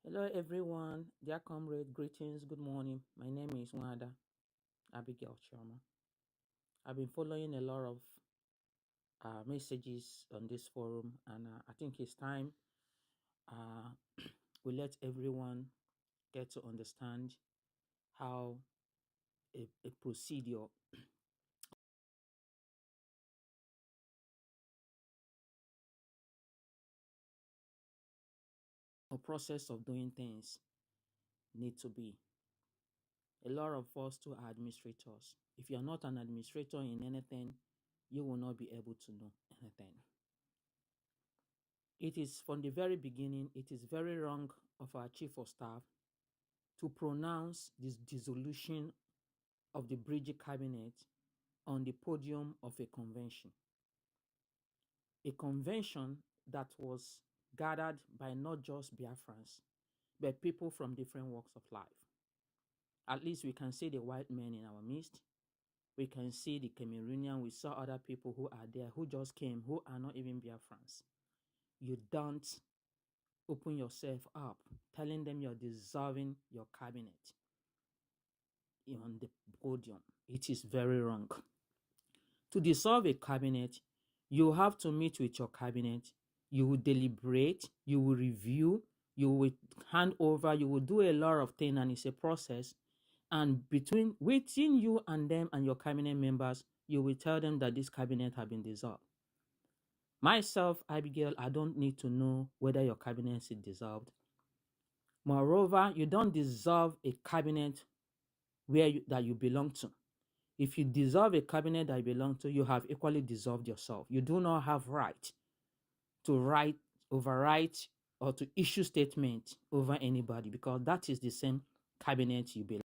Hello, everyone. Dear comrade, greetings. Good morning. My name is Wada Abigail Choma. I've been following a lot of messages on this forum, and I think it's time uh, we let everyone get to understand how a procedure or process of doing things need to be. A lot of us too are administrators. If you're not an administrator in anything, you will not be able to know anything. It is from the very beginning, it is very wrong of our chief of staff to pronounce this dissolution of the Bridge cabinet on the podium of a convention. A convention that was gathered by not just Biafrans, but people from different walks of life. At least we can see the white men in our midst. We can see the Cameroonian. We saw other people who are there, who just came, who are not even Biafrans. You don't open yourself up, telling them you're dissolving your cabinet on the podium. It is very wrong. To dissolve a cabinet, you have to meet with your cabinet. You will deliberate, you will review, you will hand over, you will do a lot of things, and it's a process. And within you and them and your cabinet members, you will tell them that this cabinet has been dissolved. Myself, Abigail, I don't need to know whether your cabinet is dissolved. Moreover, you don't dissolve a cabinet that you belong to. If you dissolve a cabinet that you belong to, you have equally dissolved yourself. You do not have right to overwrite, or to issue statement over anybody, because that is the same cabinet you belong.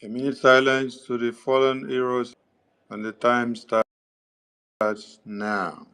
A minute silence to the fallen heroes, and the time starts now.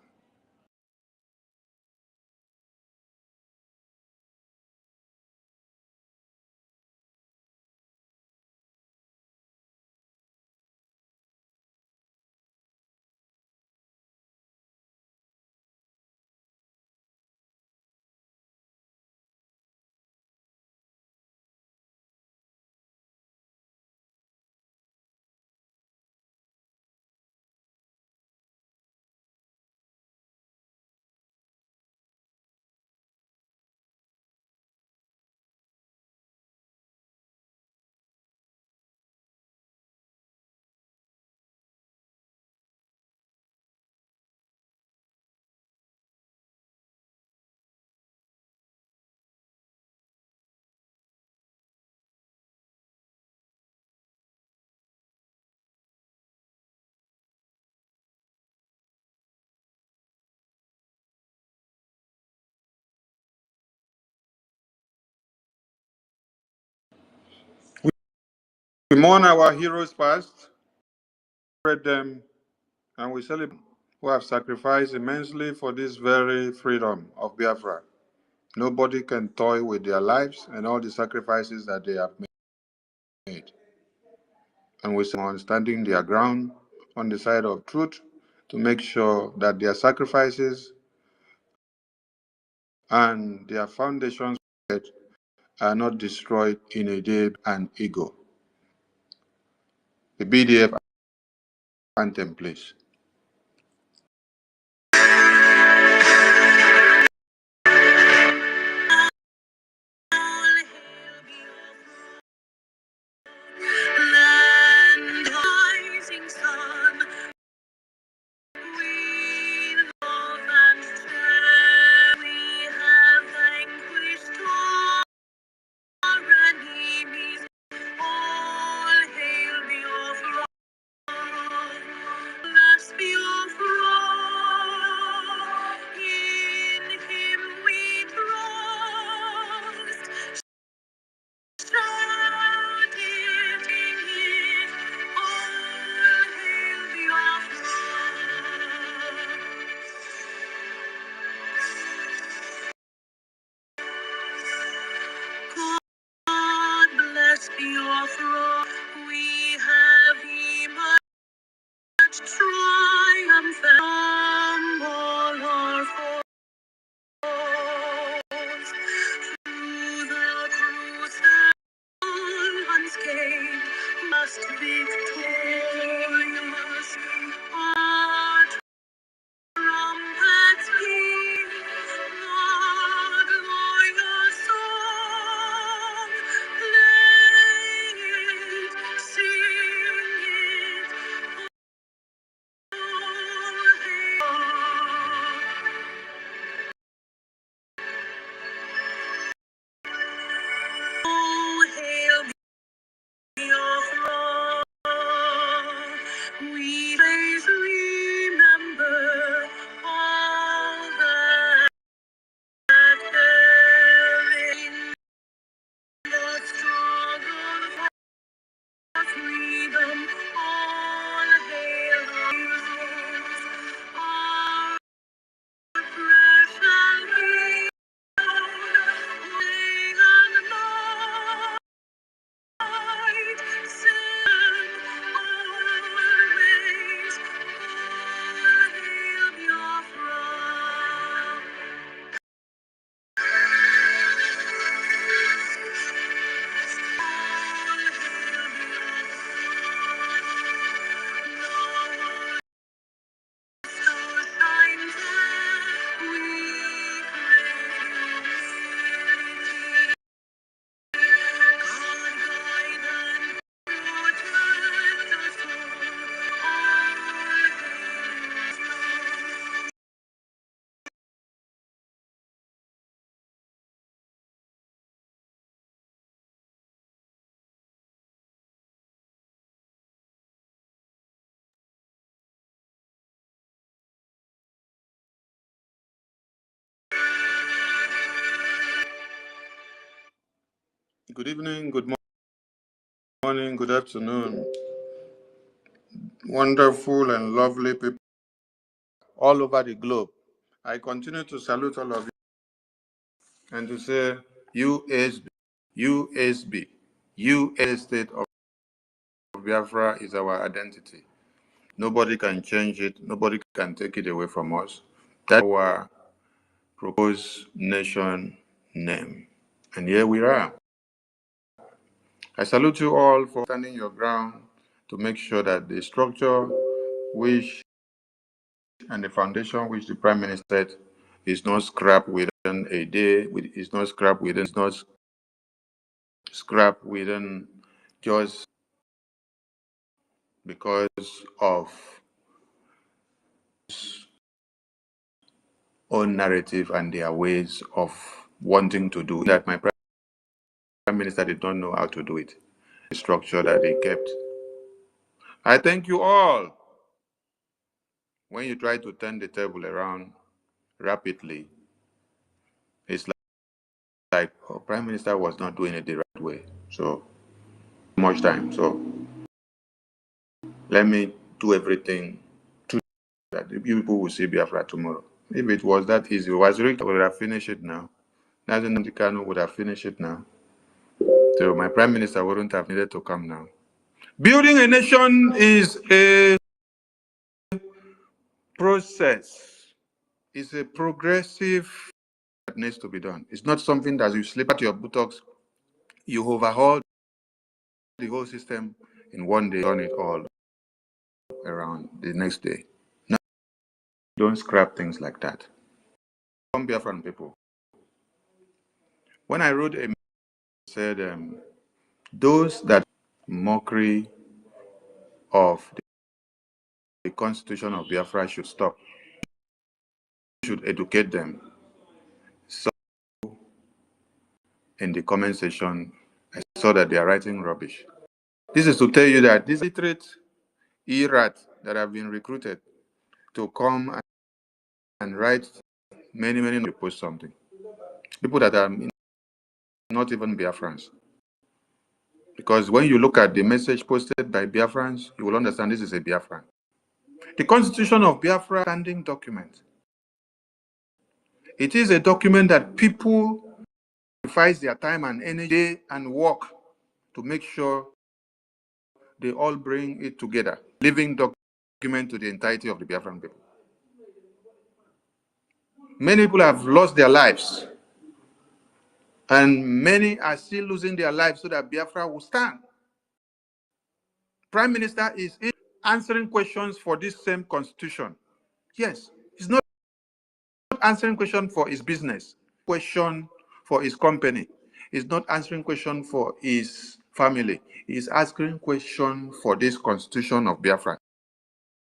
We mourn our heroes past, celebrate them, and we celebrate who have sacrificed immensely for this very freedom of Biafra. Nobody can toy with their lives and all the sacrifices that they have made. And we are standing their ground on the side of truth to make sure that their sacrifices and their foundations are not destroyed in a day and ego. The BDF anthem, please. Land rising sun, we love and share. We have vanquished our enemies. All hail Biafra. Bless Biafra. In him we trust. God bless Biafra. We have emerged triumphant from all our foes. Through the crusade unscathed, must victorious. Our trumpets peal, the glorious song. Play it, sing it, oh, hail Biafra. We always remember all that fell in the struggle for freedom. All hail our heroes, our precious heroes, day and night. Good evening, good Morning, good afternoon. Wonderful and lovely people all over the globe. I continue to salute all of you and to say USB, USB, US state of Biafra is our identity. Nobody can change it. Nobody can take it away from us. That's our proposed nation name. And here we are. I salute you all for standing your ground to make sure that the structure which and the foundation which the Prime Minister said is not scrapped within a day, is not scrapped within just because of own narrative and their ways of wanting to do that. My Prime Minister did not know how to do it. The structure that they kept. I thank you all. When you try to turn the table around rapidly, it's like oh, Prime Minister was not doing it the right way. So much time. So let me do everything to that the people will see Biafra tomorrow. If it was that easy, Waziri would have finished it now. Nazin Kanu would have finished it now. So my Prime Minister wouldn't have needed to come now. Building a nation is a process. It's a progressive that needs to be done. It's not something that you slip at your buttocks, you overhaul the whole system in one day, done it all around the next day. No, don't scrap things like that. Some Biafran people. When I wrote a said those that mockery of the Constitution of Biafra should stop, should educate them. So in the comment section, I saw that they are writing rubbish. This is to tell you that these illiterate ERAT that have been recruited to come and write many post something. People that are not even Biafrans. Because when you look at the message posted by Biafrans, you will understand this is a Biafran. The Constitution of Biafra standing document. It is a document that people sacrifice their time and energy and work to make sure they all bring it together. Living document to the entirety of the Biafran people. Many people have lost their lives, and many are still losing their lives so that Biafra will stand. Prime Minister is answering questions for this same constitution. Yes, he's not answering question for his business, question for his company. He's not answering question for his family. He's asking question for this constitution of Biafra.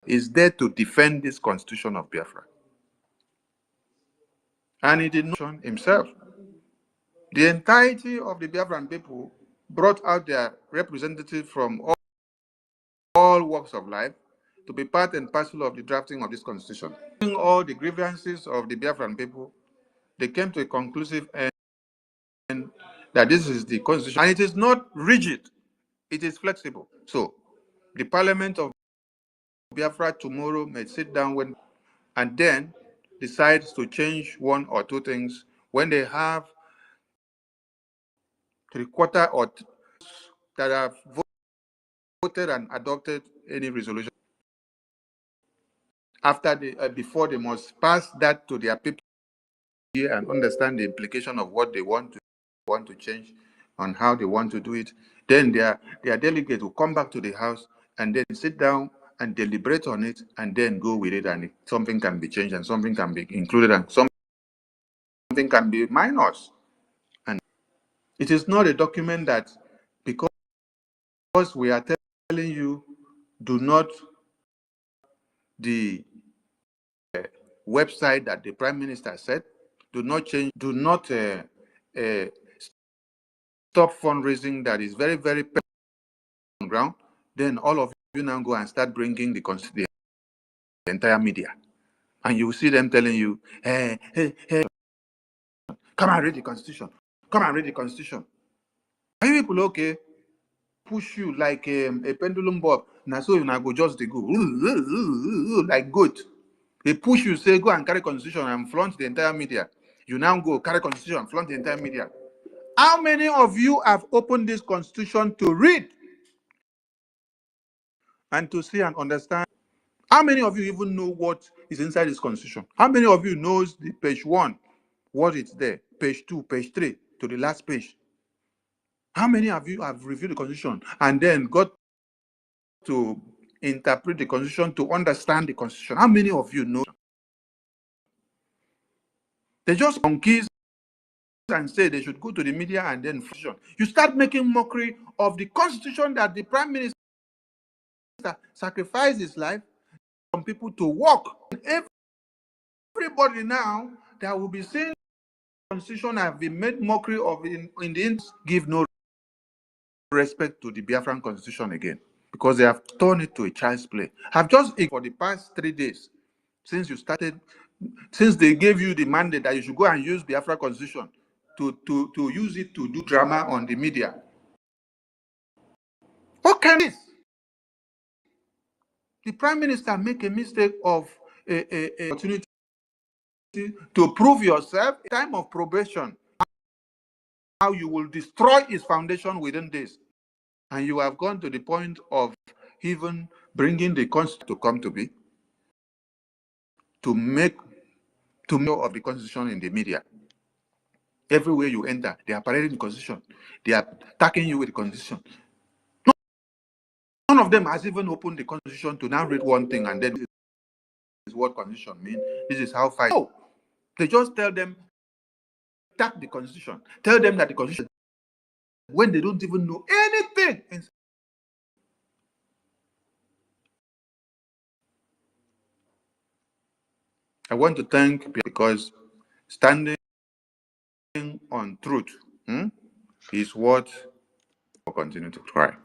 He's there to defend this constitution of Biafra. And he did not himself. The entirety of the Biafran people brought out their representatives from all walks of life to be part and parcel of the drafting of this constitution. All the grievances of the Biafran people, they came to a conclusive end that this is the constitution. And it is not rigid, it is flexible. So the parliament of Biafra tomorrow may sit down and then decide to change one or two things when they have three-quarter or that have voted and adopted any resolution. After before they must pass that to their people and understand the implication of what they want to change and how they want to do it. Then their delegate will come back to the house and then sit down and deliberate on it and then go with it, and something can be changed and something can be included and something can be minus. And it is not a document that because we are telling you do not the website that the Prime Minister said, do not change, do not stop fundraising that is very on ground, then all of you now go and start bringing the entire media. And you will see them telling you, hey, come and read the Constitution. Come and read the Constitution. Are you people okay? push you like a pendulum bob. Now so you now go just they go like goat. They push you, say go and carry constitution and flaunt the entire media. You now go carry constitution and flaunt the entire media. How many of you have opened this constitution to read and to see and understand? How many of you even know what is inside this constitution? How many of you knows the page 1, what is there, page 2, page 3, to the last page? How many of you have reviewed the constitution and then got to interpret the constitution to understand the constitution? How many of you know? They just monkeys and say they should go to the media and then you start making mockery of the constitution that the prime minister sacrificed his life for people to work. Everybody now that will be saying the constitution have been made mockery of in the give no respect to the Biafran constitution again, because they have turned it to a child's play. I've just for the past 3 days since you started, since they gave you the mandate that you should go and use Biafra constitution to use it to do drama on the media. What can this? The prime minister make a mistake of a opportunity to prove yourself, a time of probation, how you will destroy his foundation within this. And you have gone to the point of even bringing the constitution to come to be, to make of the constitution in the media. Everywhere you enter, they are parading the constitution. They are attacking you with the constitution. None of them has even opened the constitution to now read one thing and then this is what constitution means. This is how fight. No, they just tell them, attack the constitution. Tell them that the constitution, when they don't even know anything. I want to thank, because standing on truth is what will continue to try.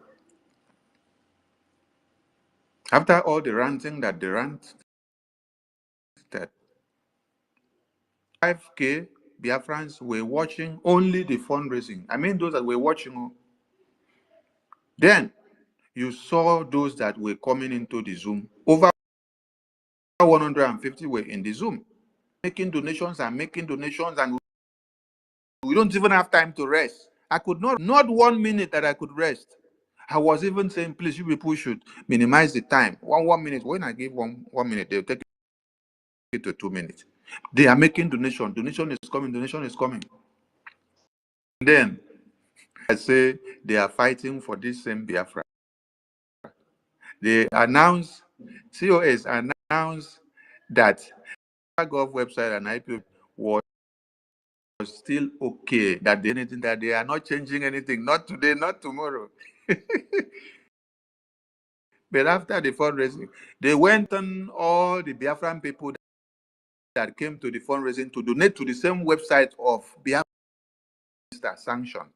After all the ranting that they ranted, 5K Biafrans were watching only the fundraising. I mean, those that were watching. Then you saw those that were coming into the Zoom. Over 150 were in the Zoom, making donations, and we don't even have time to rest. I could not 1 minute that I could rest. I was even saying, please, you people should minimize the time. One minute. When I give one minute, they'll take it to 2 minutes. They are making donation. Donation is coming. Donation is coming. Then I say they are fighting for this same Biafra. They announced, COS announced that Gov website and IP was still okay, that they are not changing anything, not today, not tomorrow. But after the fundraising, they went on all the Biafran people that came to the fundraising to donate to the same website of Biafra sanctioned.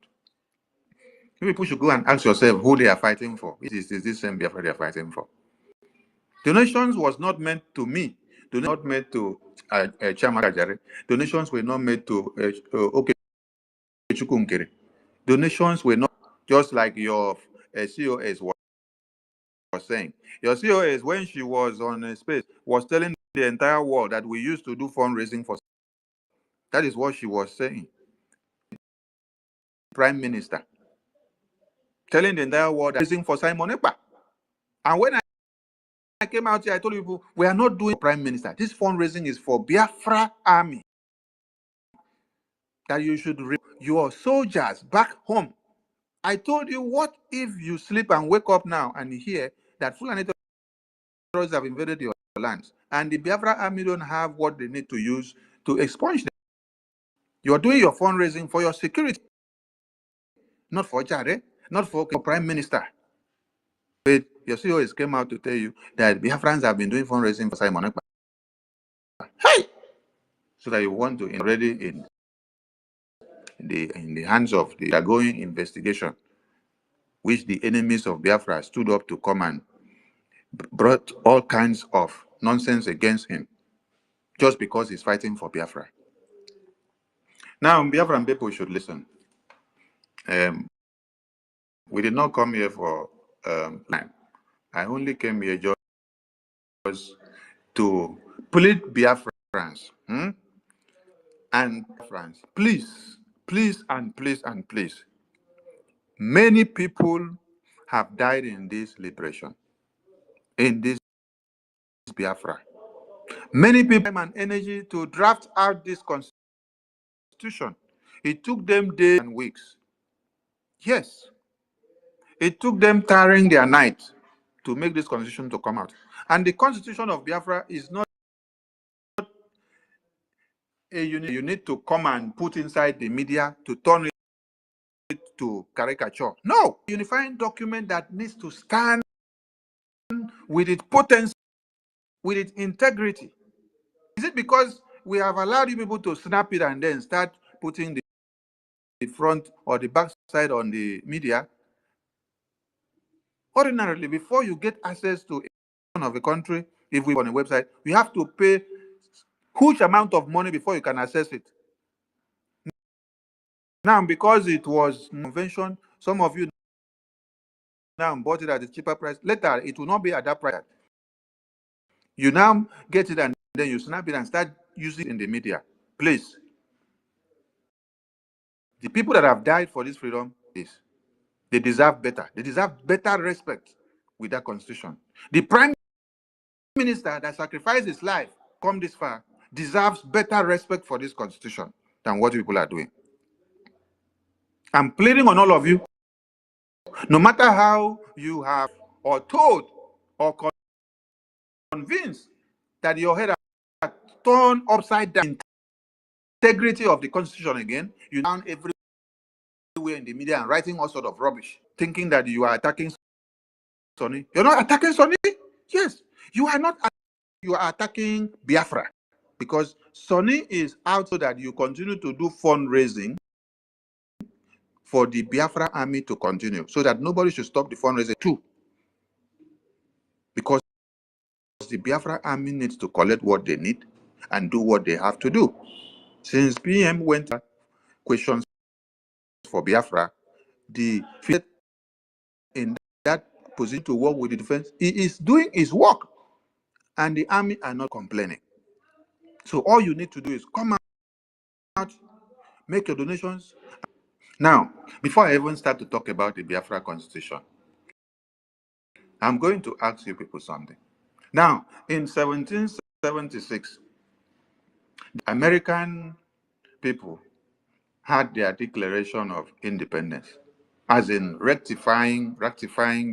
People should go and ask yourself who they are fighting for. Is this same Biafra they are fighting for? Donations was not meant to me. Not meant to Chama Kajare. Donations were not made to Chukunkere. Donations were not just like your COS was saying. Your COS, when she was on space, was telling the entire world that we used to do fundraising for. That is what she was saying. Prime Minister telling the entire world that fundraising for Simon Ekpa. And when I came out here, I told people, we are not doing Prime Minister. This fundraising is for Biafra Army. That you should your soldiers back home. I told you, what if you sleep and wake up now and hear that Fulani terrorists have invaded your lands and the Biafra Army don't have what they need to use to expunge them? You are doing your fundraising for your security, not for Jare, not for Prime Minister. But your COs came out to tell you that Biafrans have been doing fundraising for Simon Ekpa. Hey! So that you want to already in the hands of the ongoing investigation, which the enemies of Biafra stood up to come and brought all kinds of nonsense against him just because he's fighting for Biafra. Now, Biafran people should listen. We did not come here for time. I only came here just to plead Biafrans. And Biafrans, please, please, and please, and please. Many people have died in this liberation, in this Biafra. Many people and energy to draft out this constitution. It took them days and weeks. Yes, it took them tiring their night to make this constitution to come out. And the constitution of Biafra is not a unit you need to come and put inside the media to turn it to caricature. No, unifying document that needs to stand with its potency, with its integrity. Is it because we have allowed you people to snap it and then start putting the front or the back side on the media? Ordinarily, before you get access to a of a country, if we on a website, you have to pay huge amount of money before you can access it. Now, because it was convention, some of you now bought it at a cheaper price. Later, it will not be at that price. You now get it and then you snap it and start using it in the media. Please, the people that have died for this freedom, they deserve better. They deserve better respect with that constitution. The prime minister that sacrificed his life, come this far, deserves better respect for this constitution than what people are doing. I'm pleading on all of you, no matter how you have or told or convinced that your head are turned upside down, integrity of the constitution again, you down everywhere in the media and writing all sort of rubbish, thinking that you are attacking Sonny. You're not attacking Sonny? Yes, you are not. You are attacking Biafra because Sonny is out so that you continue to do fundraising for the Biafra army to continue, so that nobody should stop the fundraising too. Because the Biafra army needs to collect what they need and do what they have to do. Since PM went questions for Biafra, the in that position to work with the defense, he is doing his work, and the army are not complaining. So all you need to do is come out, make your donations. Now, before I even start to talk about the Biafra Constitution, I'm going to ask you people something. Now, in 1776, the American people had their Declaration of Independence, as in rectifying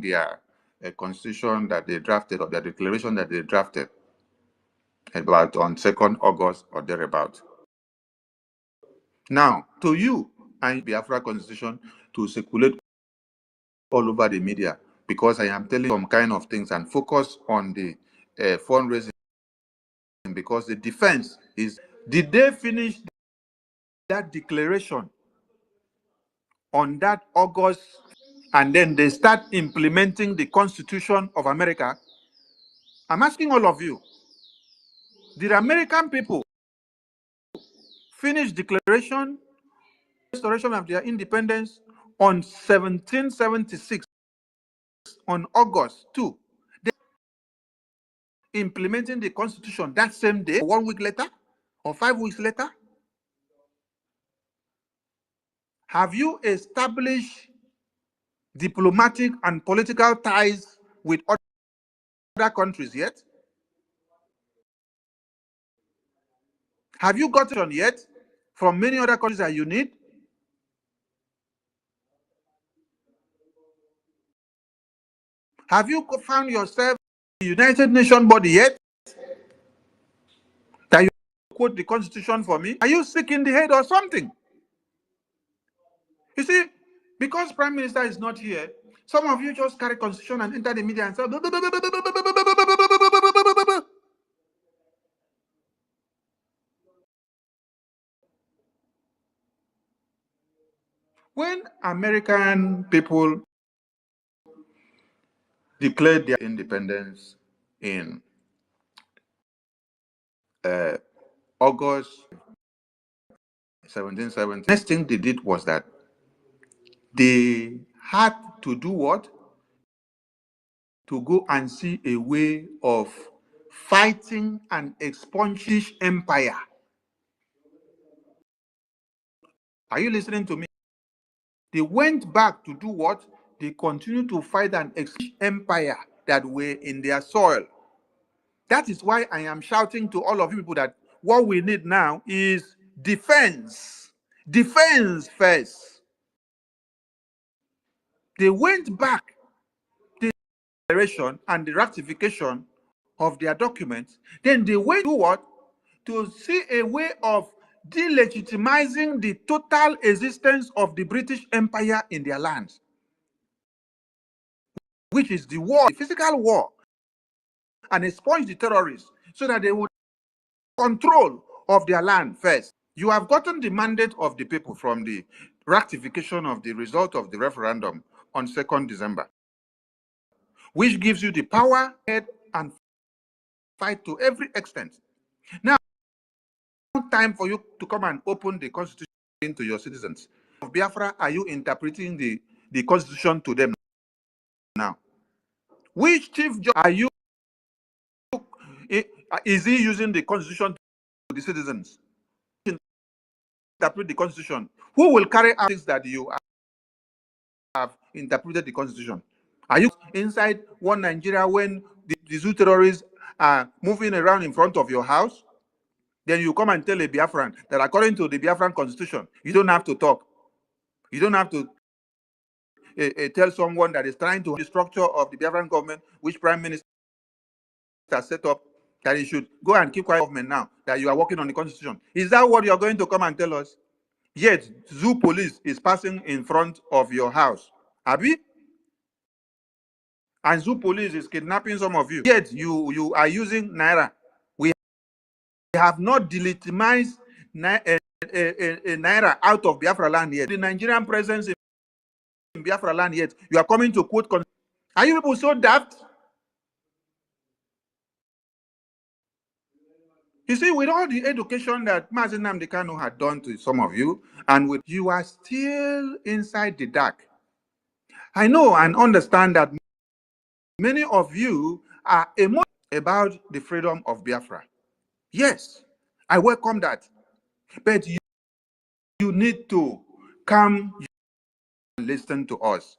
their constitution that they drafted, or their declaration that they drafted about on 2nd August or thereabout. Now, to you, and Biafra Constitution to circulate all over the media, because I am telling some kind of things and focus on the fundraising, because the defense is, did they finish that declaration on that August and then they start implementing the Constitution of America? I'm asking all of you, did American people finish declaration, restoration of their independence on 1776 on August 2? Implementing the Constitution that same day, 1 week later, or 5 weeks later? Have you established diplomatic and political ties with other countries yet? Have you gotten yet from many other countries that you need? Have you found yourself in the United Nations body yet that you quote the Constitution for me? Are you sick in the head or something? You see, because Prime Minister is not here, some of you just carry Constitution and enter the media and say, when American people declared their independence in August 1770, next thing they did was that they had to do what? To go and see a way of fighting an expunging empire. Are you listening to me? They went back to do what? They continued to fight an expunging empire that were in their soil. That is why I am shouting to all of you people that what we need now is defense. Defense first. They went back the declaration and the ratification of their documents. Then they went to what? To see a way of delegitimizing the total existence of the British Empire in their lands, which is the war, the physical war, and expunge the terrorists so that they would control of their land first. You have gotten the mandate of the people from the ratification of the result of the referendum on 2nd December, which gives you the power and fight to every extent. Now, time for you to come and open the constitution to your citizens. Of Biafra, are you interpreting the constitution to them now? Which chief judge are you? Is he using the constitution to the citizens? Interpret the constitution. Who will carry out things that you have interpreted the constitution? Are you inside one Nigeria when the zoo terrorists are moving around in front of your house? Then you come and tell a Biafran that according to the Biafran constitution, you don't have to talk. You don't have to tell someone that is trying to the structure of the Biafran government, which prime minister set up, that he should go and keep quiet government now, that you are working on the constitution. Is that what you're going to come and tell us? Yet, zoo police is passing in front of your house. Abi? And zoo police is kidnapping some of you. Yet, you are using Naira. We have not delegitimized Naira out of Biafra land yet. The Nigerian presence in Biafra land yet. You are coming to quote. Are you people so daft? You see, with all the education that Mazi Nnamdi Kanu had done to some of you, and with you are still inside the dark. I know and understand that many of you are emotional about the freedom of Biafra. Yes, I welcome that. But you need to come and listen to us.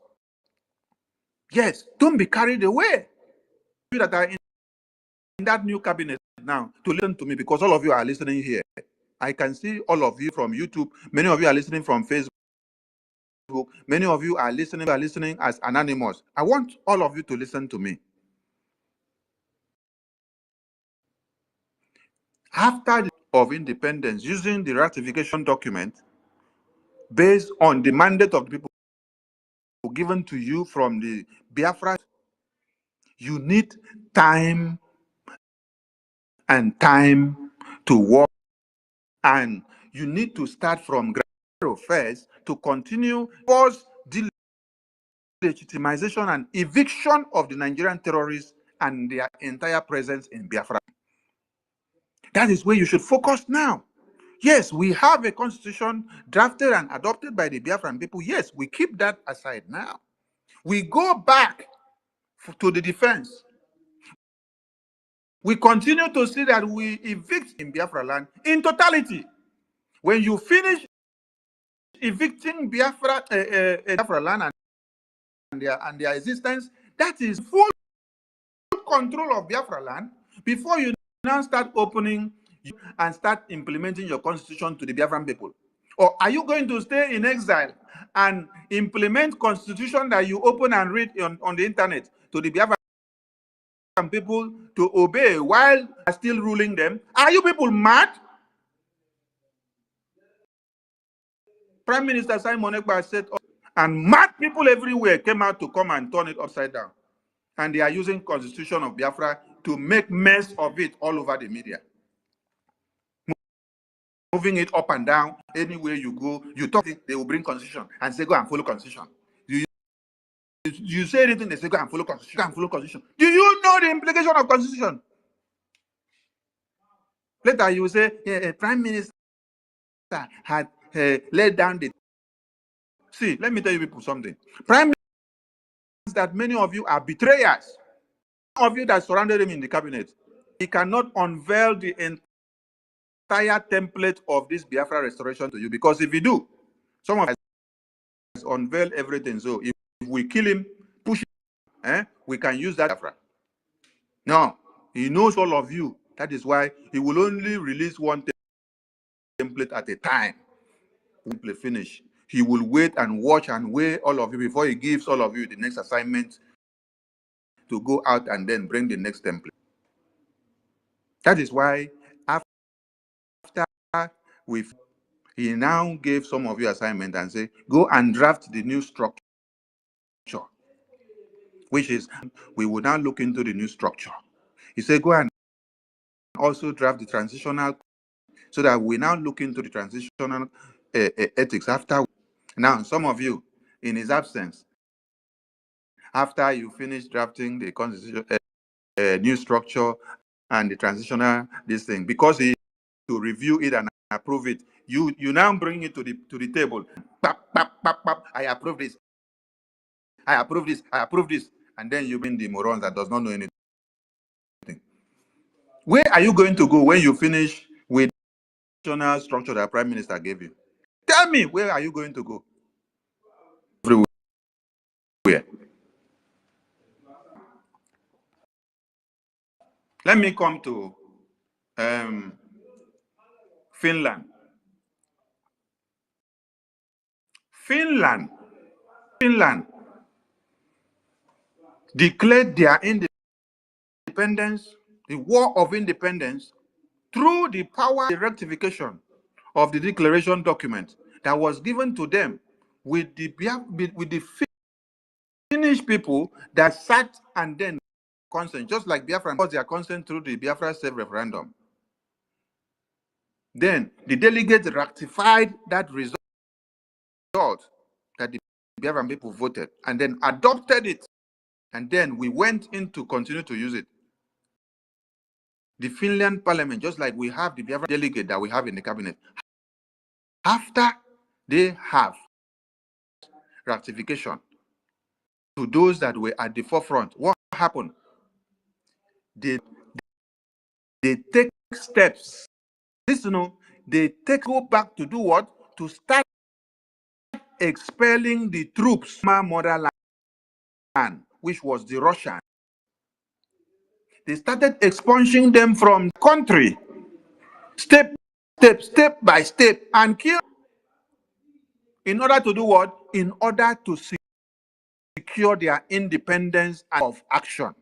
Yes, don't be carried away. You that are in that new cabinet now to listen to me, because all of you are listening here. I can see all of you from YouTube. Many of you are listening from Facebook. Many of you are listening as anonymous. I want all of you to listen to me. After the of independence, using the ratification document based on the mandate of the people given to you from the Biafra, you need time and time to work, and you need to start from ground first to continue towards the legitimization and eviction of the Nigerian terrorists and their entire presence in Biafra. That is where you should focus now. Yes, we have a constitution drafted and adopted by the Biafran people. Yes, we keep that aside now. We go back to the defense. We continue to see that we evict in Biafra land in totality. When you finish evicting Biafra land and their existence, that is full control of Biafra land before you now start opening and start implementing your constitution to the Biafran people. Or are you going to stay in exile and implement constitution that you open and read on the internet to the Biafran people to obey while still ruling them? Are you people mad? Prime Minister Simon Ekpa said, and mad people everywhere came out to come and turn it upside down. And they are using constitution of Biafra to make mess of it all over the media. Moving it up and down, anywhere you go, you talk it, they will bring constitution and say, go and follow constitution. You say anything, they say, go and follow constitution, go and follow constitution. Do you know the implication of constitution? Later you say, yeah, Prime Minister had laid down the... See, let me tell you people something. Prime that many of you are betrayers. Some of you that surrounded him in the cabinet, he cannot unveil the entire template of this Biafra restoration to you, because if you do, some of us unveil everything. So if we kill him, push him, we can use that Biafra. No, he knows all of you. That is why he will only release one template at a time. Template finish. He will wait and watch and weigh all of you before he gives all of you the next assignment to go out and then bring the next template. That is why after he now gave some of you assignment and say, go and draft the new structure, which is, we will now look into the new structure. He said, go and also draft the transitional, so that we now look into the transitional ethics after. Now, some of you, in his absence, after you finish drafting the constitution, new structure and the transitional this thing, because he to review it and approve it, you now bring it to the table. Pap, pap, pap, pap. I approve this. I approve this. I approve this. And then you bring the morons that does not know anything. Where are you going to go when you finish with the national structure that Prime Minister gave you? Tell me, where are you going to go? Everywhere. Let me come to Finland. Finland declared their independence, the War of Independence, through the power the rectification of the declaration document that was given to them with the Finnish people that sat and then consent, just like Biafrans got their consent through the Biafra self-referendum. Then the delegates ratified that result that the Biafran people voted, and then adopted it, and then we went in to continue to use it. The Finland parliament, just like we have the Biafran delegate that we have in the cabinet, after they have ratification to those that were at the forefront, what happened? They take steps. Listen, they go back to do what? To start expelling the troops from motherland, which was the Russians. They started expunging them from the country, step by step, and kill. In order to do what? In order to secure their independence of action.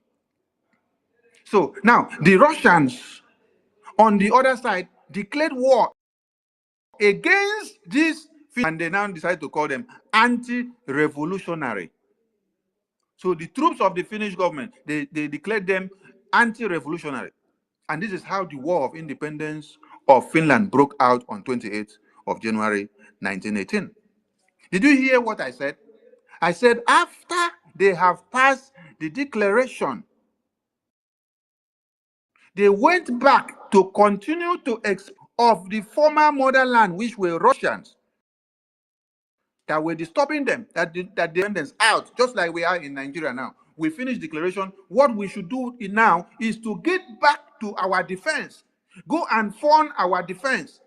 So now the Russians, on the other side, declared war against this, and they now decide to call them anti-revolutionary. So the troops of the Finnish government, they declared them anti-revolutionary. And this is how the War of Independence of Finland broke out on 28th of January 1918. Did you hear what I said? I said after they have passed the declaration, they went back to continue to of the former motherland, which were Russians, that were disturbing them, that the independence out, just like we are in Nigeria now. We finished declaration. What we should do now is to get back to our defense, go and fund our defense,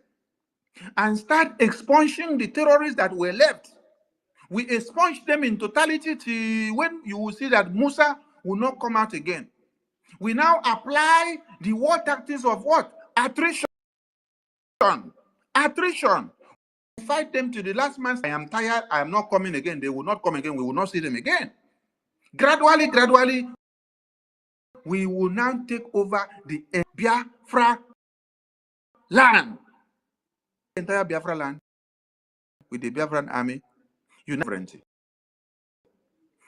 and start expunging the terrorists that were left. We expunged them in totality till when you will see that Musa will not come out again. We now apply the war tactics of what? Attrition. Attrition. We fight them to the last man. I am tired. I am not coming again. They will not come again. We will not see them again. Gradually, we will now take over the Biafra land. The entire Biafra land with the Biafran army.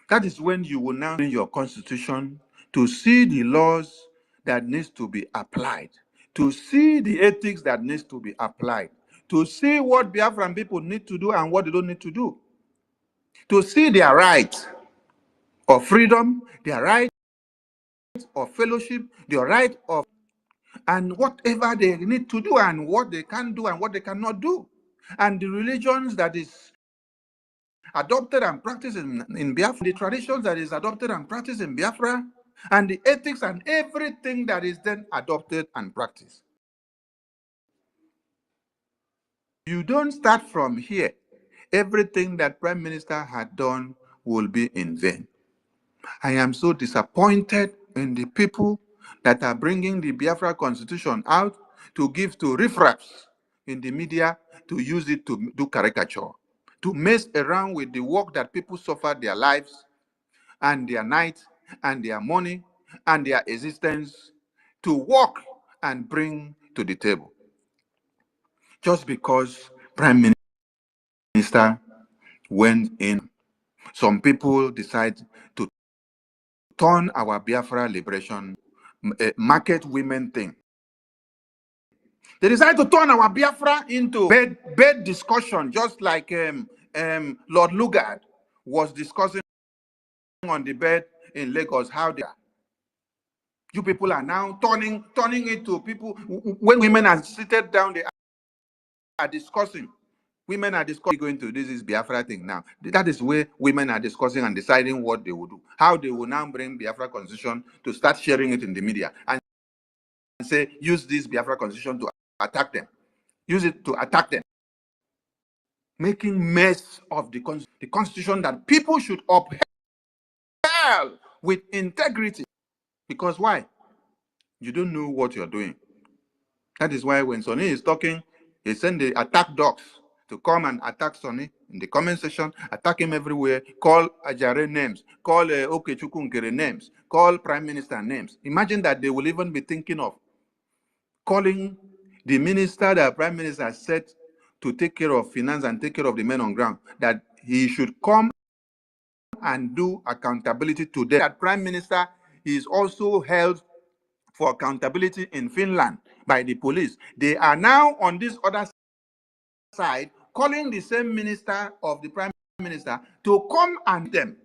That is when you will now in your constitution to see the laws that needs to be applied, to see the ethics that needs to be applied, to see what Biafran people need to do and what they don't need to do, to see their right of freedom, their right of fellowship, their right of, and whatever they need to do and what they can do and what they cannot do, and the religions that is adopted and practiced in Biafra, the traditions that is adopted and practiced in Biafra, and the ethics and everything that is then adopted and practiced. You don't start from here. Everything that Prime Minister had done will be in vain. I am so disappointed in the people that are bringing the Biafra Constitution out to give to riffraffs in the media to use it to do caricature, to mess around with the work that people suffered their lives and their night and their money and their existence to work and bring to the table. Just because Prime Minister went in, some people decide to turn our Biafra liberation market women thing. They decided to turn our Biafra into bed discussion, just like Lord Lugard was discussing on the bed in Lagos. How they are. You people are now turning it to people. When women are seated down, they are discussing. Women are discussing going to this is Biafra thing now. That is where women are discussing and deciding what they will do. How they will now bring Biafra Constitution to start sharing it in the media and say, use this Biafra Constitution to attack them. Use it to attack them. Making mess of the Constitution that people should uphold with integrity. Because why? You don't know what you're doing. That is why when Sonny is talking, he send the attack dogs to come and attack Sonny in the comment section, attack him everywhere, call Ajare names, call Okechukwu Nkere names, call Prime Minister names. Imagine that they will even be thinking of calling the minister that Prime Minister set to take care of finance and take care of the men on ground, that he should come and do accountability to them. That Prime Minister is also held for accountability in Finland by the police. They are now on this other side calling the same minister of the Prime Minister to come and them.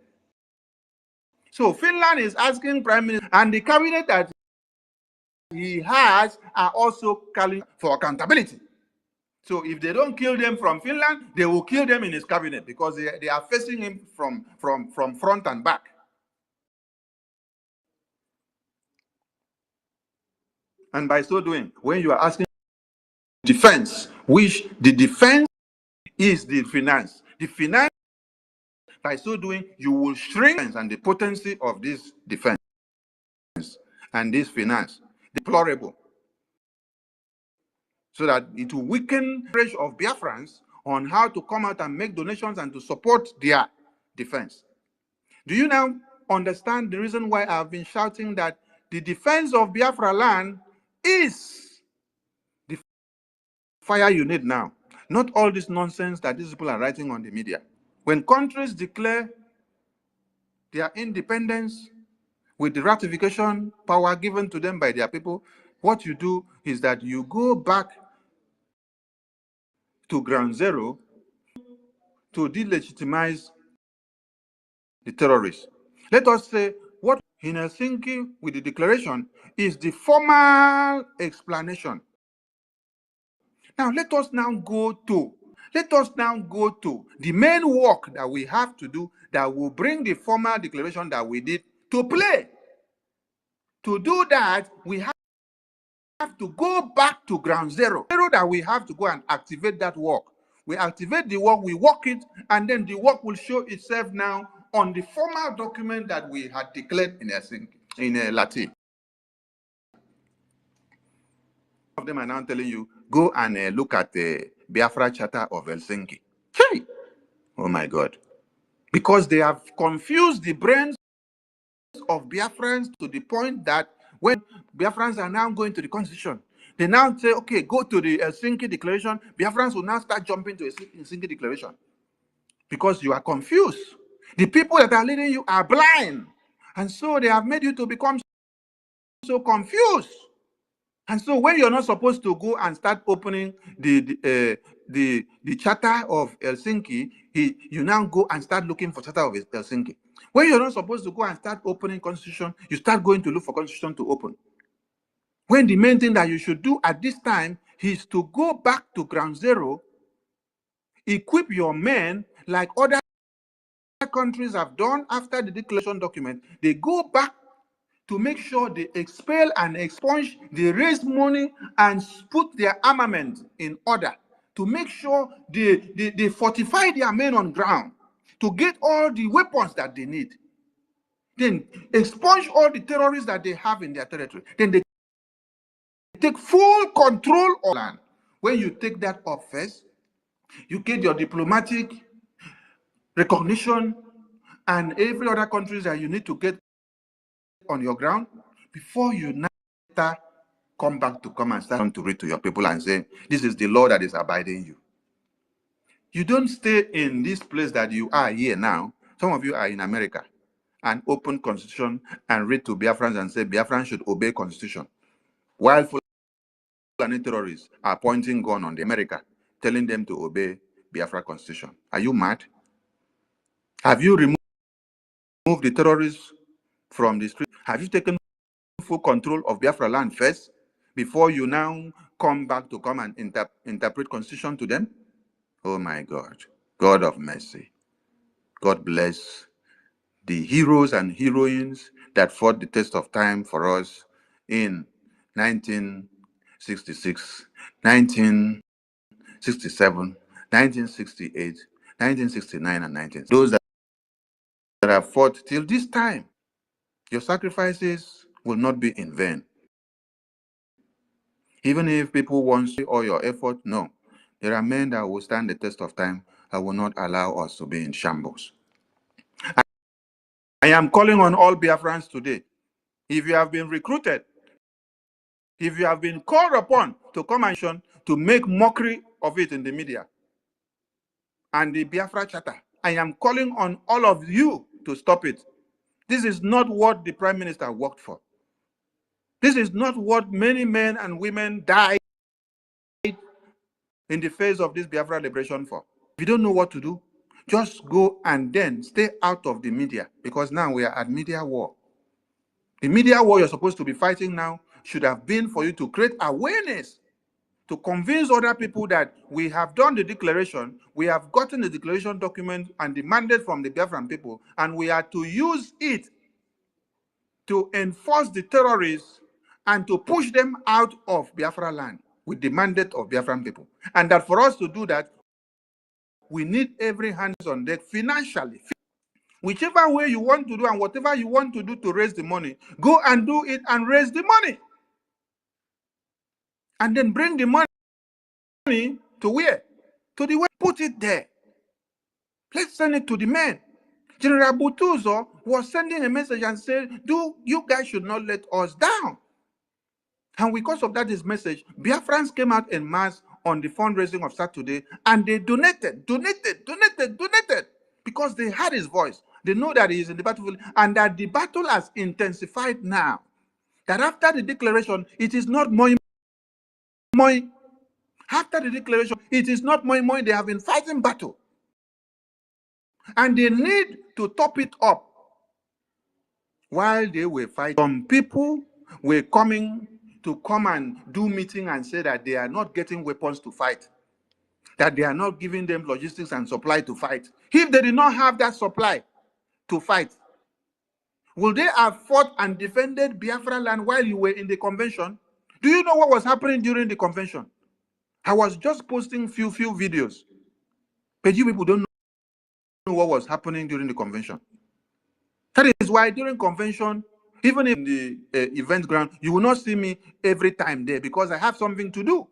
So Finland is asking Prime Minister, and the cabinet that he has are also calling for accountability. So if they don't kill them from Finland, they will kill them in his cabinet because they are facing him from front and back. And by so doing, when you are asking defense, which the defense is the finance. The finance, by so doing, you will shrink and the potency of this defense and this finance, deplorable. So that it will weaken the pressure of Biafrans on how to come out and make donations and to support their defense. Do you now understand the reason why I've been shouting that the defense of Biafra land is the fire you need now? Not all this nonsense that these people are writing on the media. When countries declare their independence with the ratification power given to them by their people, what you do is that you go back to ground zero to delegitimize the terrorists. Let us say what in Helsinki with the declaration is the formal explanation. Now let us now go to the main work that we have to do that will bring the formal declaration that we did to play. To do that, we have to go back to ground zero. That we have to go and activate that work. We activate the work, we work it, and then the work will show itself now on the formal document that we had declared in Helsinki, in Latin. Some of them are now telling you, go and look at the Biafra Charter of Helsinki. Hey! Oh my God. Because they have confused the brains of Biafrans to the point that when Biafrans are now going to the constitution, they now say, okay, go to the Helsinki Declaration. Biafrans will now start jumping to the Helsinki Declaration because you are confused. The people that are leading you are blind. And so they have made you to become so confused. And so when you're not supposed to go and start opening the Charter of Helsinki, you now go and start looking for Charter of Helsinki. When you're not supposed to go and start opening Constitution, you start going to look for Constitution to open. When the main thing that you should do at this time is to go back to ground zero, equip your men like other countries have done after the declaration document, they go back to make sure they expel and expunge, they raise money and put their armament in order to make sure they fortify their men on ground to get all the weapons that they need. Then expunge all the terrorists that they have in their territory. Then they take full control of land. When you take that up first, you get your diplomatic recognition and every other countries that you need to get on your ground before you now come back to come and start to read to your people and say, this is the law that is abiding you. You don't stay in this place that you are here now. Some of you are in America and open constitution and read to Biafrans and say Biafrans should obey constitution. While Fulani terrorists are pointing gun on the America, telling them to obey Biafra constitution. Are you mad? Have you removed the terrorists from the street? Have you taken full control of Biafra land first before you now come back to come and interpret constitution to them? Oh my God. God of mercy. God bless the heroes and heroines that fought the test of time for us in 1966, 1967, 1968, 1969, and 1960. Those that have fought till this time, your sacrifices will not be in vain. Even if people want all your effort, no. There are men that will stand the test of time and will not allow us to be in shambles. I am calling on all Biafrans today. If you have been recruited, if you have been called upon to come and to make mockery of it in the media and the Biafra Charter, I am calling on all of you to stop it. This is not what the Prime Minister worked for. This is not what many men and women died in the face of this Biafra liberation for. If you don't know what to do, just go and then stay out of the media, because now we are at media war. The media war you're supposed to be fighting now should have been for you to create awareness, to convince other people that we have done the declaration, we have gotten the declaration document and the mandate from the Biafran people, and we are to use it to enforce the terrorists and to push them out of Biafra land with the mandate of Biafran people. And that for us to do that, we need every hands on deck financially. Whichever way you want to do and whatever you want to do to raise the money, go and do it and raise the money. And then bring the money to where? To the way, put it there. Let's send it to the men. General Butuzo was sending a message and said, you guys should not let us down. And because of that, his message, Biafrans came out en masse on the fundraising of Saturday, and they donated, because they heard his voice. They know that he is in the battlefield, and that the battle has intensified now. That after the declaration, it is not moi. After the declaration, it is not moi. They have been fighting battle. And they need to top it up. While they were fighting, some people were coming to come and do meeting and say that they are not getting weapons to fight, that they are not giving them logistics and supply to fight. If they did not have that supply to fight, will they have fought and defended Biafra land while you were in the convention? Do you know what was happening during the convention? I was just posting few videos, but you people don't know what was happening during the convention. That is why during convention, even in the event ground, you will not see me every time there, because I have something to do.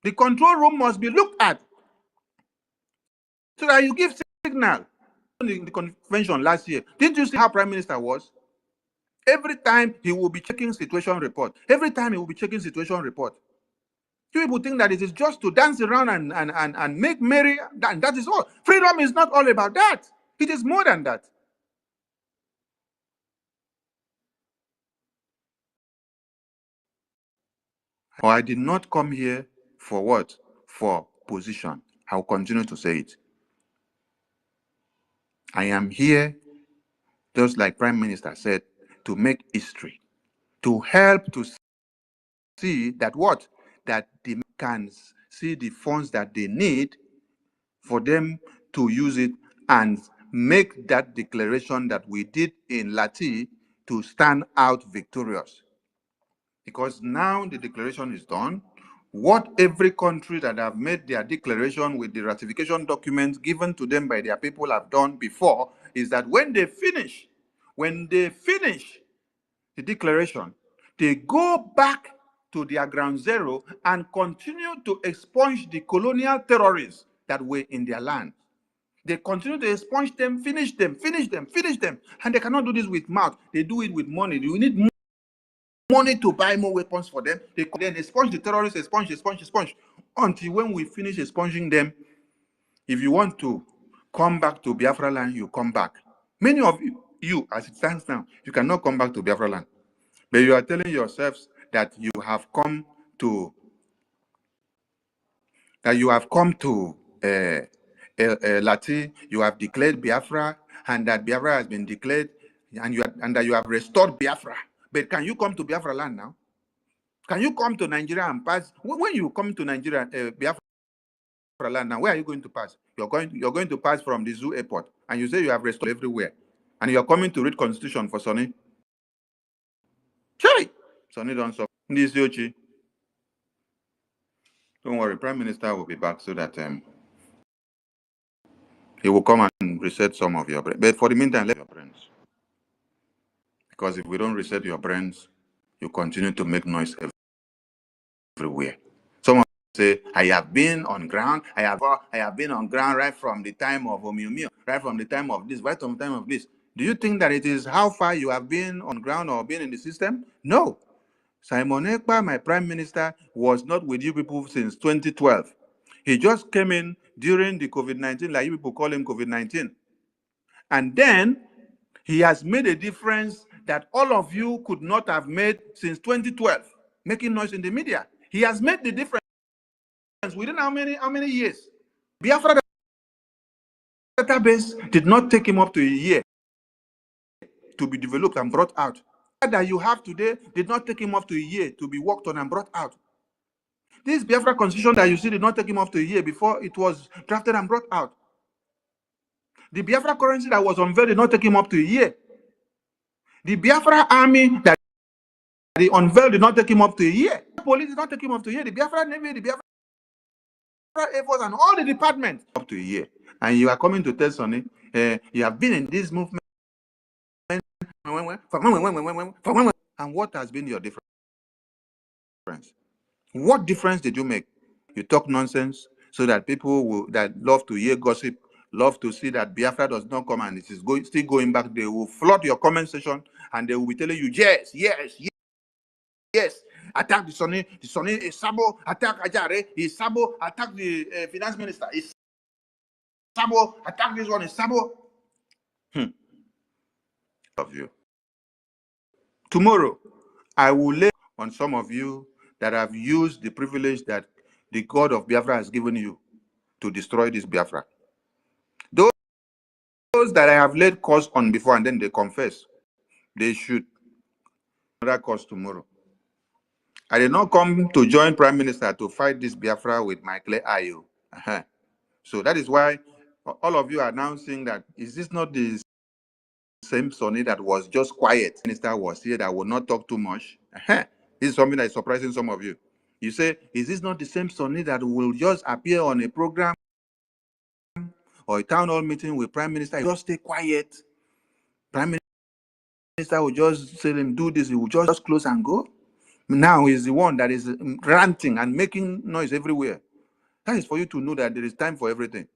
The control room must be looked at so that you give signal. In the convention last year, didn't you see how Prime Minister was? Every time he will be checking situation report. Every time he will be checking situation report. You people think that it is just to dance around and make merry, and that is all. Freedom is not all about that. It is more than that. Or I did not come here for what? For position. I will continue to say it. I am here, just like Prime Minister said, to make history, to help to see that what? That the can see the funds that they need for them to use it and make that declaration that we did in Lati to stand out victorious. Because now the declaration is done. What every country that have made their declaration with the ratification documents given to them by their people have done before is that when they finish the declaration, they go back to their ground zero and continue to expunge the colonial terrorists that were in their land. They continue to expunge them, finish them. And they cannot do this with mouth. They do it with money. You need money to buy more weapons for them. They then expunge the terrorists, expunge. Until when we finish expunging them, if you want to come back to Biafra land, you come back. Many of you, as it stands now, you cannot come back to Biafra land. But you are telling yourselves that you have come to Lati, you have declared Biafra, and that Biafra has been declared, and that you have restored Biafra. But can you come to Biafra land now? Can you come to Nigeria and pass? When you come to Nigeria, Biafra land now, where are you going to pass? You're going to pass from the zoo airport, and you say you have restored everywhere, and you're coming to read Constitution for Sonny. Chai! Sonny don't stop. Don't worry, Prime Minister will be back so that he will come and reset some of your brains. But for the meantime, let your brains. Because if we don't reset your brains, you continue to make noise everywhere. Some of you say, I have been on ground. I have been on ground right from the time of MUMU, right from the time of this, right from the time of this. Do you think that it is how far you have been on ground or been in the system? No. Simon Ekpa, my prime minister, was not with you people since 2012. He just came in during the COVID-19, like you people call him COVID-19. And then he has made a difference that all of you could not have made since 2012, making noise in the media. He has made the difference within how many years? Biafra database did not take him up to a year to be developed and brought out. That you have today did not take him up to a year to be worked on and brought out. This Biafra constitution that you see did not take him up to a year before it was drafted and brought out. The Biafra currency that was unveiled did not take him up to a year. The Biafra army that he unveiled did not take him up to a year. The police did not take him up to a year. The Biafra Navy, the Biafra Air Force, and all the departments up to a year. And you are coming to tell Sonny, you have been in this movement. And what has been your difference? What difference did you make? You talk nonsense so that people that love to hear gossip, love to see that Biafra does not come and it is still going back. They will flood your comment section and they will be telling you, yes. Attack the Sonny is Sabo, attack Ajare, is Sabo, attack the finance minister, is Sabo, attack this one, is Sabo. Of you. Tomorrow, I will lay on some of you that have used the privilege that the God of Biafra has given you to destroy this Biafra. Those that I have laid cause on before and then they confess, they should another cause tomorrow. I did not come to join Prime Minister to fight this Biafra with my clear eye. So that is why all of you are now saying that, is this not the same Sonny that was just quiet? Minister was here that would not talk too much. This is something that is surprising some of you. You say, is this not the same Sonny that will just appear on a program or a town hall meeting with Prime Minister, just stay quiet? Prime Minister will just say him do this, he will just close and go. Now he's the one that is ranting and making noise everywhere. That is for you to know that there is time for everything.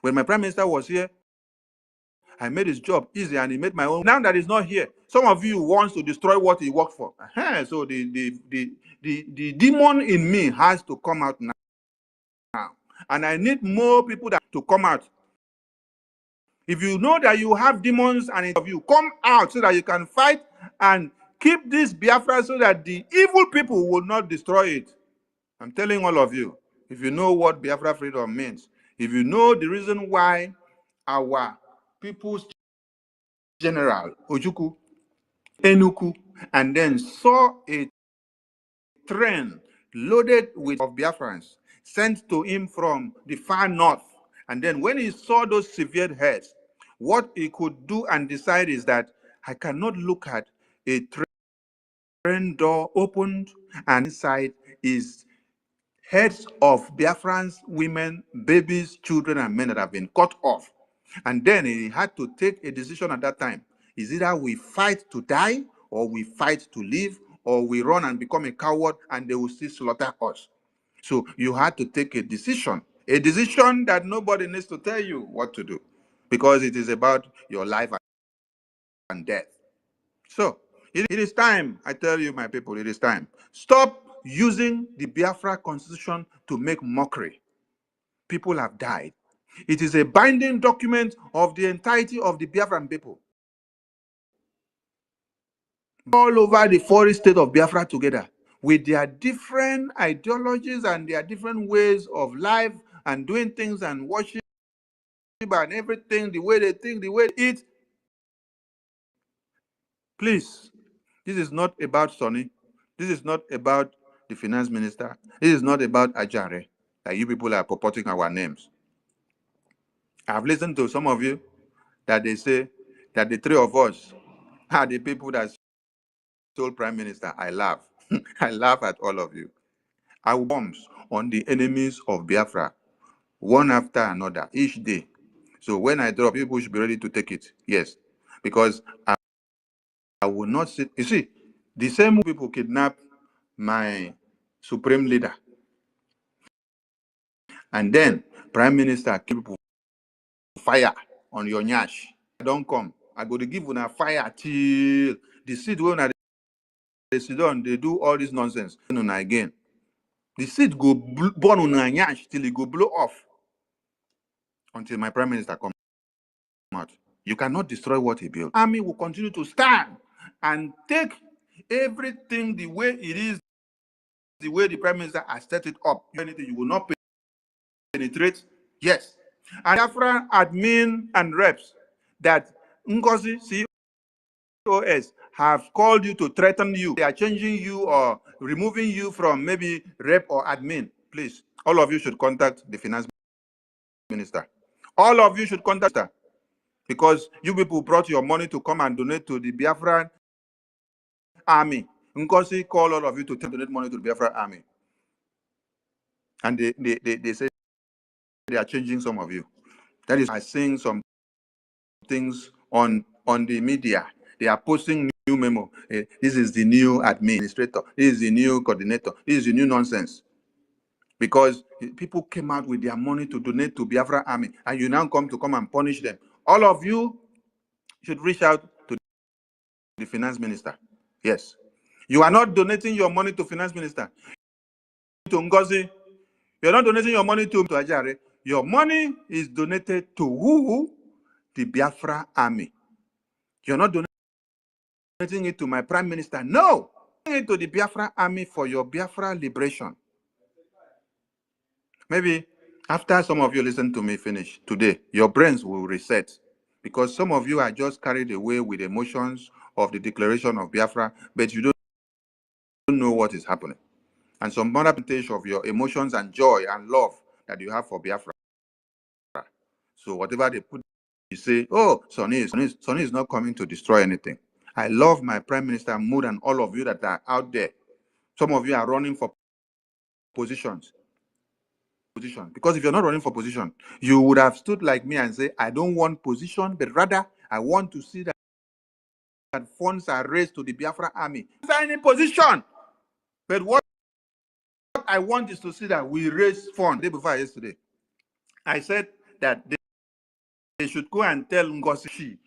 When my Prime Minister was here, I made his job easy and he made my own. Now that he's not here, some of you wants to destroy what he worked for. So the demon in me has to come out now. And I need more people to come out. If you know that you have demons and of you, come out so that you can fight and keep this Biafra so that the evil people will not destroy it. I'm telling all of you, if you know what Biafra freedom means, if you know the reason why our people's general, Ojukwu, Enuku, and then saw a train loaded with Biafrans sent to him from the far north. And then when he saw those severed heads, what he could do and decide is that I cannot look at a train door opened and inside is heads of Biafrans, women, babies, children, and men that have been cut off. And then he had to take a decision at that time. Is either we fight to die, or we fight to live, or we run and become a coward and they will still slaughter us. So you had to take a decision that nobody needs to tell you what to do, because it is about your life and death. So it is time, I tell you, my people, it is time. Stop using the Biafra constitution to make mockery. People have died. It is a binding document of the entirety of the Biafran people. All over the 40 states of Biafra together, with their different ideologies and their different ways of life and doing things and worship and everything, the way they think, the way they eat. Please, this is not about Sonny. This is not about the finance minister. This is not about Ajare, that you people are purporting our names. I've listened to some of you that they say that the three of us are the people that told Prime Minister. I laugh. I laugh at all of you. I will bombs on the enemies of Biafra, one after another, each day. So when I drop, people should be ready to take it. Yes. Because I will not sit. You see, the same people kidnap my supreme leader. And then Prime Minister keep people fire on your nyash. Don't come. I go to give una fire till the seed when they sit down, they do all this nonsense. Again. The seed go burn on a nyash till it go blow off until my Prime Minister comes out. You cannot destroy what he built. Army will continue to stand and take everything the way it is, the way the Prime Minister has set it up. Anything you will not penetrate. Yes. And Biafra admin and reps that Ngozi COS have called you to threaten you. They are changing you or removing you from maybe rep or admin. Please, all of you should contact the finance minister. All of you should contact her, because you people brought your money to come and donate to the Biafran army. Ngozi called all of you to donate money to the Biafran army. And they say they are changing some of you. That is, I seeing some things on the media. They are posting new memo. This is the new administrator. This is the new coordinator. This is the new nonsense. Because people came out with their money to donate to Biafra army, and you now come and punish them. All of you should reach out to the finance minister. Yes. You are not donating your money to finance minister, to Ngozi. You're not donating your money to Ajare. Your money is donated to who? The Biafra army. You're not donating it to my prime minister. No. Donating it to the Biafra army for your Biafra liberation. Maybe after some of you listen to me finish today, your brains will reset, because some of you are just carried away with emotions of the declaration of Biafra, but you don't know what is happening. And some other percentage of your emotions and joy and love that you have for Biafra. So whatever they put, you say, oh, Sonny is not coming to destroy anything. I love my Prime Minister more than all of you that are out there. Some of you are running for positions. Because if you're not running for position, you would have stood like me and say, I don't want position, but rather I want to see that funds are raised to the Biafra army. Any position. But what I want is to see that we raise funds. The day before yesterday, I said that they should go and tell Ngozi,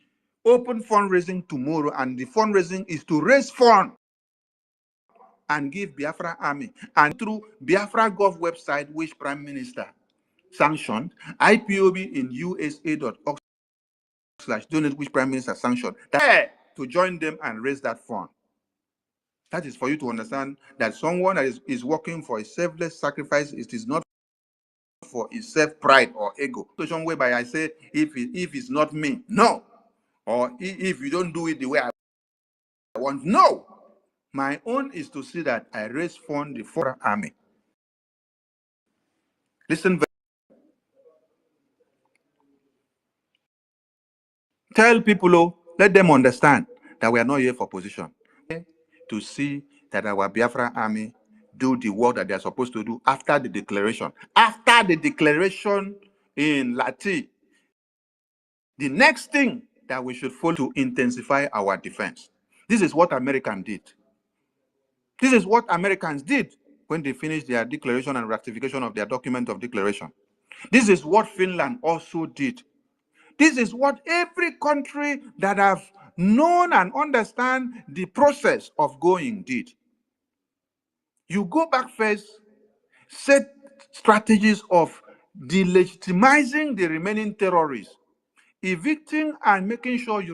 open fundraising tomorrow, and the fundraising is to raise funds and give Biafra army. And through Biafra Gov website, which Prime Minister sanctioned, IPOB in USA.org/donate, which Prime Minister sanctioned, to join them and raise that fund. That is for you to understand that someone that is working for a selfless sacrifice, it is not for his self-pride or ego. Situation whereby I say, if it's not me, no. Or if you don't do it the way I want, no. My own is to see that I raise fund the foreign army. Listen, tell people, oh, let them understand that we are not here for position. To see that our Biafra army do the work that they are supposed to do after the declaration. After the declaration in Lati, the next thing that we should follow to intensify our defense. This is what Americans did. This is what Americans did when they finished their declaration and ratification of their document of declaration. This is what Finland also did. This is what every country that have known and understand the process of going did. You go back first, set strategies of delegitimizing the remaining terrorists, evicting and making sure you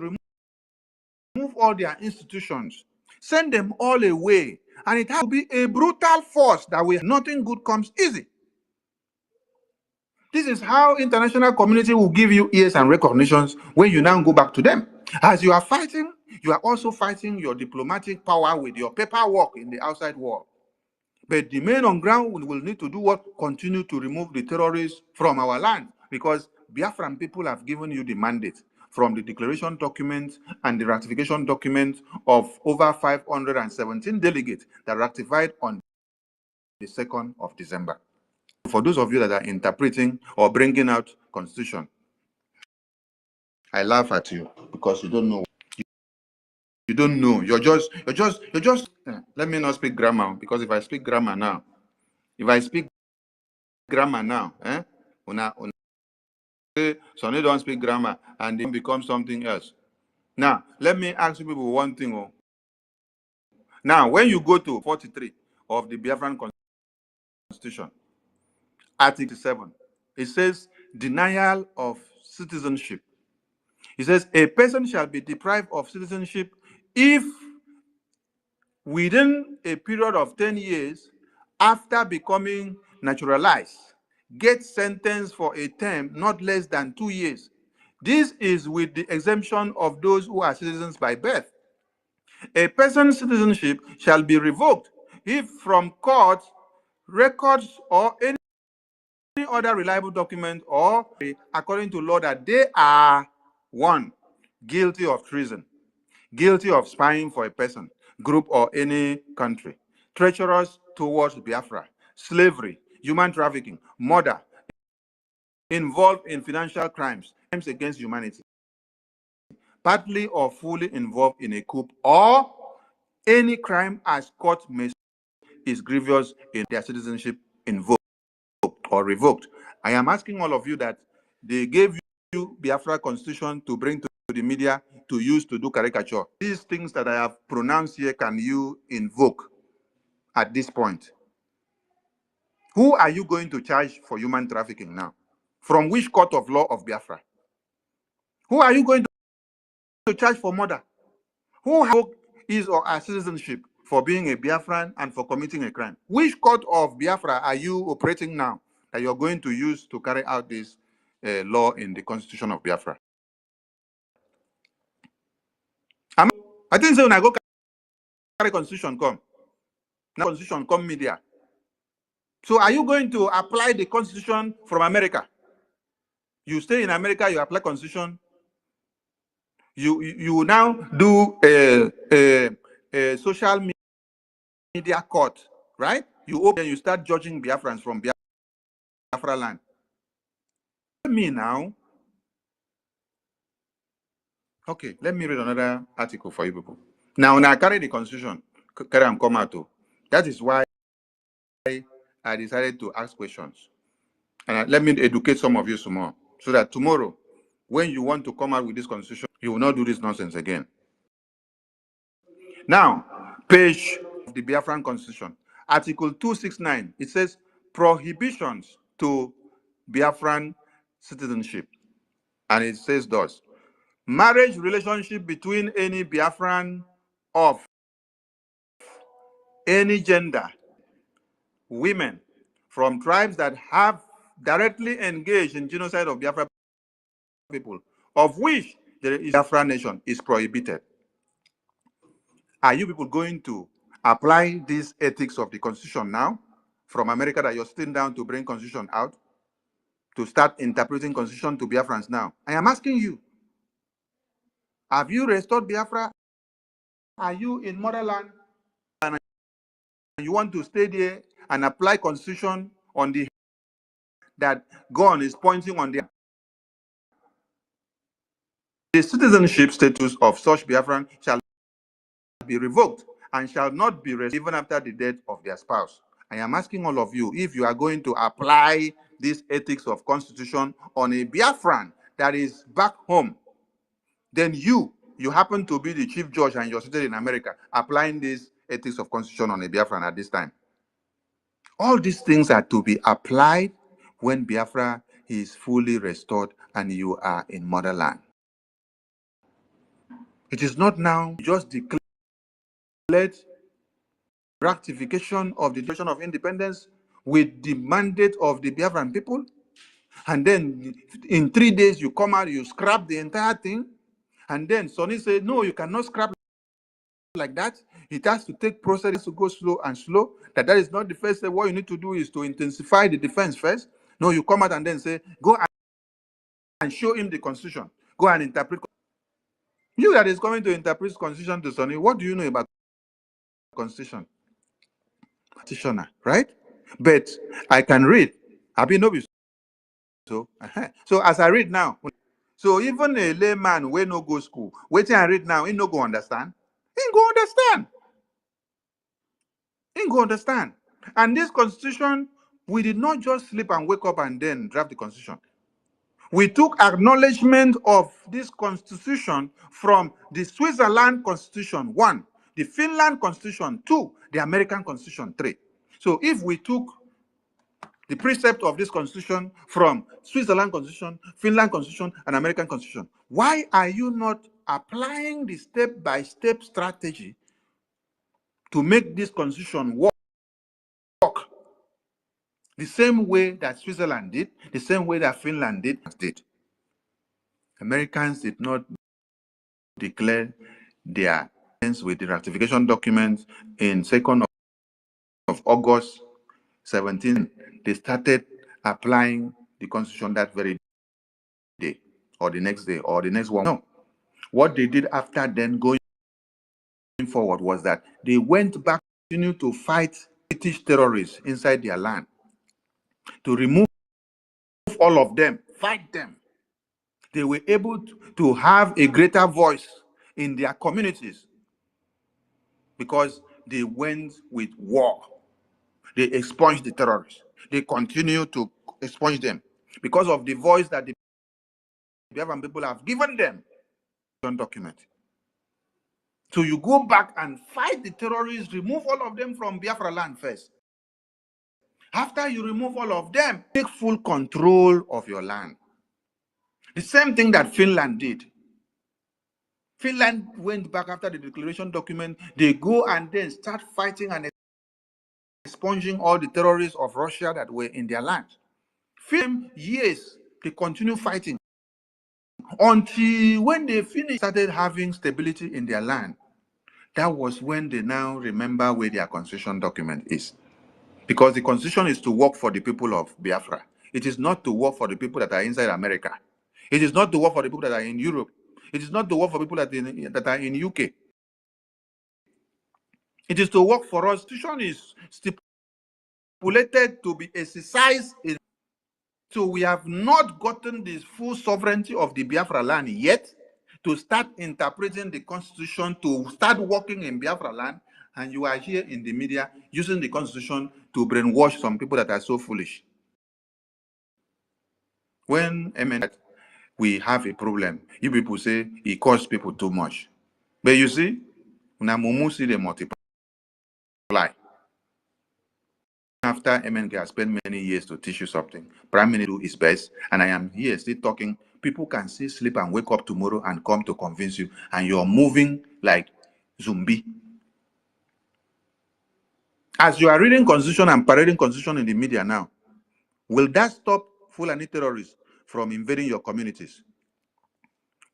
remove all their institutions, send them all away, and it has to be a brutal force that way nothing good comes easy. This is how international community will give you ears and recognitions when you now go back to them. As you are fighting, you are also fighting your diplomatic power with your paperwork in the outside world. But the men on ground will need to do what? Continue to remove the terrorists from our land, because Biafran people have given you the mandate from the declaration document and the ratification document of over 517 delegates that ratified on the 2nd of December. For those of you that are interpreting or bringing out constitution, I laugh at you because you don't know. You don't know. You're just. Let me not speak grammar, because if I speak grammar now, Sonny don't speak grammar and they become something else. Now, let me ask you people one thing. Oh. Now, when you go to 43 of the Biafran Constitution, Article 7, it says denial of citizenship. It says a person shall be deprived of citizenship if within a period of 10 years after becoming naturalized, get sentenced for a term not less than 2 years. This is with the exemption of those who are citizens by birth. A person's citizenship shall be revoked if from court, records, or any other reliable document, or according to law, that they are 1. Guilty of treason, guilty of spying for a person, group, or any country, treacherous towards Biafra, slavery, human trafficking, murder, involved in financial crimes against humanity, partly or fully involved in a coup, or any crime as court may is grievous in their citizenship invoked or revoked. I am asking all of you that they gave you Biafra Constitution to bring to the media to use to do caricature. These things that I have pronounced here, can you invoke at this point? Who are you going to charge for human trafficking now? From which court of law of Biafra? Who are you going to charge for murder? Who has his or her citizenship for being a Biafran and for committing a crime? Which court of Biafra are you operating now that you're going to use to carry out this law in the Constitution of Biafra? I think so. When I go carry Constitution come, now Constitution come media. So are you going to apply the Constitution from America? You stay in America, you apply Constitution. You now do a social media court, right? You open, you start judging Biafrans from Biafra land. Me now. Okay, let me read another article for you people. Now, when I carry the Constitution, carry and come out to. That is why I decided to ask questions. And let me educate some of you some more, so that tomorrow, when you want to come out with this Constitution, you will not do this nonsense again. Now, page of the Biafran Constitution, Article 269, it says prohibitions to Biafran citizenship. And it says thus: marriage relationship between any Biafran of any gender, women from tribes that have directly engaged in genocide of Biafra people, of which the Biafra nation is prohibited. Are you people going to apply these ethics of the Constitution now from America that you're sitting down to bring Constitution out? to start interpreting constitution to Biafrans now. I am asking you, have you restored Biafra? Are you in motherland and you want to stay there and apply constitution on the that God is pointing on the citizenship status of such Biafran shall be revoked and shall not be restored even after the death of their spouse. I am asking all of you if you are going to apply this ethics of constitution on a Biafran that is back home, then you happen to be the chief judge and you're seated in America applying this ethics of constitution on a Biafran at this time. All these things are to be applied when Biafra is fully restored and you are in motherland. It is not now just declared ratification of the Declaration of Independence with the mandate of the Biafran people, and then in 3 days you come out, you scrap the entire thing, and then Sonny said, no, you cannot scrap like that. It has to take process to go slow and slow. That is not the first step. What you need to do is to intensify the defense first. No, you come out and then say, go and show him the constitution. Go and interpret. You that is coming to interpret constitution to Sonny, what do you know about constitution? Practitioner, right? But I can read. I've been novice. So as I read now, so even a layman wey no go school, wetin I read now, he no go understand. He go understand. He go understand. And this constitution, we did not just sleep and wake up and then draft the constitution. We took acknowledgement of this constitution from the Switzerland Constitution 1, the Finland Constitution 2, the American Constitution 3. So if we took the precept of this constitution from Switzerland Constitution, Finland Constitution, and American Constitution, why are you not applying the step-by-step strategy to make this constitution work the same way that Switzerland did, the same way that Finland did? Americans did not declare their with the ratification document in 2nd of August 17. They started applying the constitution that very day or the next day or the next one. No. What they did after then going forward was that they went back, continued to fight British terrorists inside their land, to remove all of them, fight them. They were able to have a greater voice in their communities because they went with war. They expunged the terrorists. They continue to expunge them because of the voice that the Biafran people have given them. Document. So you go back and fight the terrorists, remove all of them from Biafra land first. After you remove all of them, take full control of your land. The same thing that Finland did. Finland went back after the declaration document. They go and then start fighting and expunging all the terrorists of Russia that were in their land. Years, they continue fighting until when they finished, started having stability in their land. That was when they now remember where their constitution document is. Because the constitution is to work for the people of Biafra. It is not to work for the people that are inside America. It is not to work for the people that are in Europe. It is not to work for people that are in UK. It is to work for us. The constitution is stipulated to be exercised in. So we have not gotten the full sovereignty of the Biafra land yet to start interpreting the constitution, to start working in Biafra land, and you are here in the media using the constitution to brainwash some people that are so foolish. When we have a problem, you people say it costs people too much. But you see, now MUMU see they multiply. After MNK has spent many years to teach you something, Prime Minister do his best, and I am here still talking. People can still sleep and wake up tomorrow and come to convince you, and you're moving like zombie. As you are reading constitution and parading constitution in the media now, will that stop Fulani terrorists from invading your communities?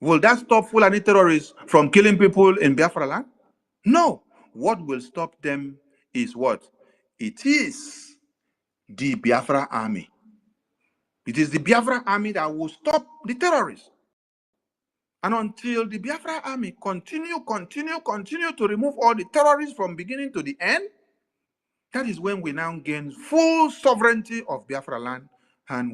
Will that stop Fulani terrorists from killing people in Biafra land? No. What will stop them is what? It is the Biafra army. It is the Biafra army that will stop the terrorists. And until the Biafra army continue to remove all the terrorists from beginning to the end, that is when we now gain full sovereignty of Biafra land, and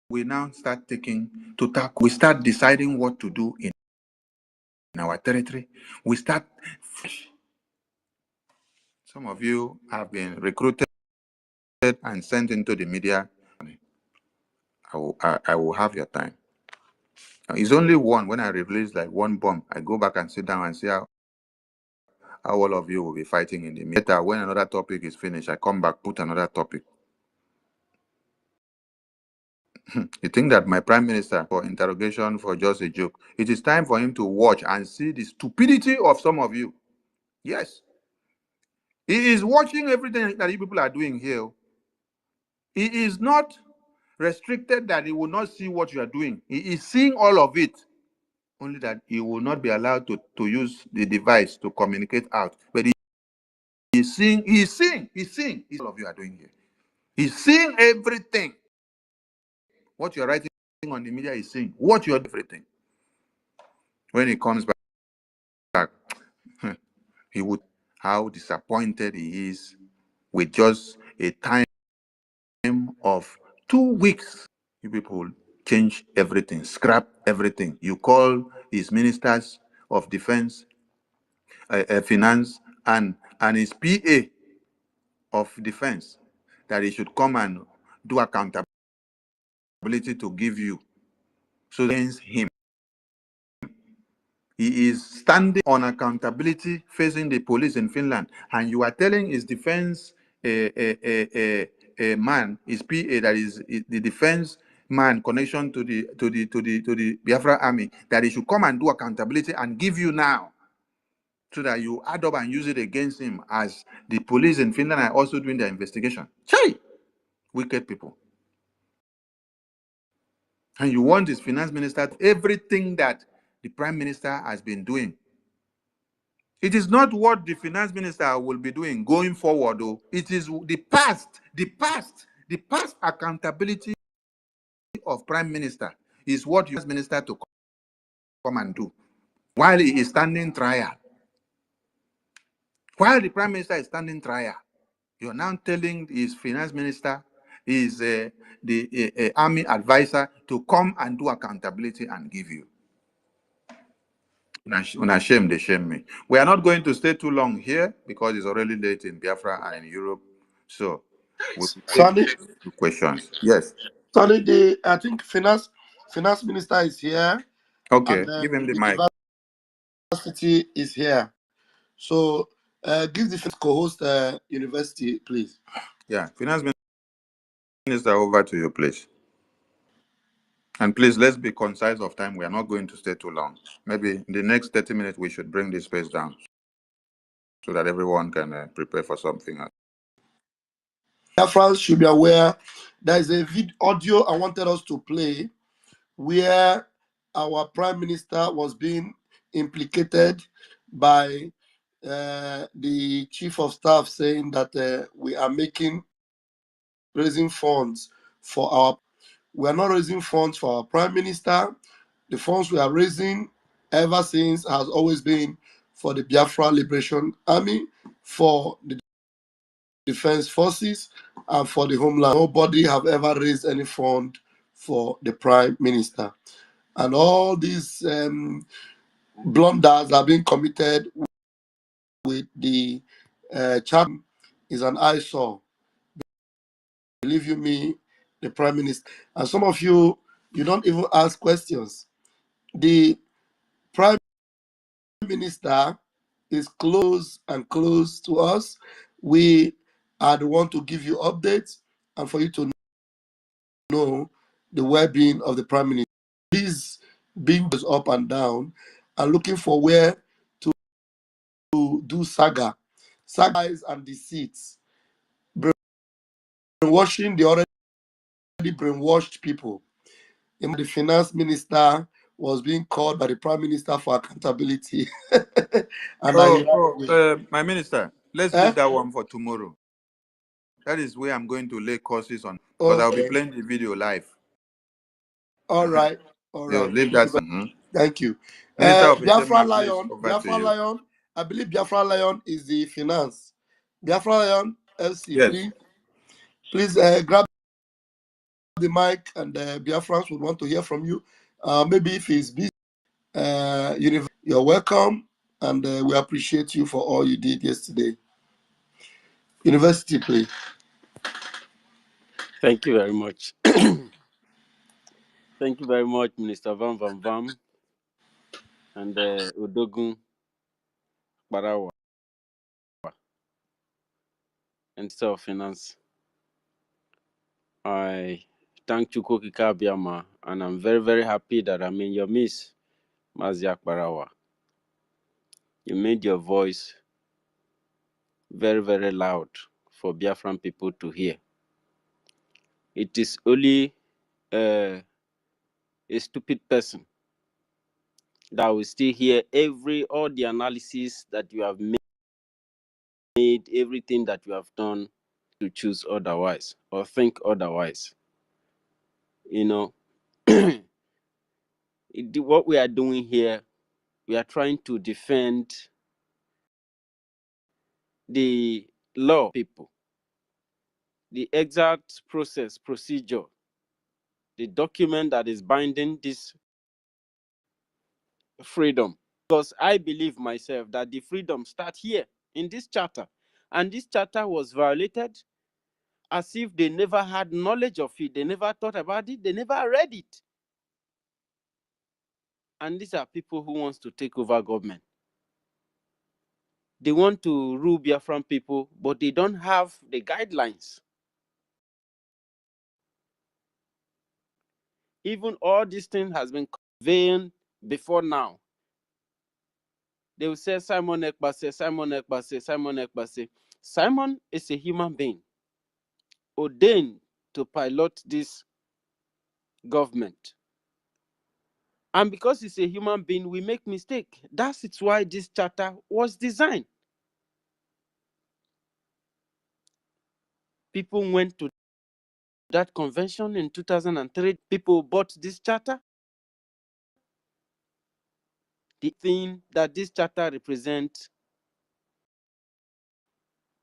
we now start taking total. We start deciding what to do in our territory. We start. Some of you have been recruited and sent into the media. I will have your time. It's only one. When I release like one bomb, I go back and sit down and see how all of you will be fighting in the media. When another topic is finished, I come back, put another topic. You think that my prime minister for interrogation for just a joke? It is time for him to watch and see the stupidity of some of you. Yes. He is watching everything that you people are doing here. He is not restricted that he will not see what you are doing. He is seeing all of it. Only that he will not be allowed to use the device to communicate out. But he's seeing all of you are doing here. He's seeing everything. What you're writing on the media is seeing. What you're doing, everything. When he comes back, he would how disappointed he is with just a time of 2 weeks. You people change everything, scrap everything. You call his ministers of defense, finance, and his PA of defense that he should come and do accountability to give you. So against him, he is standing on accountability facing the police in Finland, and you are telling his defense man, his PA, that is the defense man connection to the Biafra army, that he should come and do accountability and give you now, so that you add up and use it against him, as the police in Finland are also doing their investigation. Chai! Wicked people. And you want his finance minister to everything that the prime minister has been doing. It is not what the finance minister will be doing going forward, though. It is the past accountability of prime minister is what you ask minister to come and do while he is standing trial. While the prime minister is standing trial, you're now telling his finance minister, his the army advisor, to come and do accountability and give you. Una shame, they shame me. We are not going to stay too long here because it's already late in Biafra and in Europe. So we'll take questions. Yes. Sunny, I think finance minister is here. Okay, And give him the mic. University is here. So give the co-host university, please. Yeah, finance minister, over to you, please. And please, let's be concise of time. We are not going to stay too long. Maybe in the next 30 minutes, we should bring this space down so that everyone can prepare for something else. Biafrans should be aware there is a audio I wanted us to play where our prime minister was being implicated by the chief of staff, saying that we are raising funds for our. We are not raising funds for our prime minister. The funds we are raising ever since has always been for the Biafra Liberation Army, for the defense forces, and for the homeland. Nobody have ever raised any fund for the prime minister. And all these blunders are being committed with the chat is an eyesore. Believe you me, the prime minister. And some of you don't even ask questions. The prime minister is close to us. We are the one to give you updates and for you to know the well-being of the prime minister. He's being up and down and looking for where to do saga and deceits, brainwashing the already brainwashed people. The finance minister was being called by the prime minister for accountability. And my minister, let's leave that one for tomorrow. That is where I'm going to lay courses on, because I'll be playing the video live. All right. All Yo, right. leave Thank that. you. Thank you. Minister of Biafra Interior, please, Lion. over to Biafra you. Lion. I believe Biafra Lion is the finance. Biafra Lion, LC, Yes. please grab the mic, and Biafrans would want to hear from you. Maybe if he's busy, you're welcome, and we appreciate you for all you did yesterday. University, please. Thank you very much. Thank you very much, Minister Van Van Vam and Udogun Barawa and Minister of Finance. I thank Chukwuka Kabiama, and I'm very, very happy that I'm in your midst, Maziak Barawa. You made your voice very, very loud for Biafran people to hear. It is only a stupid person that will still hear all the analysis that you have made, everything that you have done to choose otherwise or think otherwise. You know, what we are doing here, we are trying to defend the law people, the exact procedure, the document that is binding this freedom. Because I believe myself that the freedom starts here in this charter. And this charter was violated as if they never had knowledge of it. They never thought about it. They never read it. And these are people who wants to take over government. They want to rule Biafran people, but they don't have the guidelines. Even all these things has been conveyed before now. They will say Simon Ekpase, Simon Ekpase, Simon Ekpase. Simon is a human being ordained to pilot this government. And because he's a human being, we make mistake. That's why this charter was designed. People went to that convention in 2003. People bought this charter. The thing that this charter represents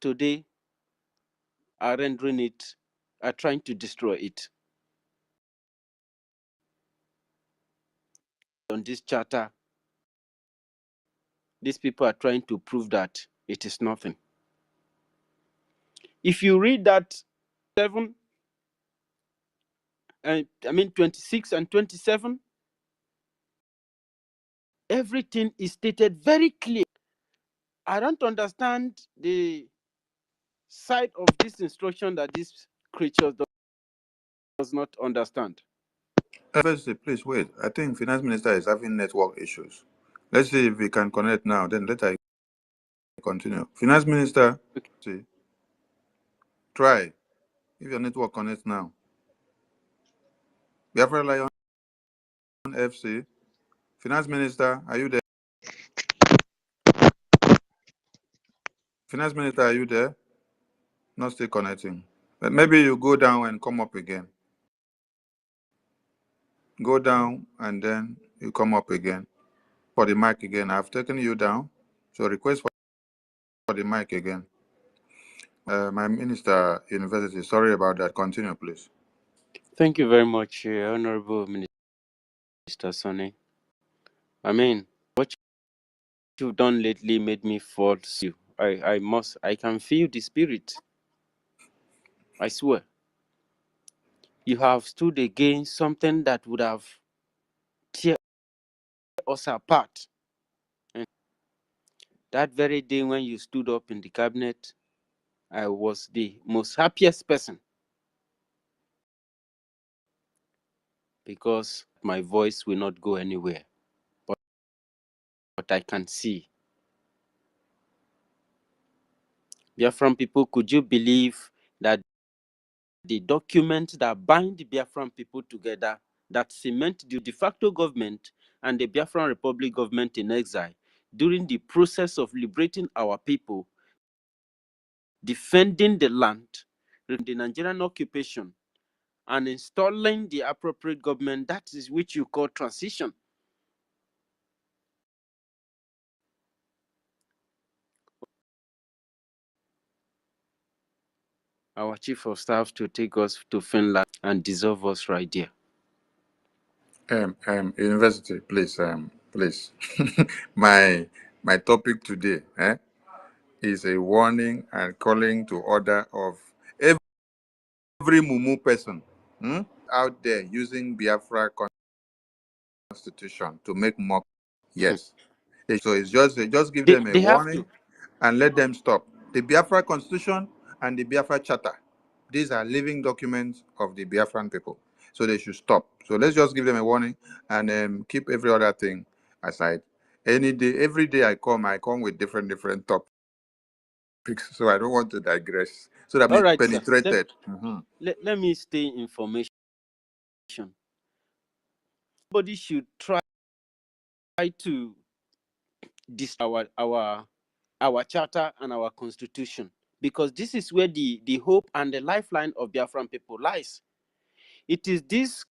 today are rendering it, are trying to destroy it. On this charter, these people are trying to prove that it is nothing. If you read that 26 and 27, everything is stated very clear. I don't understand the side of this instruction that this creature does not understand. Please wait. I think Finance Minister is having network issues. Let's see if we can connect now. Then let I continue. Finance Minister, see, try. If your network connects now. Biafra Lion FC. Finance Minister, are you there? Finance Minister, are you there? Not still connecting. But maybe you go down and come up again. Go down and then you come up again. For the mic again. I've taken you down. So request for the mic again. My Minister University, sorry about that. Continue, please. Thank you very much, Honorable Minister Sonny. What you've done lately made me fall to you. I can feel the spirit. I swear. You have stood against something that would have tear us apart. And that very day when you stood up in the cabinet, I was the most happiest person because my voice will not go anywhere. But I can see. Biafran people, could you believe that the document that bind the Biafran people together, that cement the de facto government and the Biafran Republic government in exile during the process of liberating our people, defending the land, the Nigerian occupation, and installing the appropriate government, that is which you call transition. Our chief of staff to take us to Finland and dissolve us right there. University, please, please. my topic today is a warning and calling to order of every MUMU person out there using Biafra constitution to make mock. Yes. So it's just give them a They have warning to. and let them stop. The Biafra constitution and the Biafra charter, these are living documents of the Biafran people. So they should stop. So let's just give them a warning and keep every other thing aside. Any day, every day I come with different topics. So I don't want to digress. So that All it right, sir. penetrated. Let me stay information. Everybody should try to our charter and our constitution, because this is where the hope and the lifeline of Biafran people lies. It is this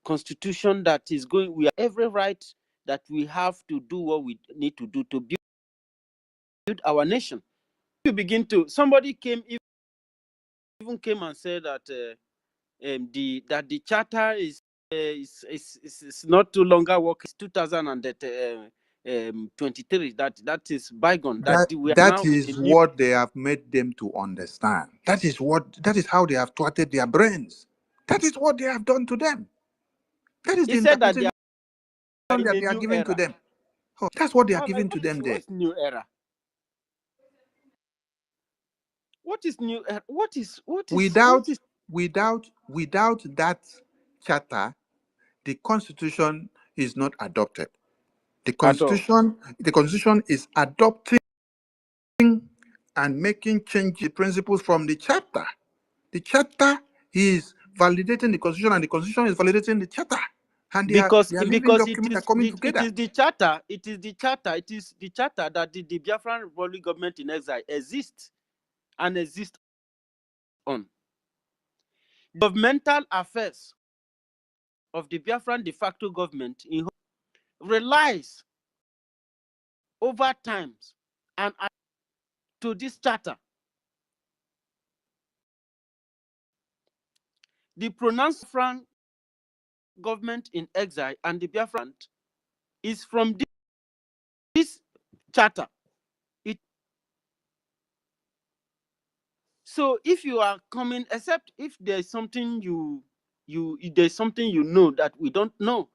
constitution that is going. We have every right that we have to do what we need to do to build our nation. You begin to. Somebody even came and said that the charter is not too longer work. It's 2023. That is bygone. That we are That now in the is new. what they have made them to understand. That is how they have thwarted their brains. That is what they have done to them. That is He the said that they interpretation are in that a they are new giving to era. them. Oh, that's what they are I'm like, giving to them there. what's new era? What is new era? What is Without that charter, the constitution is not adopted. The at all? constitution is adopting and making change the principles from the charter. The charter is validating the constitution, and the constitution is validating the charter. And Because they are living it documents are is coming it together. is the charter. It is the charter that the Biafran Republic government in exile exists and exists on. Governmental affairs of the Biafran de facto government relies over times and to this charter. The pronounced Biafran government in exile and the Biafran is from this charter. So if you are coming, except if there's something there's something you know that we don't know,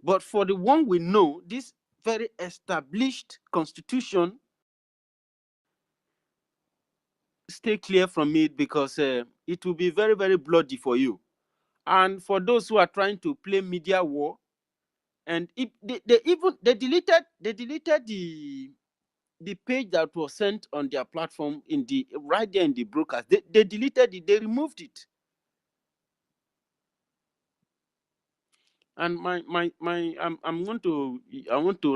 but for the one we know, this very established constitution, stay clear from it, because it will be very, very bloody for you. And for those who are trying to play media war, and if they deleted the page that was sent on their platform right there in the broadcast. They deleted it. They removed it. And I want to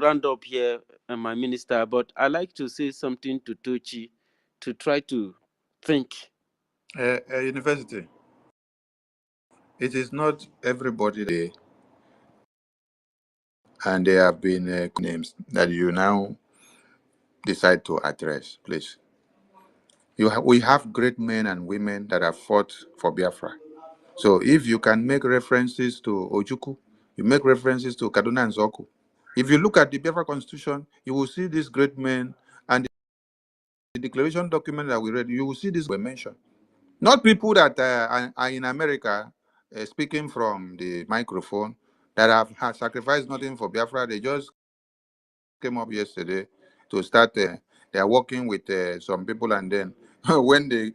round up here, my minister, but I like to say something to Tochi to try to think. University. It is not everybody there, and there have been names that you now decide to address. Please, we have great men and women that have fought for Biafra. So if you can make references to Ojuku, you make references to Kaduna and Zoku. If you look at the Biafra Constitution, you will see these great men, and the declaration document that we read, you will see this were mentioned. Not people that are in America speaking from the microphone that have sacrificed nothing for Biafra. They just came up yesterday to start. They are working with some people, and then when they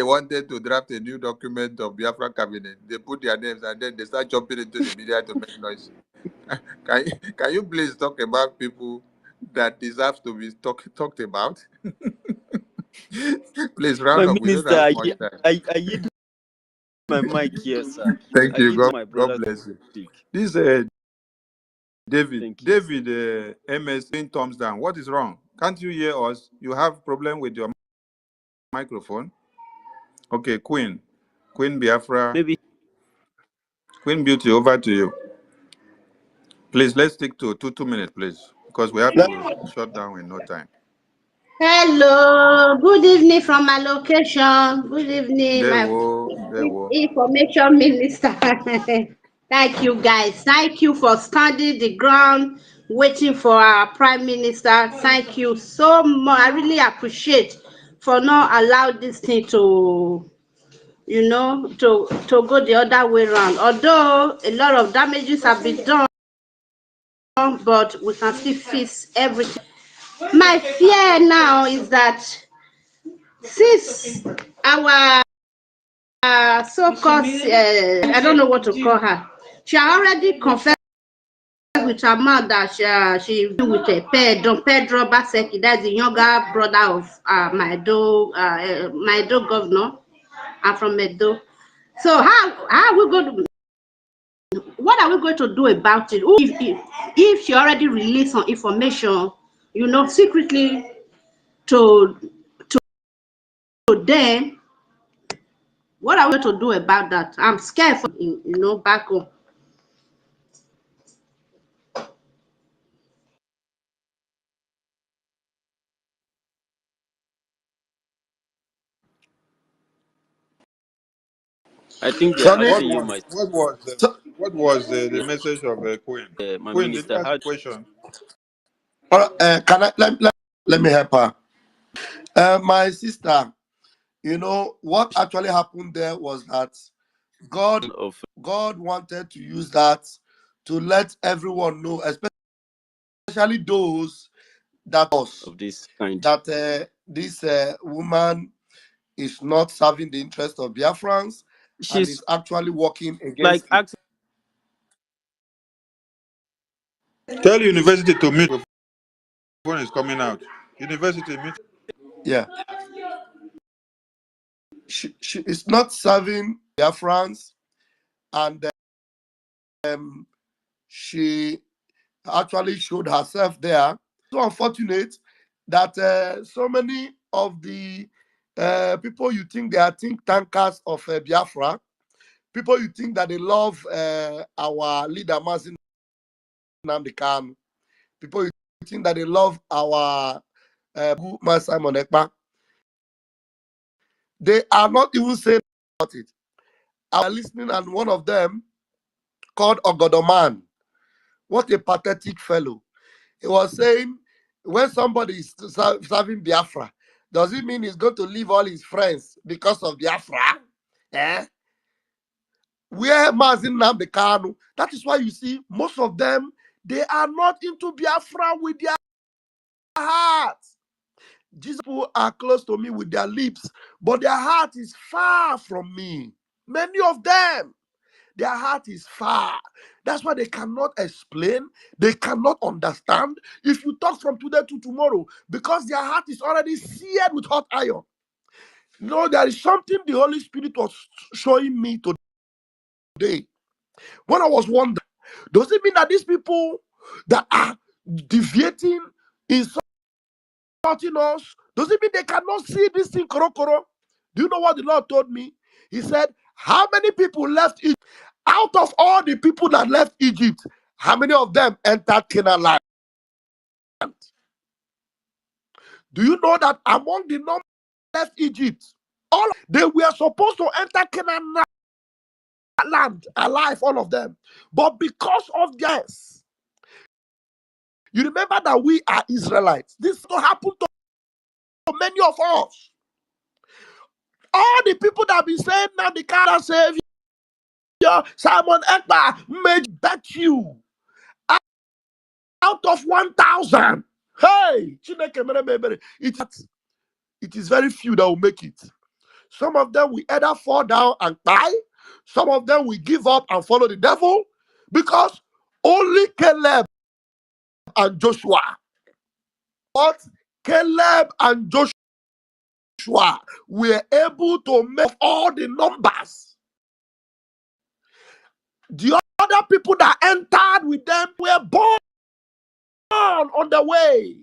wanted to draft a new document of Biafra cabinet, they put their names, and then they start jumping into the media to make noise. Can you please talk about people that deserves to be talked about? Please My round up. We don't minister, have much time. I yield my mic here, sir. Thank I you. yield my God brother to bless you. speak. This David. Thank you. David, MS saying thumbs down. What is wrong? Can't you hear us? You have problem with your microphone? Okay, Queen. Queen Biafra, Maybe Queen Beauty, over to you. Please, let's stick to 2 minutes, please, because we have to shut down in no time. Hello, good evening from my location. Good evening, my There were. information minister. Thank you, guys. Thank you for standing the ground, waiting for our prime minister. Thank you so much. I really appreciate for not allow this thing to, to go the other way around. Although a lot of damages have been done, but we can still fix everything. My fear now is that since our so-called, I don't know what to call her, she already confessed with her mouth that she with Pedro Baseki, that's the younger brother of my Edo governor. I'm from Edo. So how are we going to, what are we going to do about it? If she already released some information, secretly to them, what are we going to do about that? I'm scared for back home. I think they are Sonny, asking you, my What was the message of Queen? my Queen, did you minister. ask How a question? can I let me help her? My sister, what actually happened there was that God of wanted to use that to let everyone know, especially those that this kind? this woman is not serving the interest of Biafrans and She's is actually working like against it. asking. Tell university to mute before phone is coming out. University, mute. Yeah, she is not serving Biafrans, and she actually showed herself there. So unfortunate that so many of the people you think they are think tankers of Biafra, people you think that they love our leader Mazin Nnamdi Kanu, people you think that they love our Man Simon Ekpa, they are not even saying about it. I was listening, and one of them called Ogodoman. What a pathetic fellow. He was saying, when somebody is serving Biafra, does it mean he's going to leave all his friends because of Biafra? Eh? Where Mazin Nnamdi Kanu, that is why you see most of them, they are not into Biafra with their hearts. Jesus people are close to me with their lips, but their heart is far from me. Many of them, their heart is far. That's why they cannot explain, they cannot understand. If you talk from today to tomorrow, because their heart is already seared with hot iron. No, there is something the Holy Spirit was showing me today. When I was wondering, does it mean that these people that are deviating, insulting us, does it mean they cannot see this thing, korokoro? Do you know what the Lord told me? He said, how many people left Egypt? Out of all the people that left Egypt, how many of them entered Canaan land? Do you know that among the number left Egypt, all they were supposed to enter Canaan land alive, all of them. But because of theirs, you remember that we are Israelites. This will happen to many of us. All the people that have been saying now the kind Savior, Simon Ekpa, may bet you out of 1,000. Hey, it is very few that will make it. Some of them will either fall down and die. Some of them will give up and follow the devil, because only Caleb and Joshua, but Caleb and Joshua were able to make all the numbers. The other people that entered with them were born on the way.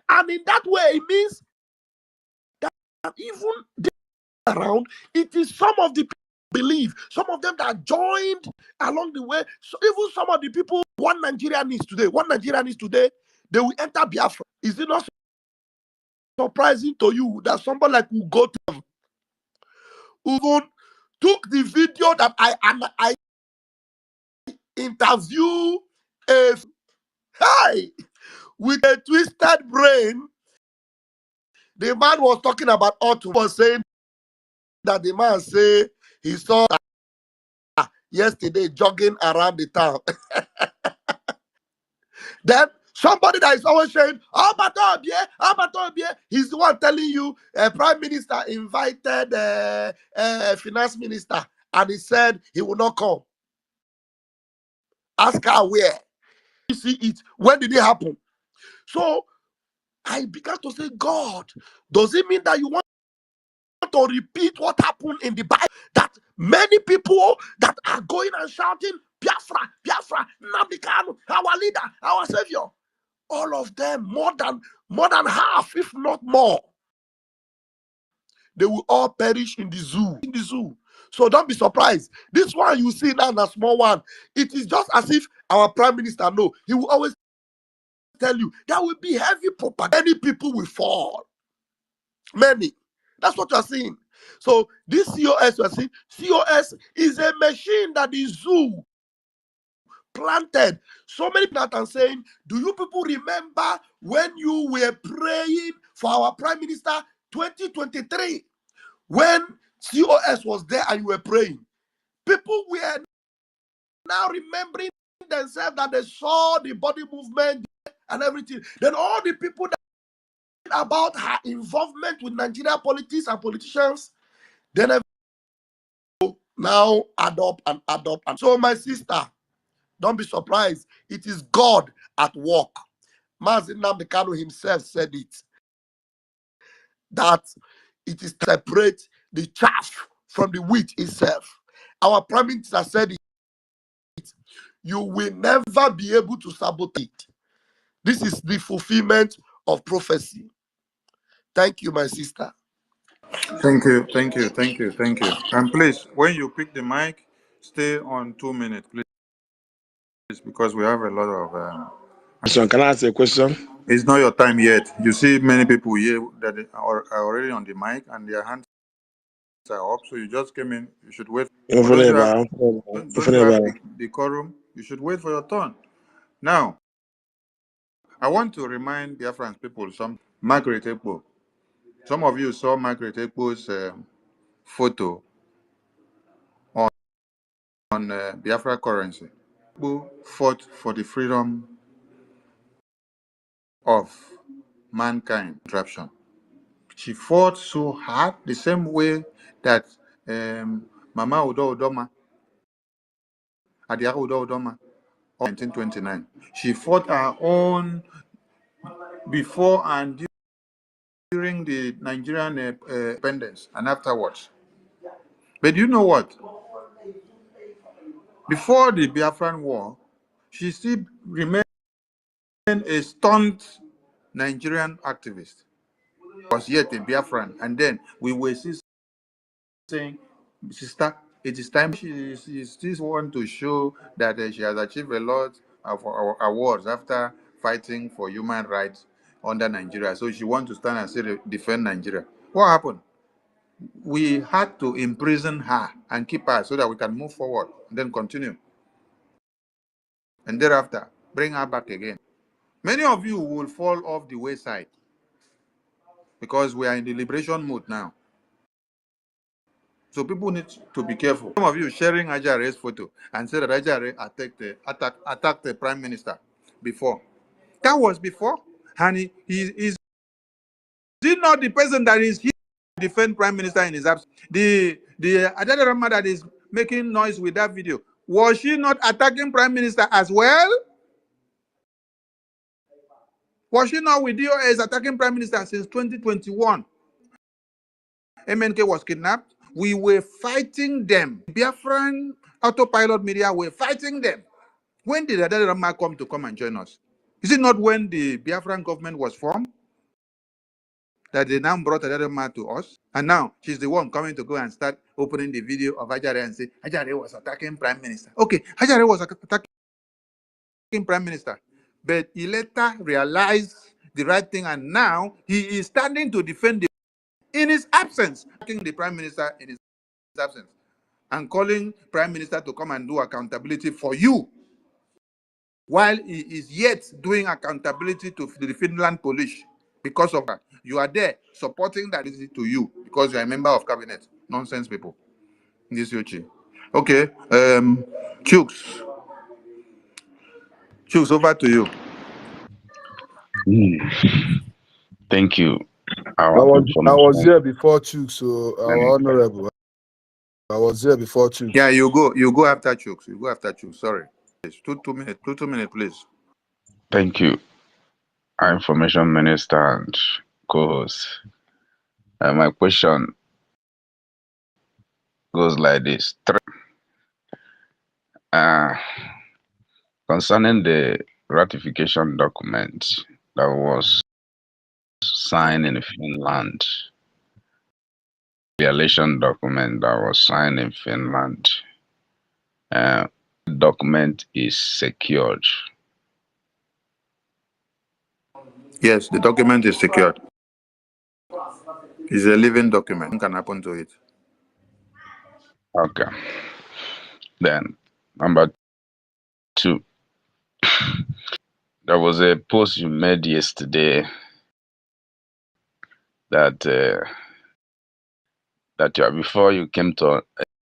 And in that way, it means that even around, it is some of the people believe, some of them that joined along the way. So even some of the people, one Nigeria needs today, they will enter Biafra. Is it not surprising to you that somebody like will go to even took the video that I interview a guy with a twisted brain? The man was talking about Otto, was saying that the man say he saw yesterday jogging around the town. Then somebody that is always saying, oh, Obie, he's the one telling you Prime Minister invited Finance Minister and he said he will not come. Ask her where. You see it. When did it happen? So I began to say, God, does it mean that you want to repeat what happened in the Bible? That many people that are going and shouting, Biafra, Biafra, Nnamdi Kanu, our leader, our savior, all of them, more than half, if not more, they will all perish in the zoo. So don't be surprised. This one you see now, the small one, it is just as if our prime minister know. He will always tell you there will be heavy propaganda. Many people will fall. Many. That's what you're seeing. So this COS you're seeing, COS is a machine that the zoo planted. So many people that are saying, do you people remember when you were praying for our prime minister 2023? When COS was there and you were praying, people were now remembering themselves that they saw the body movement and everything. Then all the people that about her involvement with Nigeria politics and politicians, then now add up. And so my sister, don't be surprised. It is God at work. Mazi Nnamdi Kanu himself said it, that it is separate the chaff from the wheat itself. Our prime minister said it. You will never be able to sabotage it. This is the fulfillment of prophecy. Thank you, my sister. Thank you. And please, when you pick the mic, stay on 2 minutes, please, because we have a lot of. Can I ask a question? It's not your time yet. You see many people here that are already on the mic and their hands are up. So you just came in. You should wait. For those who have, don't you have the quorum? You should wait for your turn. Now, I want to remind Biafrans people some Margaret Ekpo. Some of you saw Margaret Ekpo's photo on Biafra currency. Ekpo fought for the freedom of mankind. Interruption. She fought so hard, the same way that Mama Udo Udoma, Adiara Udo Udoma, 1929. She fought her own before and during the Nigerian independence and afterwards. But you know what? Before the Biafran War, she still remained a staunch Nigerian activist. Was yet a Biafran, and then we were still saying, sister, it is time. She still want to show that she has achieved a lot of awards after fighting for human rights under Nigeria. So she wants to stand and say defend Nigeria. What happened? We had to imprison her and keep her so that we can move forward and then continue. And thereafter, bring her back again. Many of you will fall off the wayside because we are in the liberation mode now. So people need to be careful. Some of you sharing Ajare's photo and said that Ajare attacked the prime minister before. That was before. And he is not the person that is here to defend prime minister in his absence. The Ajaderama that is making noise with that video, was she not attacking prime minister as well? Was she not with DOS attacking prime minister since 2021? MNK was kidnapped. We were fighting them. Biafran autopilot media were fighting them. When did Adarama come and join us? Is it not when the Biafran government was formed? that they now brought another man to us, and now she's the one coming to go and start opening the video of Ajare and say Ajare was attacking Prime Minister. Okay, Ajare was attacking Prime Minister, but he later realized the right thing, and now he is standing to defend the in his absence, attacking the Prime Minister in his absence, and calling Prime Minister to come and do accountability for you, while he is yet doing accountability to the Finland police because of that. You are there supporting that to you because you are a member of cabinet. Nonsense people. This Yochi. Okay. Chooks. Chooks, over to you. Thank you. I Our was information. here before Chuk, so our honorable. I was here before Chuk. Yeah, you go after Chooks. You go after Chooks. Sorry. Yes, two minutes, please. Thank you, our information minister and co-host. My question goes like this: uh, concerning the ratification document that was signed in Finland, the election document that was signed in Finland, the document is secured. Yes, the document is secured. It's a living document. Nothing can happen to it. Okay. Then, number two, there was a post you made yesterday that before you came to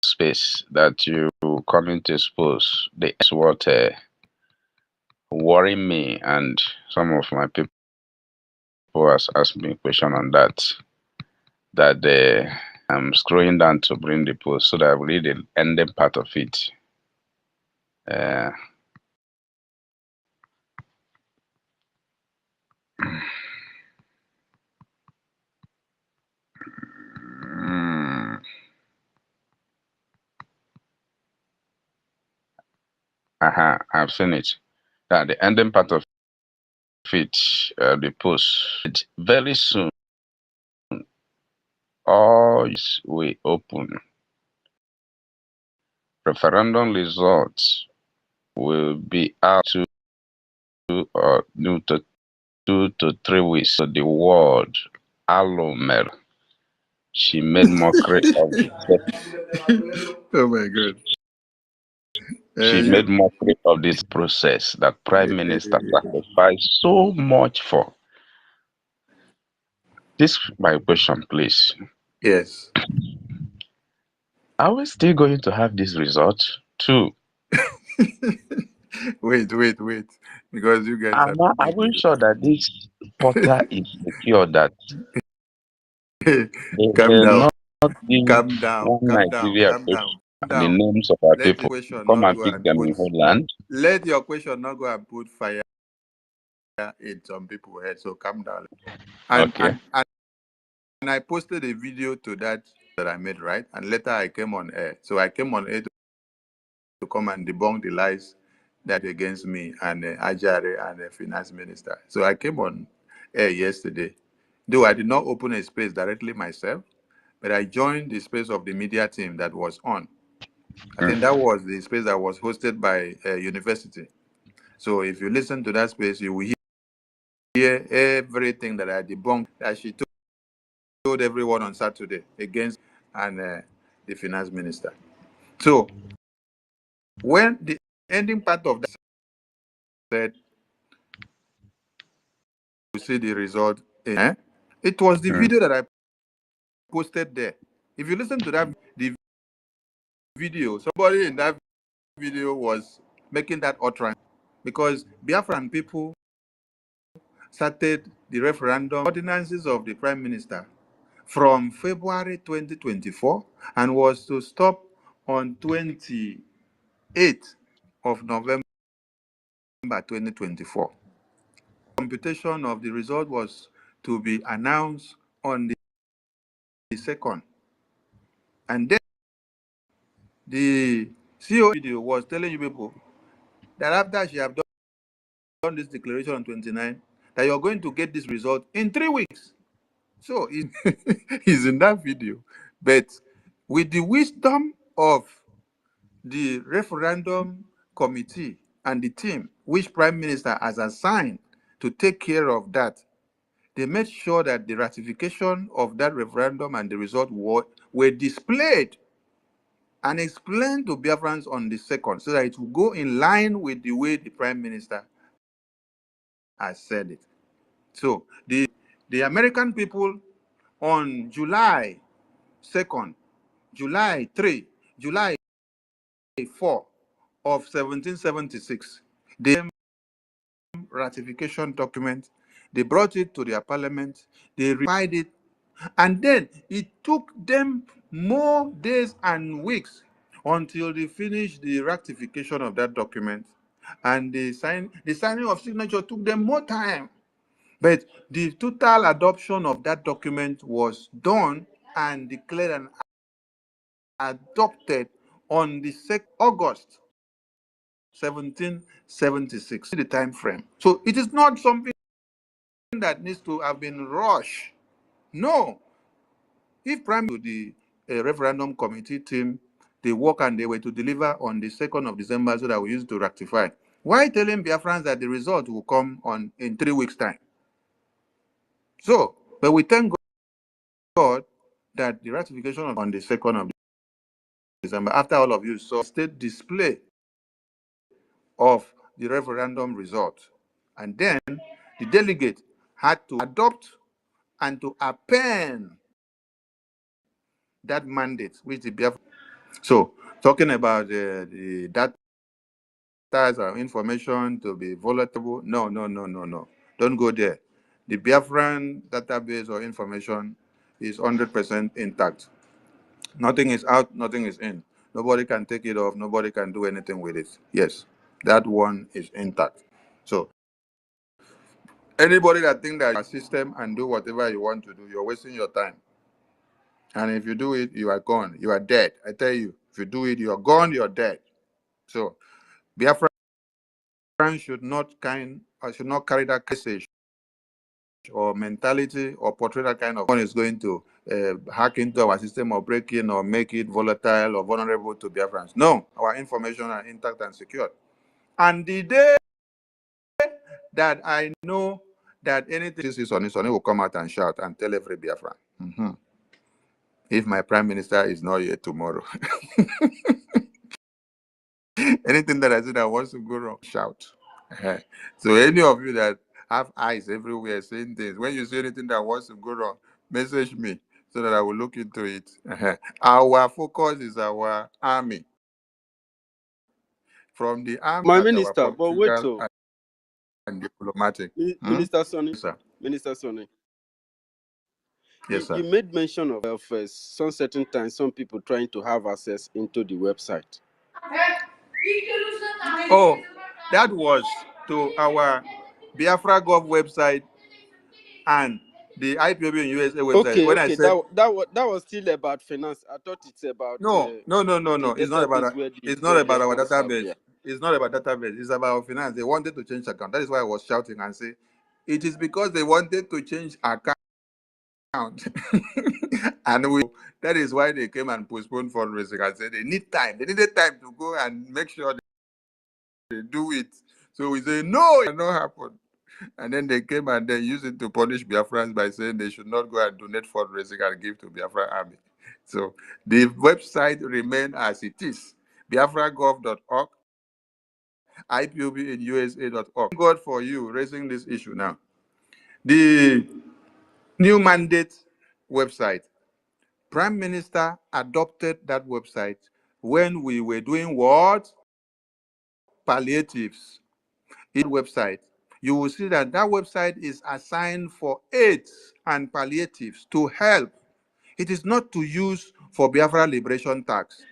space that you coming to expose the what worry me, and some of my people has asked me a question on that. That I'm scrolling down to bring the post so that I will read the ending part of it. Uh, mm, I've seen it. The ending part of it, the post. Very soon, all will open. Referendum results will be out to 2 to 3 weeks. So the word Alomer, she made mockery of Oh my God. she You. made mockery of this process that Prime Minister sacrificed so much for. This my question, please. Yes. Are we still going to have this result too? Wait. Because you guys are Are big. we sure that this portal is secure, that they Calm will down. not give Calm down. one Calm down. Nigeria Calm people down. Calm and the down. names of our Let your people question come not and go pick and them put. in whole land? Let your question not go and put fire in some people's head. So calm down. And Okay. and and I posted a video to that I made, right? And later I came on air. So I came on air to come and debunk the lies that against me and Ajare and the finance minister. So I came on air yesterday. Though I did not open a space directly myself, but I joined the space of the media team that was on. I think that was the space that was hosted by a university. So if you listen to that space, you will hear everything that I debunked that she told everyone on Saturday against and the finance minister. So when the ending part of that said, we see the result, it was the video that I posted there. If you listen to the video, somebody in that video was making that utterance because Biafran people started the referendum ordinances of the prime minister from February 2024 and was to stop on 28th of November 2024. Computation of the result was to be announced on the 2nd. And then the CEO video was telling you people that after she have done this declaration on 29, that you're going to get this result in 3 weeks. So he's in that video. But with the wisdom of the referendum committee and the team, which Prime Minister has assigned to take care of that, they made sure that the ratification of that referendum and the result were displayed and explained to Biafrans on the second, so that it will go in line with the way the Prime Minister has said it. So the American people on July 2nd, July 3, July 4 of 1776, the ratification document, they brought it to their parliament, they ratified it, and then it took them more days and weeks until they finished the ratification of that document. And the signing of signature took them more time. But the total adoption of that document was done and declared and adopted on the 2nd August 1776, the time frame. So it is not something that needs to have been rushed. No. If Prime to the referendum committee team, they work and they were to deliver on the 2nd of December so that we used to rectify, why telling Biafrans that the result will come in 3 weeks' time? So, but we thank God that the ratification on the 2nd of December, after all of you saw state display of the referendum result. And then the delegate had to adopt and to append that mandate, which the Biafra. So, talking about the data or information to be volatile, no. Don't go there. The Biafran database or information is 100% intact. Nothing is out, nothing is in. Nobody can take it off, nobody can do anything with it. Yes, that one is intact. So, anybody that thinks that your system and do whatever you want to do, you're wasting your time. And if you do it, you are gone. You are dead. I tell you, if you do it, you are gone, you're dead. So, Biafra should not carry that message or mentality or portray that kind of one is going to hack into our system or break in or make it volatile or vulnerable to Biafrans. No, our information are intact and secure. And the day that I know that anything is on it will come out and shout and tell every Biafran. If my prime minister is not here tomorrow, anything that I say that wants to go wrong, shout. So any of you that have eyes everywhere saying things, when you see anything that wants to go wrong, message me so that I will look into it. Our focus is our army. From the army My at our minister, but wait, political and diplomatic. Minister Sonny, Yes, sir. Minister Sonny, Yes, sir. you made mention of some certain times some people trying to have access into the website. Oh, that was to our Biafra Gov website and the IPOB and USA website. Okay, When okay, I said that was still about finance. I thought it's about no. the It's not about database where it's not about our Biafrans have database. there. It's not about database. It's about our finance. They wanted to change account. That is why I was shouting and say, it is because they wanted to change account. And that is why they came and postponed fundraising and said they need time. They needed time to go and make sure they do it. So we say, no, it cannot happen. And then they came and they used it to punish Biafrans by saying they should not go and donate fundraising and give to Biafra Army. So the website remained as it is, biafragov.org, IPOBinusa.org. Thank God for you raising this issue now. The new mandate website, Prime Minister adopted that website when we were doing what? Palliatives. In website, you will see that website is assigned for aids and palliatives to help. It is not to use for Biafra liberation tax.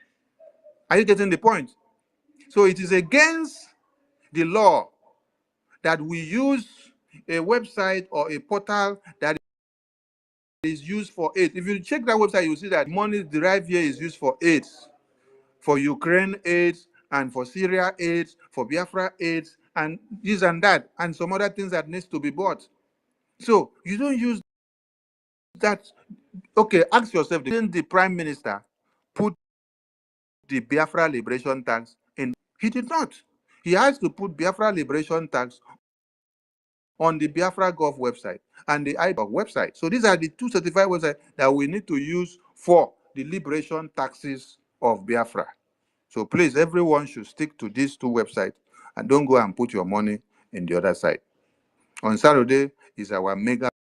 Are you getting the point? So it is against the law that we use a website or a portal that is used for aid. If you check that website, you see that money derived here is used for aids, for Ukraine aids, and for Syria aids, for Biafra aids, and this and that, and some other things that needs to be bought. So you don't use that, okay, ask yourself, didn't the Prime Minister put the Biafra liberation tax in? He did not. He has to put Biafra liberation tax on the Biafra Gov website and the IGov website. So these are the two certified websites that we need to use for the liberation taxes of Biafra. So please, everyone should stick to these two websites and don't go and put your money in the other side. On Saturday is our mega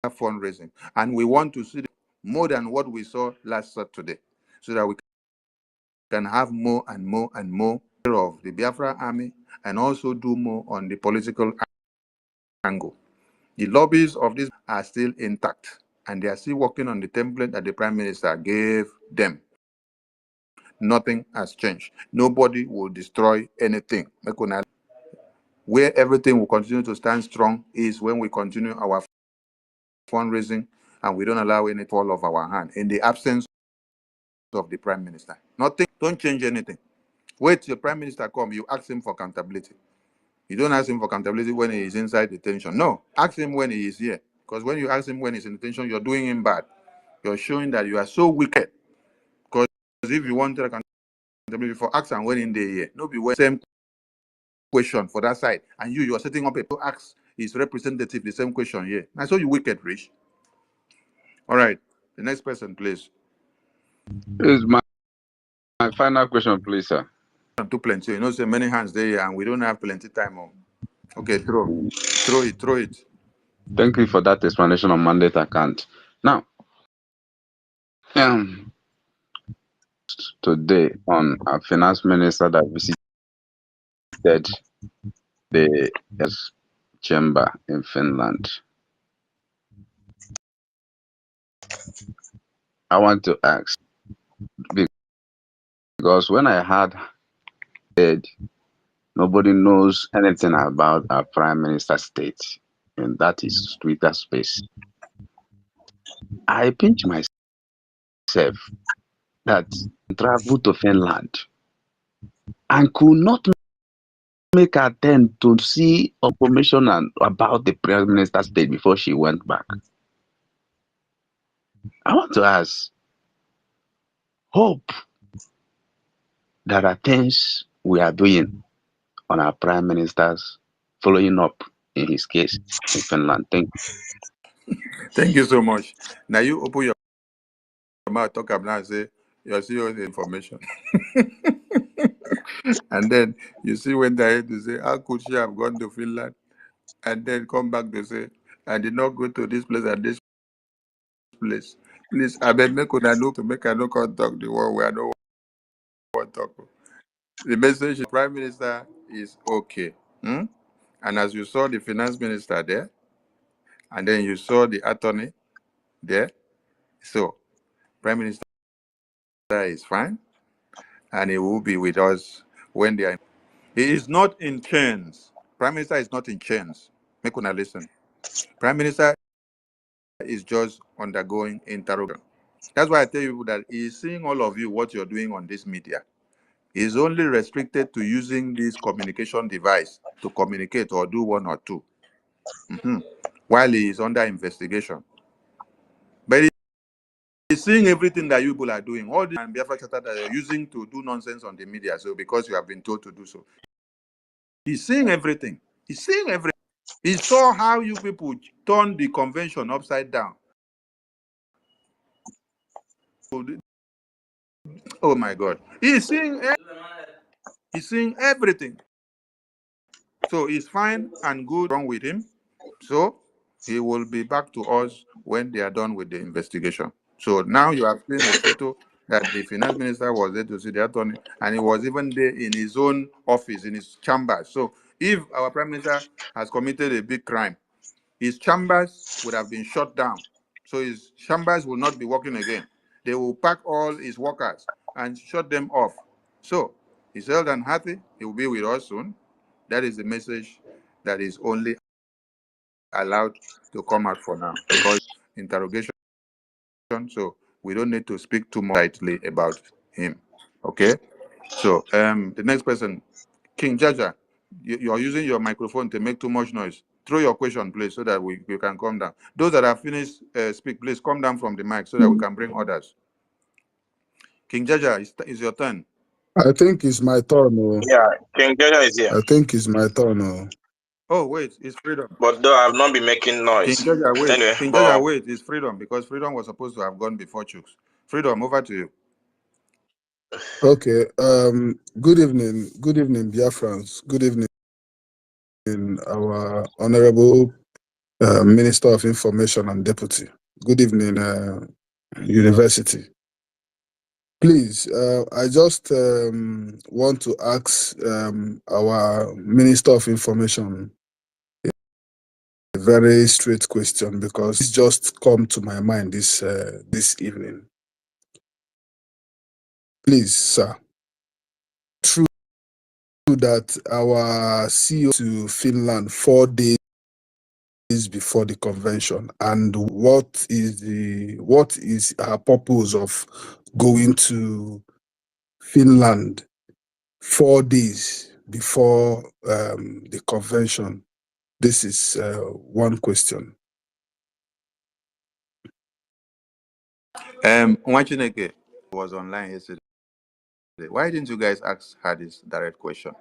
fundraising, and we want to see more than what we saw last Saturday, so that we can have more and more and more of the Biafra army, and also do more on the political angle. The lobbies of this are still intact, and they are still working on the template that the Prime Minister gave them. Nothing has changed. Nobody will destroy anything. Where everything will continue to stand strong is when we continue our fundraising and we don't allow any fall of our hand in the absence of the Prime Minister. Nothing, don't change anything. Wait till the Prime Minister come, you ask him for accountability. You don't ask him for accountability when he is inside detention. No, ask him when he is here. Because when you ask him when he's in detention, you're doing him bad. You're showing that you are so wicked. Because if you want accountability for ask and when in the year, no be same question for that side, and you are setting up a ask his representative the same question here. I saw you wicked, Rich. All right, the next person, please. Is my final question, please, sir. Too plenty. You know, so many hands there, and we don't have plenty time. Okay, throw it. Thank you for that explanation on mandate account. Now, today on our finance minister that visited the chamber in Finland, I want to ask, because when I heard nobody knows anything about our prime minister state, and that is Twitter space, I pinch myself that travel to Finland and could not make attempt to see information about the prime minister state before she went back. I want to ask, hope there are things we are doing on our prime minister's following up in his case in Finland. Thank you. Thank you so much. Now you open your mouth, talk about and say you're seeing the information. And then you see when they to say, how could she have gone to Finland? And then come back to say, I did not go to this place and this place. Please, I beg make una know to make I no contact the one where I don't want to talk. The message, the Prime Minister is okay. And as you saw the Finance Minister there, and then you saw the attorney there, so Prime Minister is fine, and he will be with us when they are. He is not in chains. Prime Minister is not in chains. Make una listen. Prime Minister is just undergoing interrogation. That's why I tell you that he's seeing all of you what you're doing on this media. He's only restricted to using this communication device to communicate or do one or two while he is under investigation. But he's seeing everything that you people are doing, all the Biafra chatter that you're using to do nonsense on the media. So because you have been told to do so, he's seeing everything. He's seeing everything. He saw how you people turned the convention upside down. Oh my God. He's seeing everything. So he's fine and good wrong with him. So he will be back to us when they are done with the investigation. So now you have seen a photo that the finance minister was there to see the attorney, and he was even there in his own office, in his chambers. So if our prime minister has committed a big crime, his chambers would have been shut down. So his chambers will not be working again. They will pack all his workers and shut them off. So he's held and happy. He will be with us soon. That is the message that is only allowed to come out for now, because interrogation. So we don't need to speak too much lightly about him. Okay. So the next person, King Jaja, you are using your microphone to make too much noise. throw your question, please, so that we can come down. Those that have finished speak, please come down from the mic so that we can bring others. King Jaja, it's your turn. I think it's my turn. Yeah, King Jaja is here. I think it's my turn. Oh, wait, it's freedom. But though I've not been making noise. King Jaja, wait. Anyway, King Jaja, wait, it's freedom, because freedom was supposed to have gone before Chooks. Freedom, over to you. Okay. Good evening, Biafrans. Good evening, our Honorable Minister of Information and Deputy. Good evening, University. Please, I just want to ask our Minister of Information a very straight question, because it's just come to my mind this evening. Please, sir. True that our CEO to Finland 4 days before the convention, and what is our purpose of going to Finland 4 days before the convention? This is one question. Nwachineke was online yesterday. Why didn't you guys ask her this direct question?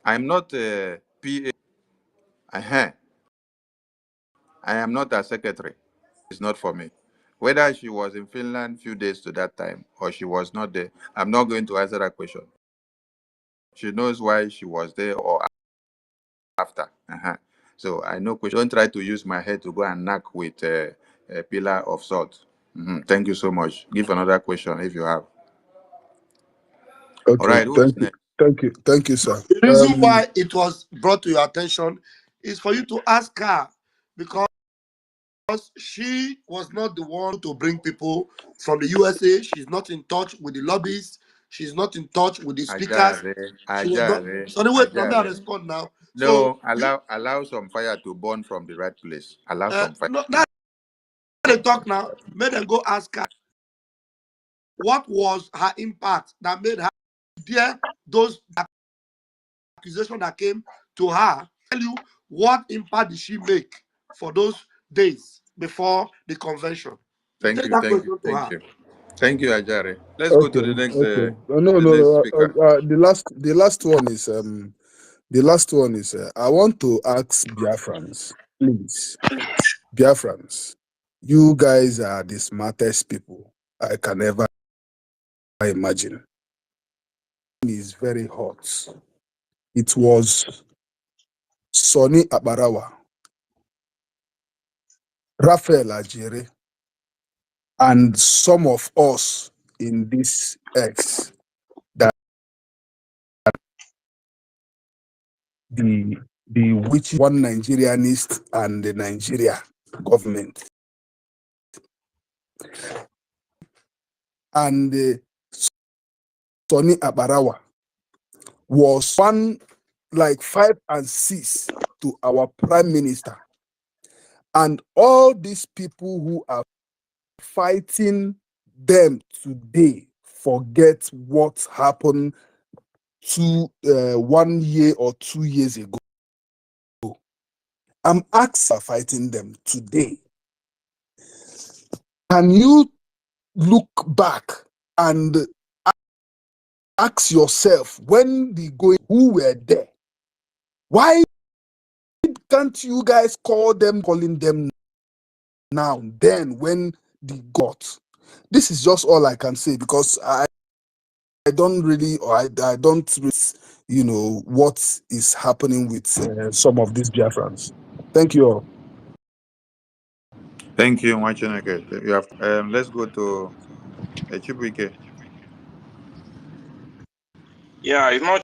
I'm not a PA. I am not a secretary. It's not for me. Whether she was in Finland few days to that time or she was not there, I'm not going to answer that question. She knows why she was there or after. So I know question. Don't try to use my head to go and knock with a pillar of salt. Thank you so much. Give another question if you have. Okay. All right. Who is next? Thank you, sir. The reason why it was brought to your attention is for you to ask her, because she was not the one to bring people from the USA. She's not in touch with the lobbyists. She's not in touch with the speakers. She was not. Sorry, wait, let me respond now. No, allow some fire to burn from the right place. Allow some fire. No, now they talk now. Make them go ask her what was her impact that made her dare those accusations that came to her. Tell you what impact did she make for those days before the convention. Thank you, Ajare. Let's Okay, go to the next. okay. Next speaker. The last one is I want to ask Biafrans, please. Biafrans, you guys are the smartest people I can ever imagine. It's very hot. It was Sonny Abarawa, Raphael Ajere, and some of us in this X that the which one Nigerianist and the Nigeria government. And Sonny Abarawa was one like 5 and 6 to our prime minister. And all these people who are fighting them today forget what happened 1 year or 2 years ago. I'm asking fighting them today. Can you look back and ask yourself, when the going, who were there? Why can't you guys calling them now, then when they got? This is just all I can say, because I don't really, or I don't really, what is happening with some of these Biafrans. Thank you all. Thank you, Mwachineke. You have. Let's go to Chibuike. yeah, it's not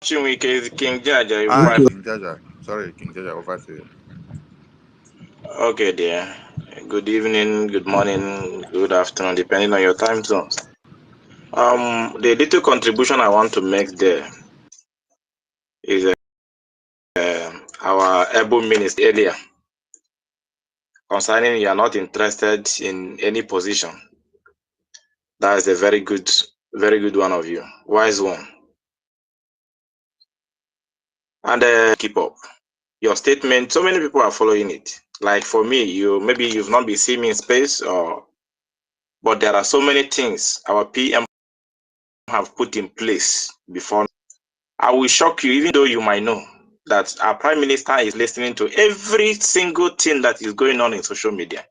Chinwike, it's King Jaja. King Jaja. Sorry, King Jaja, over to you. Okay, dear. Good evening, good morning, good afternoon, depending on your time zones. The little contribution I want to make there is our able minister earlier concerning you are not interested in any position. That is a very good one of you, wise one, and keep up. your statement. So many people are following it. Like for me, maybe you've not been seeing me in space, but there are so many things our PM have put in place before. I will shock you, even though you might know that our Prime Minister is listening to every single thing that is going on in social media.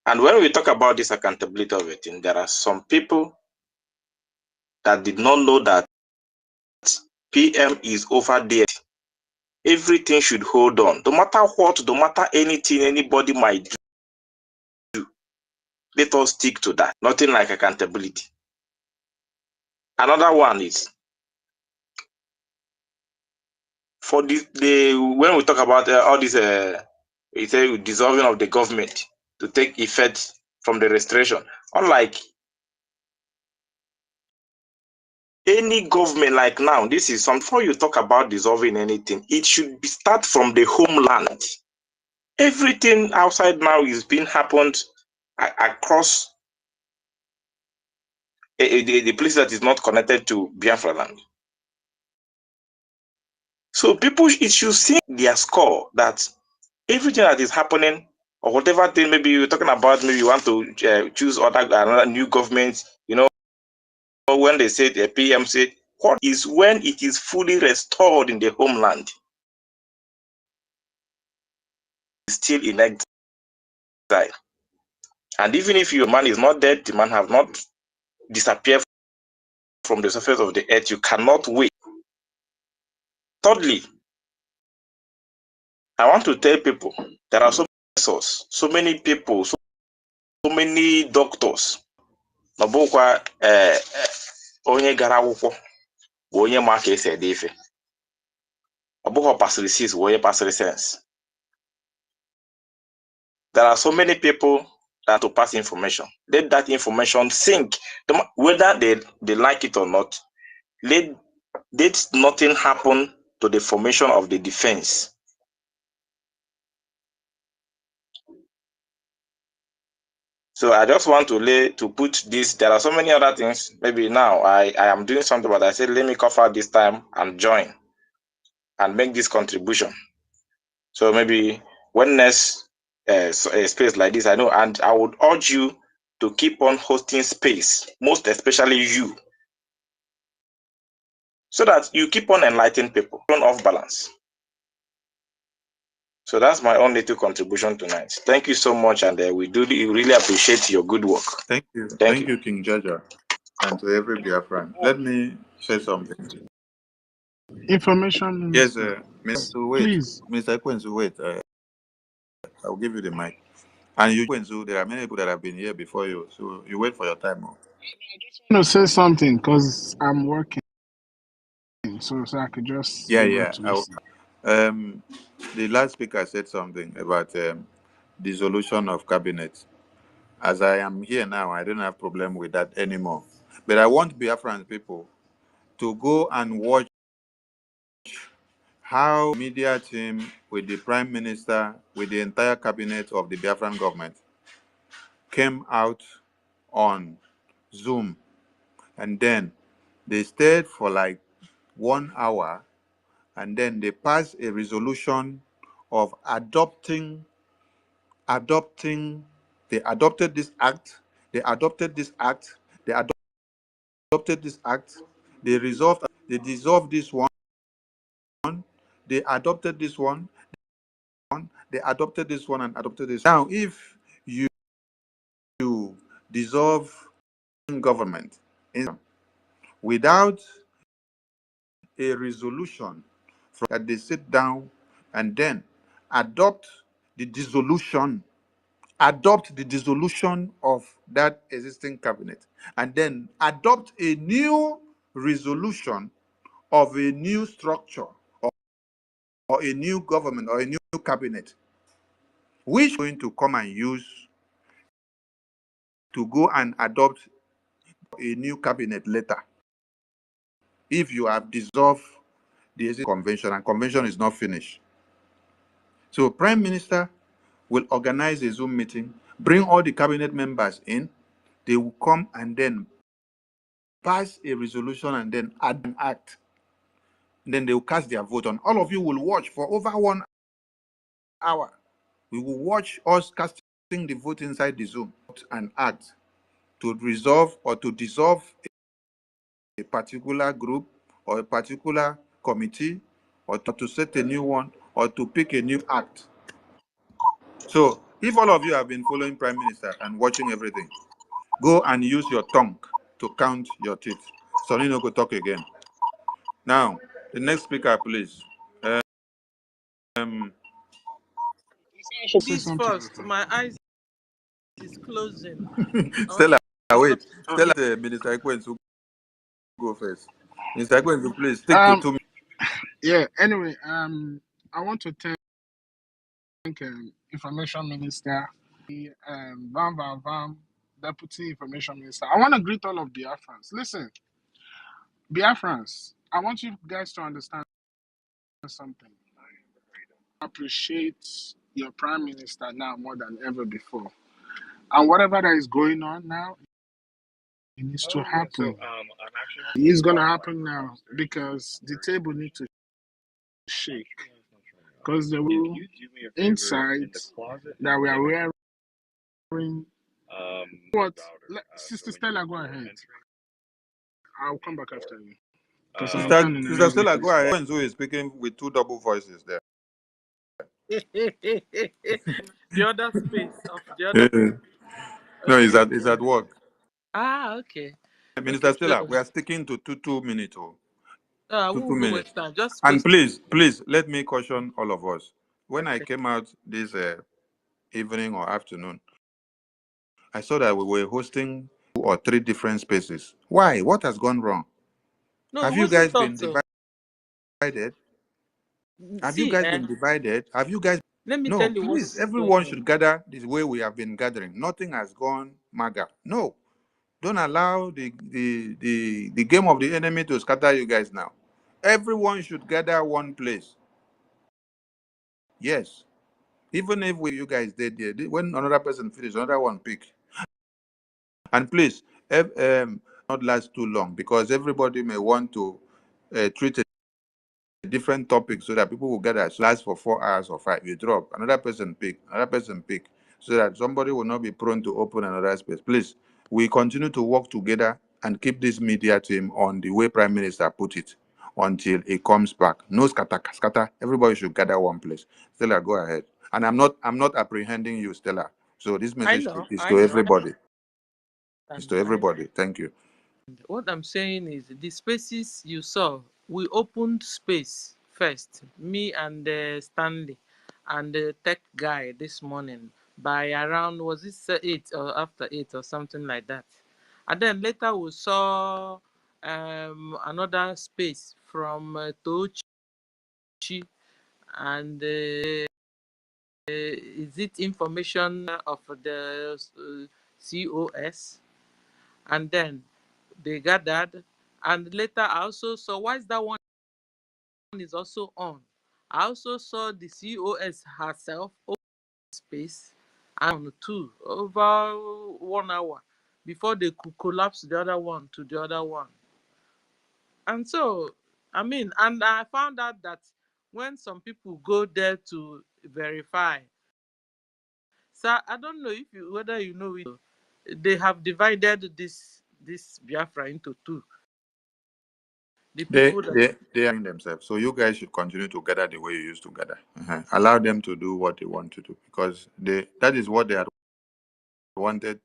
And when we talk about this accountability of it, there are some people that did not know that PM is over there. Everything should hold on. No matter what, no matter anything anybody might do, let us stick to that. Nothing like accountability. Another one is for when we talk about all this dissolving of the government to take effect from the restoration. Unlike any government, like now, this is some before you talk about dissolving anything, it should start from the homeland. Everything outside now is being happened across the place that is not connected to Biafra land. So people, it should see their score that everything that is happening or whatever thing, maybe you're talking about, maybe you want to choose another new government, when they say the PM said, what is when it is fully restored in the homeland? It's still in exile. And even if your man is not dead, the man have not disappeared from the surface of the earth, you cannot wait. Thirdly, I want to tell people there are so many professors, so many people, so many doctors. Onye gara akwụkwọ bụ onye ma ka esi ede ife. Ọ bụghị pasịrị 6 bụ onye pasịrị sense. There are so many people that to pass information. Let that information sink, whether they like it or not. Let nothing happen to the formation of the defense. So I just want to put this. There are so many other things. Maybe now I am doing something, but I said let me cover this time and join and make this contribution. So maybe when next a space like this, I know, and I would urge you to keep on hosting space, most especially you, so that you keep on enlightening people, on off balance. So that's my own little contribution tonight. Thank you so much, and we really appreciate your good work. Thank you. Thank you, King Jaja, and to every Biafran. Let me say something. Information. Yes, Mr. Wait. Please. Mr. Kwenzu, wait. I'll give you the mic. And you, Kwenzu, there are many people that have been here before you, so you wait for your time. I want to say something because I'm working, so I could just the last speaker said something about dissolution of cabinet. As I am here now, I don't have problem with that anymore. But I want Biafran people to go and watch how the media team with the Prime Minister, with the entire cabinet of the Biafran government came out on Zoom, and then they stayed for like 1 hour, and then they passed a resolution of adopting, they adopted this act, they adopted this act, they adopted this act, they dissolved this one, they adopted this one, they adopted this one and adopted this. Now, if you dissolve government without a resolution that they sit down and then adopt the dissolution of that existing cabinet, and then adopt a new resolution of a new structure or a new government or a new cabinet, which is going to come and use to go and adopt a new cabinet later if you have dissolved the convention and convention is not finished. So Prime Minister will organize a Zoom meeting, bring all the cabinet members in, they will come and then pass a resolution and then add an act Then they will cast their vote on. All of you will watch for over 1 hour. We will watch us casting the vote inside the Zoom and act to resolve or to dissolve a particular group or a particular committee, or to set a new one, or to pick a new act. So if all of you have been following Prime Minister and watching everything, go and use your tongue to count your teeth. Sonino could talk again. Now, the next speaker, please. Um, I should say This something first, before. my eyes is closing. I want Stella, wait. to Stella, Minister Ekwensu go first. Minister Ekwensu, please stick to Um, 2 minutes. yeah. Anyway, I want to thank Information Minister, Vam Vam Vam, Deputy Information Minister. I want to greet all of Biafrans. Listen, Biafrans, I want you guys to understand something. I appreciate your Prime Minister now more than ever before. And whatever that is going on now, it needs to happen. It's going to happen now because the table needs to shake. Because the inside that we are wearing. What? Sister Stella, go ahead. I'll come back after you. Because I'm kind of in a Sister noisy Stella, go place. ahead. Ekwensu is speaking with 2 double voices there. the other space of the other. No, Okay. it's at work. Okay. Minister Okay. Stella, we are sticking to 2 minutes. We Two will go minutes. waste time. Just And question. please, let me caution all of us. When I Okay. came out this evening or afternoon, I saw that we were hosting 2 or 3 different spaces. Why? What has gone wrong? No, Have it you wasn't guys talk been to. divided? Have you See, guys been divided? Have you guys? let me No, tell you please, what's going everyone on. should gather this way we have been gathering. Nothing has gone maga. No, don't allow the game of the enemy to scatter you guys now. Everyone should gather one place. Yes. Even if you guys did there, when another person finish, another one pick. And please, not last too long because everybody may want to treat a different topic so that people will gather. So last for 4 hours or 5. You drop another person pick, so that somebody will not be prone to open another space. Please, we continue to work together and keep this media team on the way Prime Minister put it until it comes back. No scatter. Everybody should gather one place. Stella, go ahead. And I'm not apprehending you, Stella. So this I message know, is I to know, everybody. It's to I know. everybody. Thank you. What I'm saying is the spaces you saw, we opened space first, me and Stanley and the tech guy this morning by around, was it 8 or after 8 or something like that. And then later we saw another space from Tochi and is it information of the COS, and then they gathered, and later I also saw, why is that one is also on, I also saw the COS herself open space and two over 1 hour before they could collapse the other one to the other one. And so I mean, and I found out that when some people go there to verify, so I don't know if you, whether you know it, they have divided this Biafra into two. The They people that, they they are in themselves. So you guys should continue to gather the way you used to gather. Allow them to do what they want to do because that is what they had wanted,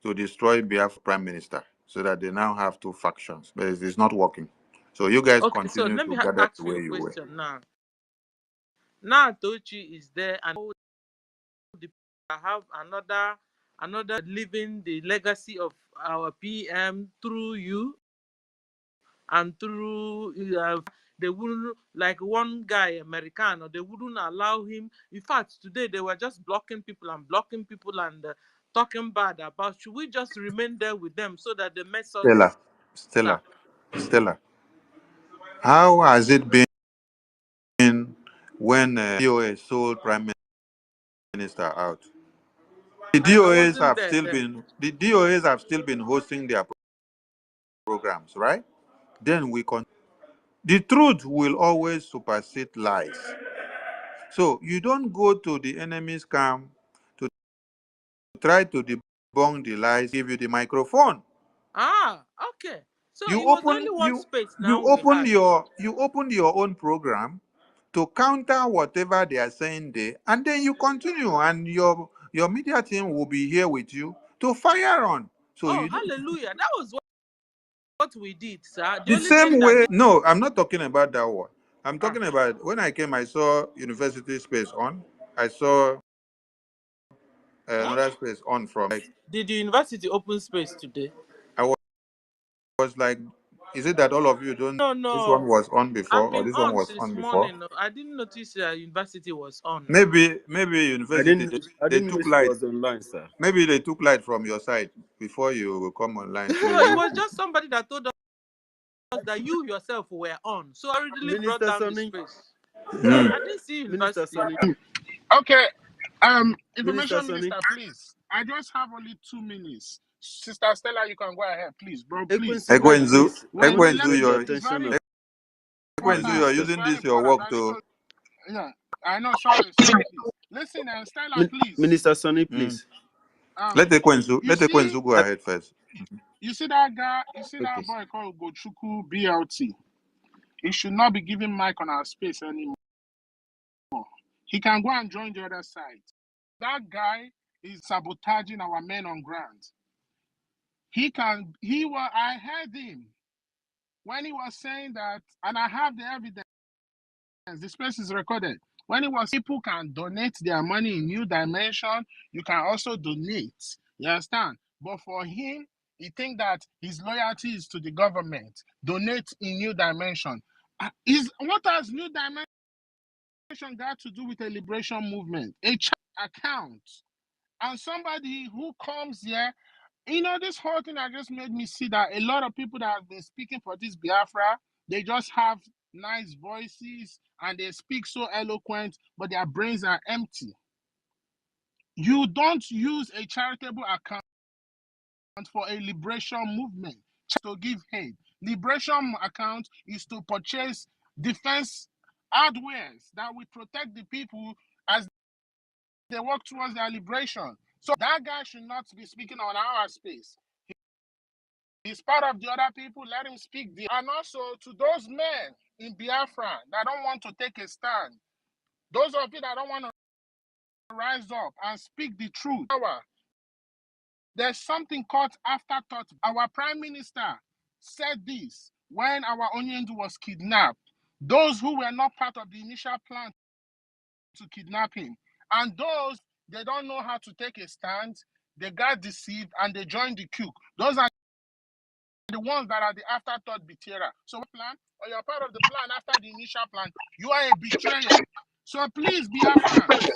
to destroy Biafra Prime Minister so that they now have 2 factions. But it's not working. So you guys okay, so continue let to me gather the ask you way a you were. question now. Now Tochi is there, and all the people have another living the legacy of our PM through you and through they wouldn't, like one guy American, or they wouldn't allow him. In fact, today they were just blocking people and talking bad about. Should we just remain there with them so that they mess Stella, us? Sir, Stella, how has it been when DOA sold Prime Minister out? The I DOAs wasn't have there still then. been the DOAs have still been hosting their programs, right? Then we continue. The truth will always supersede lies. So you don't go to the enemy's camp to try to debunk the lies, give you the microphone. Ah, okay. So You it was open only one you space you now we open had. your own program to counter whatever they are saying there, and then you continue, and your media team will be here with you to fire on. So Oh, you don't, hallelujah. That was what we did, sir. The the only thing same that way. No, I'm not talking about that one. I'm ah, talking about when I came, I saw university space on. I saw another space on from like did the university open space today? I was like, is it that all of you don't? No, This one no. was on before, I've or been this one on was since on before? morning. I didn't notice university was on now. Maybe university I they didn't know took she light. was online, sir. Maybe they took light from your side before you will come online. So No, it you was just somebody that told us that you yourself were on. So I readily brought Minister down the Sonny, space. Mm. I didn't see Minister university. Sonny, Okay. Minister Information Sonny. minister, please. I just have only 2 minutes. Sister Stella, you can go ahead, please, bro. Please. Ekwensu, wait, Ekwenzu, please. Let me Let Ekwenzu, me draw your say you're it's very attention of Ekwenzu, you important. are Minister. It's using very this your important. work I need to. to. Yeah, I know. Sorry, please. Listen, Stella, please. Minister Sonny, Mm. please. Let You see, Ekwenzu go ahead first. you see that guy. You see Okay. that boy called Gochuku BLT. He should not be giving mic on our space anymore. He can go and join the other side. That guy is sabotaging our men on ground. I heard him when he was saying that, and I have the evidence, the space is recorded. When it was people can donate their money in New Dimension, you can also donate. You understand? But for him, he think that his loyalty is to the government. Donate in New Dimension. What has New Dimension got to do with a liberation movement? A chat account. And somebody who comes here, this whole thing that just made me see that a lot of people that have been speaking for this Biafra, they just have nice voices and they speak so eloquent, but their brains are empty. You don't use a charitable account for a liberation movement to give aid. Liberation account is to purchase defense hardwares that will protect the people as they work towards their liberation. So that guy should not be speaking on our space. He's part of the other people. Let him speak. And also to those men in Biafra that don't want to take a stand, those of you that don't want to rise up and speak the truth. There's something called afterthought. Our prime minister said this when our Onyendu was kidnapped. Those who were not part of the initial plan to kidnap him, and those they don't know how to take a stand, they got deceived and they joined the queue. Those are the ones that are the afterthought betrayer. So plan, or you're part of the plan after the initial plan, you are a betrayer. So please, Biafrans,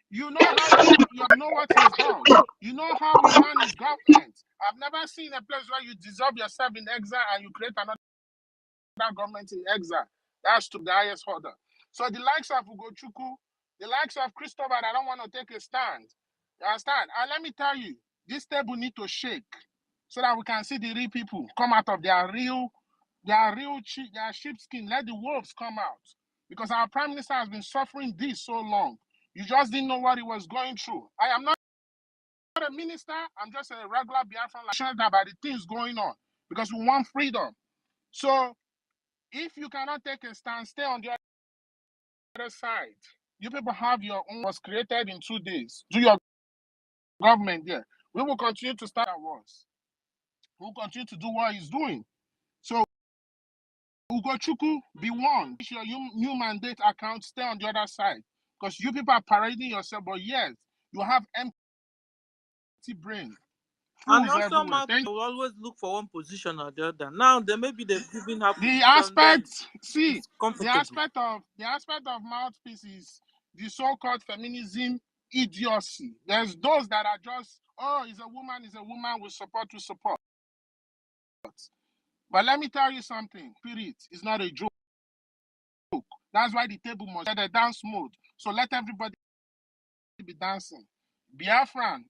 you know how you know what is done. You know how we manage government. I've never seen a place where you dissolve yourself in exile and you create another government in exile. That's to the highest order. So the likes of Ugochukwu, the likes of Christopher, I don't want to take a stand. You understand? And let me tell you, this table need to shake so that we can see the real people come out of their sheepskin. Let the wolves come out. Because our prime minister has been suffering this so long. You just didn't know what he was going through. I am not a minister. I'm just a regular Biafran like about the things going on. Because we want freedom. So if you cannot take a stand, stay on the other side. You people have your own was created in 2 days. Do your government there. We will continue to start our wars. We will continue to do what he's doing. So Ugochukwu, be warned. Your new mandate account, stay on the other side. Because you people are parading yourself, but yes, you have empty brain. And Fools also, everywhere. Mark will always look for one position or the other. Now, maybe they've given her The position, then aspect, see, it's comfortable. the aspect of mouthpiece is the so-called feminism idiocy. There's those that are just, oh, is a woman, we support. But let me tell you something, spirit is not a joke. That's why the table must get a dance mode. So let everybody be dancing. Biafran,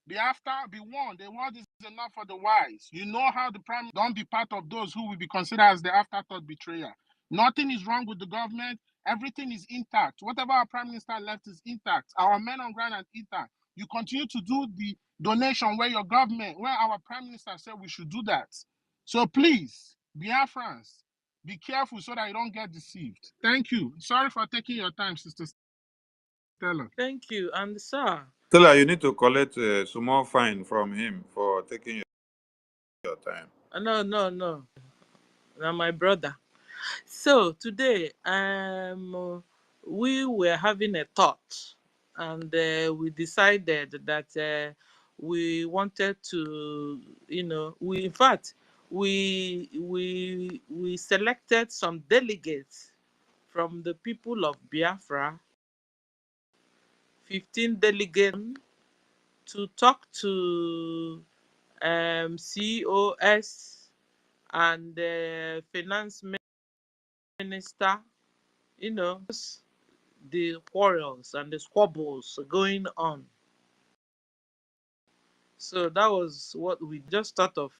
Biafra, be warned. The word is enough for the wise. You know how the prime. Don't be part of those who will be considered as the afterthought betrayer. Nothing is wrong with the government. Everything is intact. Whatever our prime minister left is intact. Our men on ground are intact. You continue to do the donation where your government, where our prime minister said we should do that. So please, Biafrans, be careful so that you don't get deceived. Thank you. Sorry for taking your time, Sister Stella. Thank you. And sir, Stella, you need to collect a small fine from him for taking your time. no, no, no. Now my brother. So today, we were having a thought, and we decided that we wanted to, we in fact we selected some delegates from the people of Biafra, 15 delegates, to talk to COS and finance minister, the quarrels and the squabbles going on. So that was what we just thought of,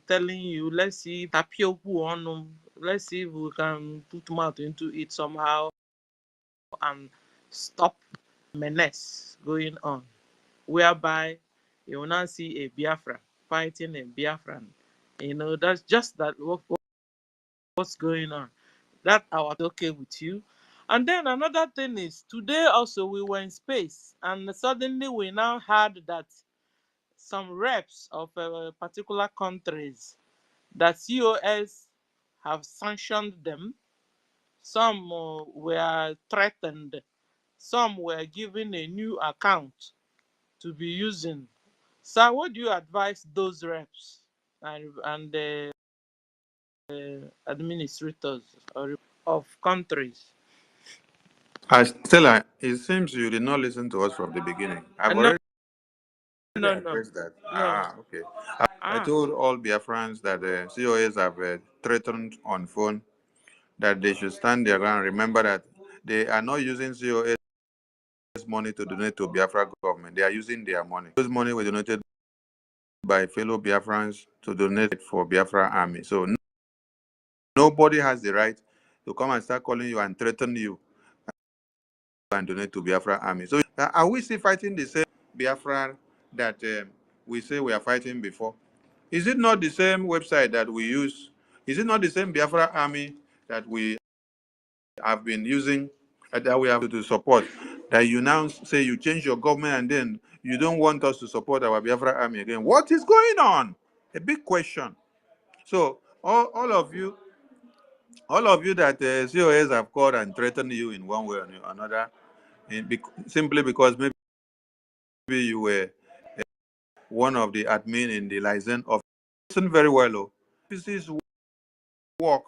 telling you, let's see tapioku on them. Let's see if we can put mouth into it somehow and stop menace going on, whereby you will now see a Biafra fighting a Biafran. That's just that what's going on. That I was okay with you. And then another thing is, today also we were in space, and suddenly we now heard that some reps of particular countries, that COS have sanctioned them. Some were threatened. Some were given a new account to be using. So what do you advise those reps and the administrators of countries? Stella, it seems you did not listen to us from the beginning. I've No, already no, no, addressed that. no. Okay. I told all Biafrans that the COAs have threatened on phone that they should stand their ground. Remember that they are not using COAs money to donate to Biafra government. They are using their money. Those money were donated by fellow Biafrans to donate for Biafra army. So nobody has the right to come and start calling you and threaten you and donate to Biafra army. So are we still fighting the same Biafra that we say we are fighting before? Is it not the same website that we use? Is it not the same Biafra army that we have been using, that we have to support? That you now say you change your government and then you don't want us to support our Biafra army again. What is going on? A big question. So all of you that COS have called and threatened you in one way or another, simply because maybe you were one of the admin in the license office. Listen very well, oh. This is work.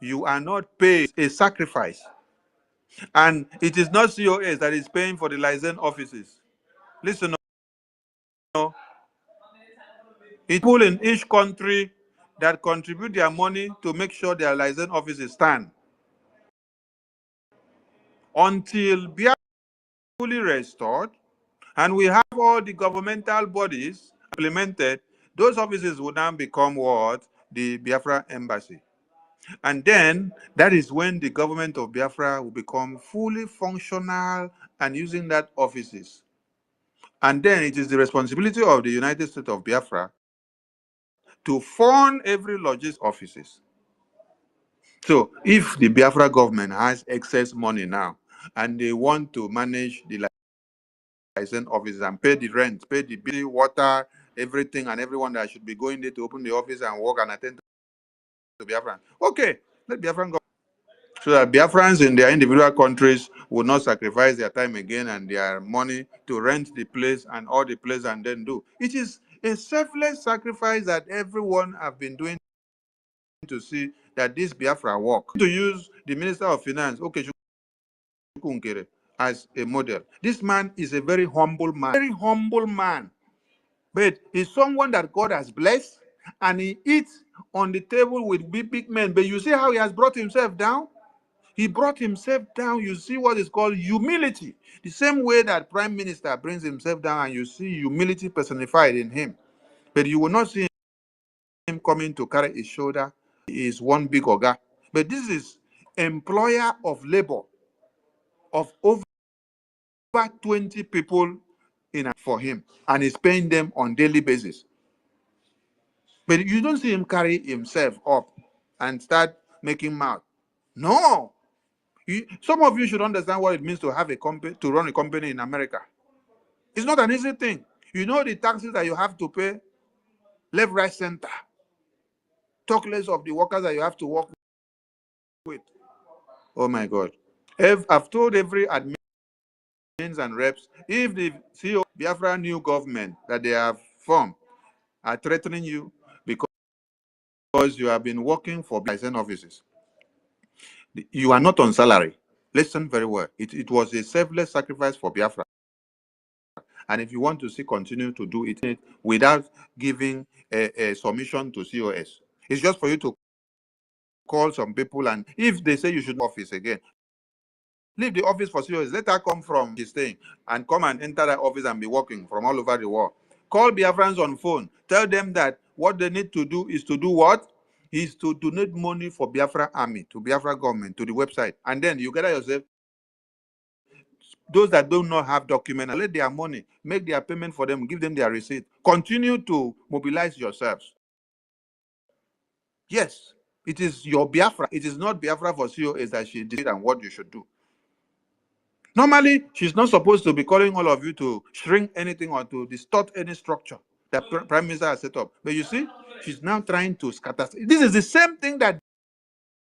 You are not paid a sacrifice. And it is not COS that is paying for the license offices. Listen, oh, it's people in each country that contribute their money to make sure their license offices stand. Until Biafra is fully restored and we have all the governmental bodies implemented, those offices will now become what? The Biafra embassy. And then that is when the government of Biafra will become fully functional and using that offices. And then it is the responsibility of the United States of Biafra to fund every logistics offices. So if the Biafra government has excess money now and they want to manage the license offices and pay the rent, pay the bill, water, everything and everyone that should be going there to open the office and work and attend to Biafra, okay, let Biafran go. So that Biafrans in their individual countries will not sacrifice their time again and their money to rent the place and all the place and then do. It is a selfless sacrifice that everyone have been doing to see that this Biafra work. To use the Minister of Finance, okay, as a model. This man is a very humble man, but he's someone that God has blessed, and he eats on the table with big men. But you see how he has brought himself down? He brought himself down. You see what is called humility. The same way that Prime Minister brings himself down, and you see humility personified in him. But you will not see him coming to carry his shoulder. He is one big oga. But this is employer of labor of over 20 people for him, and he's paying them on daily basis. But you don't see him carry himself up and start making mouth. No. Some of you should understand what it means to have a company, to run a company in America. It's not an easy thing. You know the taxes that you have to pay, left, right, center. Talk less of the workers that you have to work with. Oh my God. I've told every admins and reps, if the CEO Biafra new government that they have formed are threatening you because you have been working for BISN offices, you are not on salary. Listen very well. It was a selfless sacrifice for Biafra. And if you want to see continue to do it without giving a submission to COS, it's just for you to call some people, and if they say you should office again, leave the office for COS. Let her come from his staying and come and enter that office and be working from all over the world. Call Biafrans on phone. Tell them that what they need to do is to do what? Is to donate money for Biafra army, to Biafra government, to the website. And then you gather yourself. Those that do not have documents, let their money, make their payment for them, give them their receipt. Continue to mobilize yourselves. Yes, it is your Biafra. It is not Biafra for COS that she did and what you should do. Normally, she's not supposed to be calling all of you to shrink anything or to distort any structure that Prime Minister has set up. But you see, she's now trying to scatter. This is the same thing that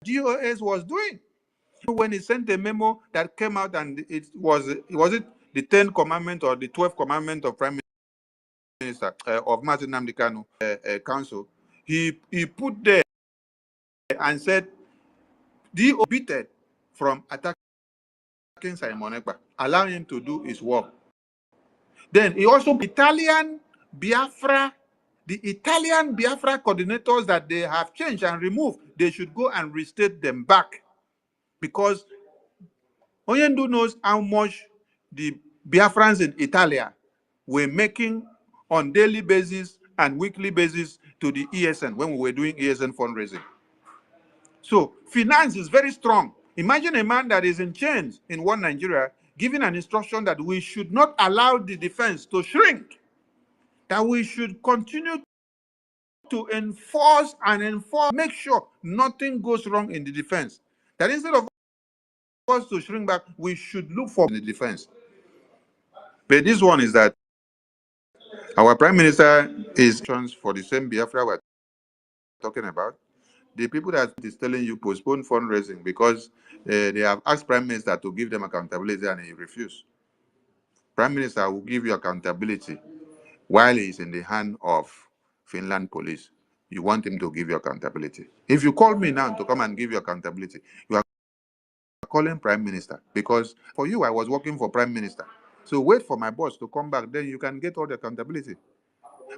GOS was doing when he sent a memo that came out, and was it the 10th commandment or the 12th commandment of Prime Minister of Martin Nnamdi Kanu Council. He put there and said, DO obited from attacking Simon Ekpa, allow him to do his work. Then he also the Italian Biafra coordinators that they have changed and removed, they should go and restate them back, because Onyendu knows how much the Biafrans in Italia were making on daily basis and weekly basis to the ESN when we were doing ESN fundraising. So finance is very strong. Imagine a man that is in chains in one Nigeria giving an instruction that we should not allow the defense to shrink, that we should continue to enforce, make sure nothing goes wrong in the defense. That instead of us to shrink back, we should look for in the defense. But this one is that our Prime Minister is for the same Biafra we're talking about. The people that is telling you postpone fundraising because they have asked Prime Minister to give them accountability and he refused. Prime Minister will give you accountability while he is in the hand of Finland police. You want him to give you accountability. If you call me now to come and give you accountability, you are calling Prime Minister, because for you, I was working for Prime Minister. So wait for my boss to come back, then you can get all the accountability.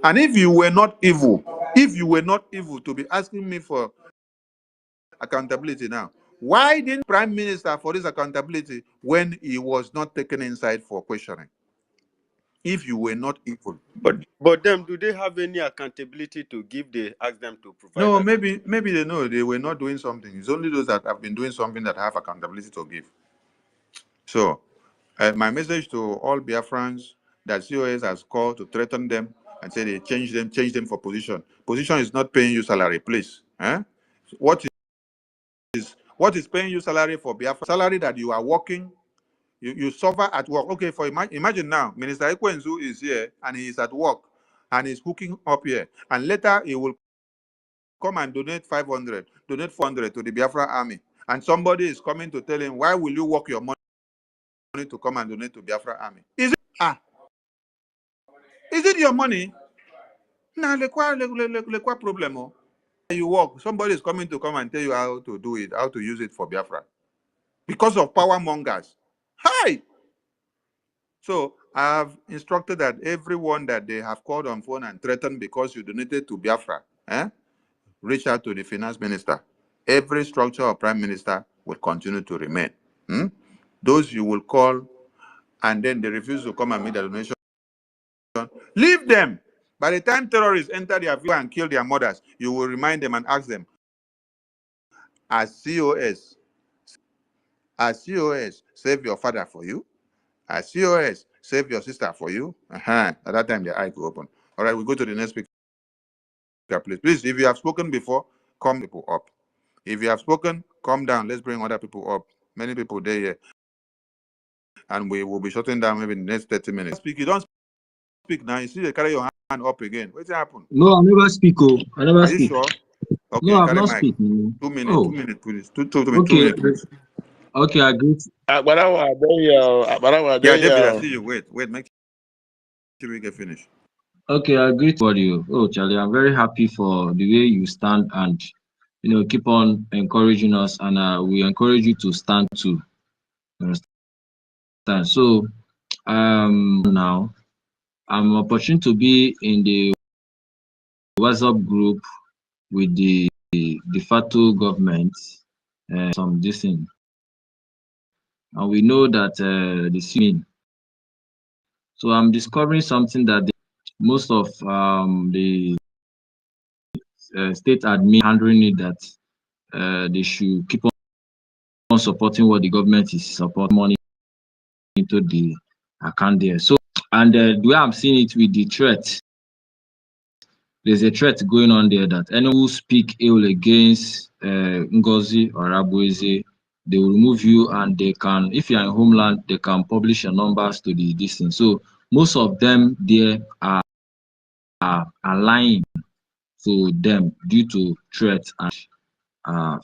And if you were not evil to be asking me for accountability now, why didn't Prime Minister for this accountability when he was not taken inside for questioning? If you were not evil. But them, do they have any accountability to give? They ask them to provide. No, maybe they know they were not doing something. It's only those that have been doing something that have accountability to give. So, my message to all Biafrans that COS has called to threaten them and say they change them for position. Position is not paying you salary, please. What is paying you salary for Biafra? Salary that you are working, you suffer at work. Okay, for imagine now, Minister Ekwensu is here and he is at work and he's hooking up here, and later he will come and donate 500, donate 400 to the Biafra army, and somebody is coming to tell him, why will you work your money to come and donate to Biafra army? Is it your money? Nah, le problem. You work, somebody is coming to come and tell you how to do it, how to use it for Biafra, because of power mongers. Hi. So I have instructed that everyone that they have called on phone and threatened because you donated to Biafra, reach out to the finance minister. Every structure of Prime Minister will continue to remain. Those you will call and then they refuse to come and make the donation, leave them. By the time terrorists enter their vehicle and kill their mothers, you will remind them and ask them, as COS, save your father for you? As COS, save your sister for you? At that time, their eyes will open. All right, we go to the next speaker, please. Please, if you have spoken before, come people up. If you have spoken, come down. Let's bring other people up. Many people there here. And we will be shutting down maybe in the next 30 minutes. Speak. You don't speak now. You see they carry your hand up again. What's happened? No, I never speak. Oh, I never Are speak. you sure? Okay, No, I've carry not mic. speak. 2 minutes. Oh. 2 minutes, please. Two Okay. minutes, please. Okay, I agree. Yeah, David, I see you. Wait, make sure we get finished. Okay, I agree to you. Oh, Charlie, I'm very happy for the way you stand and keep on encouraging us, and we encourage you to stand too. Understand? So, now I'm opportunity to be in the WhatsApp group with the de facto government, some this thing, and we know that the scene. So I'm discovering something that most of the state admin handling it, that they should keep on supporting what the government is supporting, money into the account there. So, and the way I'm seeing it with the threat, there's a threat going on there that anyone who speak ill against Ngozi or Abueze, they will remove you, and they can, if you're in homeland, they can publish your numbers to the distance. So most of them there are lying to them due to threat and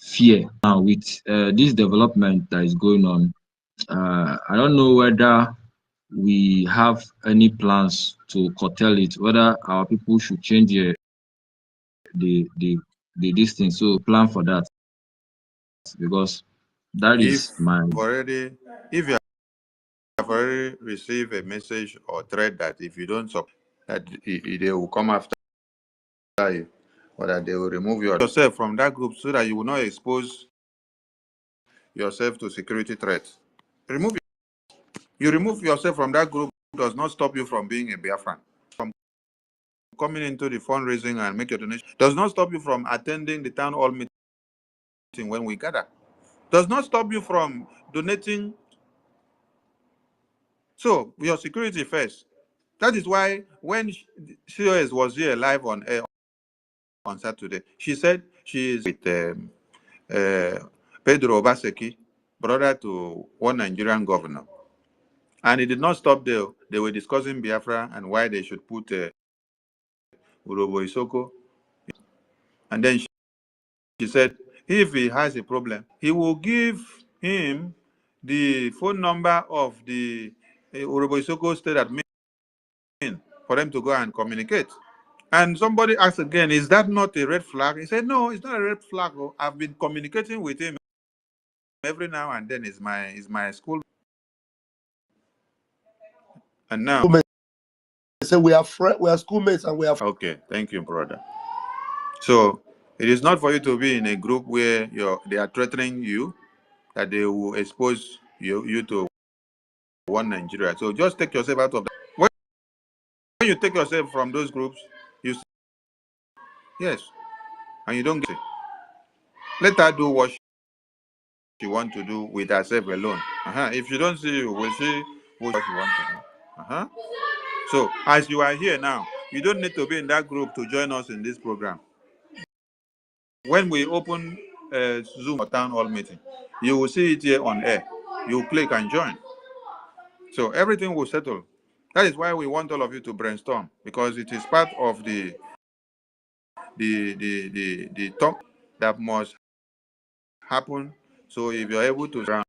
fear. Now with this development that is going on, I don't know whether we have any plans to curtail it, whether our people should change the distance. So plan for that, because that is my If you have already received a message or threat that if you don't support, that they will come after you, or that they will remove yourself from that group so that you will not expose yourself to security threats. You remove yourself from that group does not stop you from being a Biafran. From coming into the fundraising and make your donation does not stop you from attending the town hall meeting when we gather. Does not stop you from donating. So your security first. That is why when COS was here live on air on Saturday, she said she is with Pedro Obaseki, brother to one Nigerian governor. And it did not stop there. They were discussing Biafra and why they should put Urobo Isoko. And then she said, if he has a problem, he will give him the phone number of the Urobo Isoko state admin for them to go and communicate. And somebody asked again, is that not a red flag? He said, no, it's not a red flag. I've been communicating with him every now and then. Is my school. And now, they say we are schoolmates and we are. Okay, thank you, brother. So it is not for you to be in a group where they are threatening you, that they will expose you to one Nigeria. So just take yourself out of that. When you take yourself from those groups, yes, and you don't get it. Let her do what she wants to do with herself alone. If you don't see you, will she what she wants to do? So as you are here now, you don't need to be in that group to join us in this program. When we open Zoom or town hall meeting, you will see it here on air. You click and join. So everything will settle. That is why we want all of you to brainstorm, because it is part of the talk that must happen. So if you're able to run,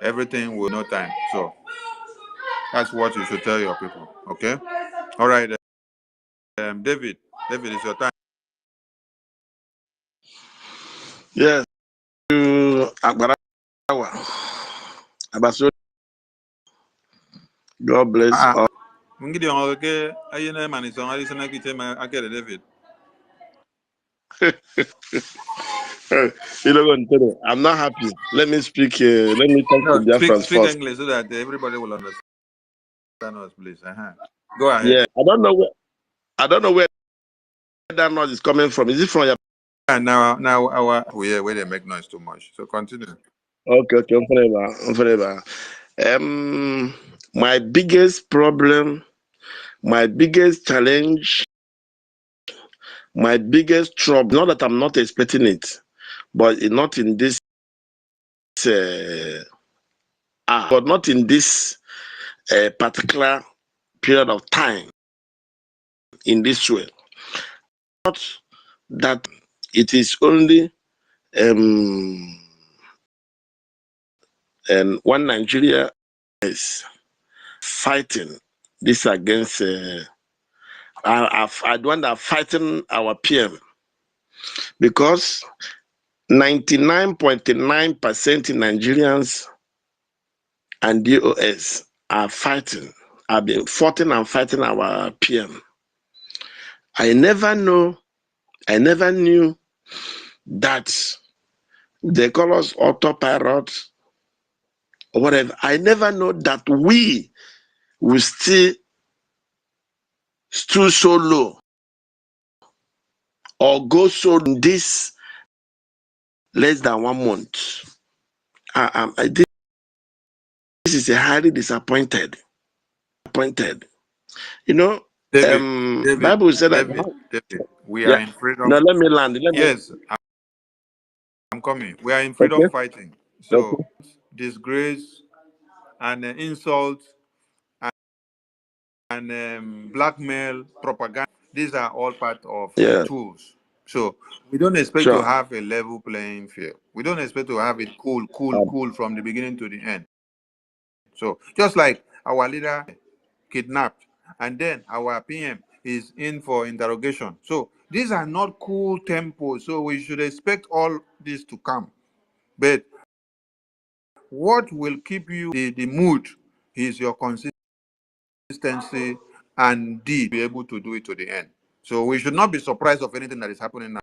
everything will no time. So that's what you should tell your people. Okay? All right. David, it's your time. Yes. God bless all. David. You know what, Antonio, I'm not happy. Let me speak. Let me talk to No, speak Biafrans speak first. English so that everybody will understand us, please. Go ahead. Yeah, I don't know where that noise is coming from. Is it from your? And now our where they make noise too much. So continue. Okay, I'm forever. My biggest problem, my biggest challenge, my biggest trouble. Not that I'm not expecting it, but not in this. But not in this particular period of time. In this way, not that it is only one Nigeria is fighting this against. I want to fighting our PM because 99.9% in Nigerians and DOS are fighting. Have been fighting and fighting our PM. I never knew that they call us autopilot or whatever. I never know that we will still stood so low or go so in this less than 1 month. This is a highly disappointed. You know, Bible said that. David, we are Yeah. in freedom. Now let me land. Yes, I'm coming. We are in freedom Okay. fighting. So Okay. disgrace and insult and blackmail, propaganda. These are all part of Yeah. tools. So we don't expect to Sure. have a level playing field. We don't expect to have it cool from the beginning to the end. So just like our leader kidnapped, and then our PM is in for interrogation. So these are not cool tempos. So we should expect all this to come. But what will keep you the mood is your consistency and be able to do it to the end. So we should not be surprised of anything that is happening now.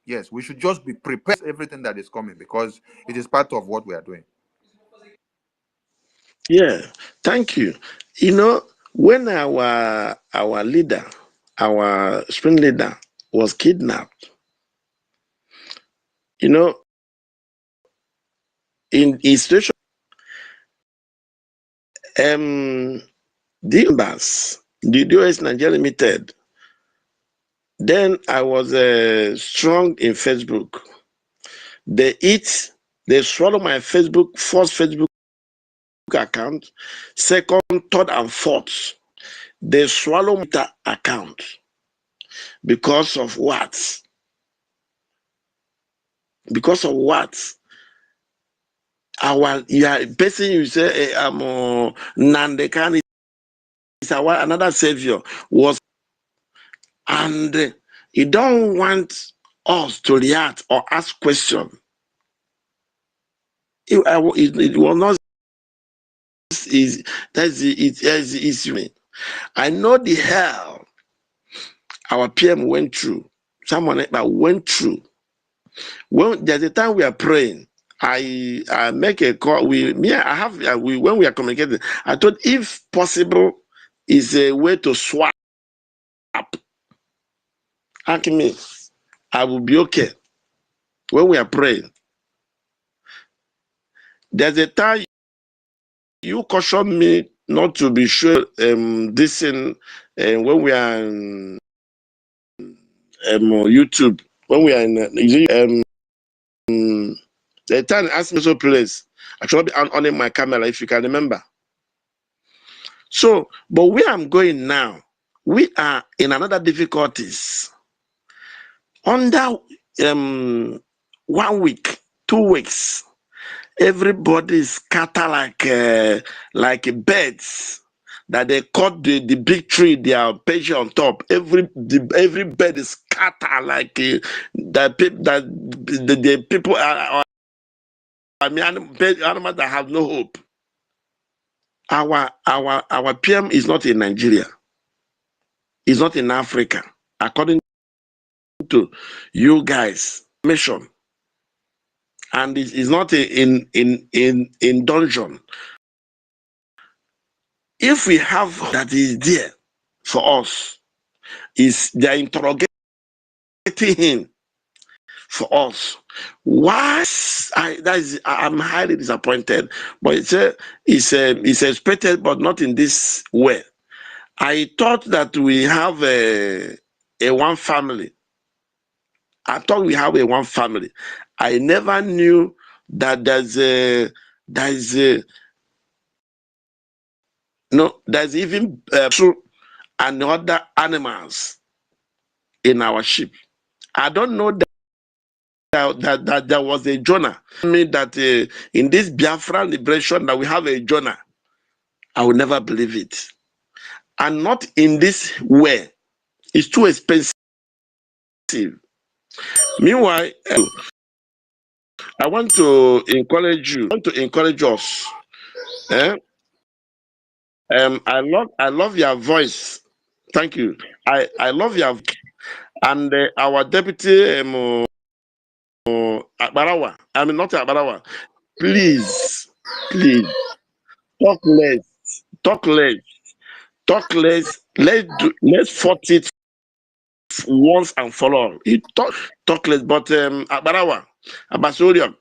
Yes, we should just be prepared for everything that is coming because it is part of what we are doing. Yeah. Thank you. You know, when our leader, our spring leader, was kidnapped, you know, in his situation, the members, the US Nigeria Limited. Then I was strong in Facebook. They swallow my first Facebook account, second, third, and fourth. They swallow my account because of what? Because of what? Person you say Nandekan is another savior was, and you don't want us to react or ask questions. It was not is that's it me. I know the hell our PM went through. Someone that went through. When there's a time we are praying, I make a call. When we are communicating, I thought if possible is a way to swap. Ask me, I will be okay. When we are praying, there's a time you caution me not to be sure this in when we are in YouTube, when we are in the time asked me so place. I should be on my camera if you can remember. So, but where I'm going now, we are in another difficulties. Under 1 week, 2 weeks, everybody is scatter like birds. That they cut the big tree, they are patient on top. Every bird is scatter like the people are. I mean, animals that have no hope. Our PM is not in Nigeria. It's not in Africa. According to you guys, mission, and is not in dungeon. If we have that is there for us, is they are interrogating him for us. Why? I'm highly disappointed. But it's expected, but not in this way. I thought that we have a one family. I thought we have a one family. I never knew that there's even and other animals in our sheep. I don't know that there was a Jonah. I mean that in this Biafran liberation that we have a Jonah. I will never believe it. And not in this way. It's too expensive. Meanwhile, I want to encourage you. I want to encourage us. Eh? I love your voice. Thank you. I love your, and our deputy Akbarawa. I mean not Akbarawa. Please, please talk less. Talk less. Talk less. Let's fight it once and for all. He talk less, but Akbarawa, Abasorium,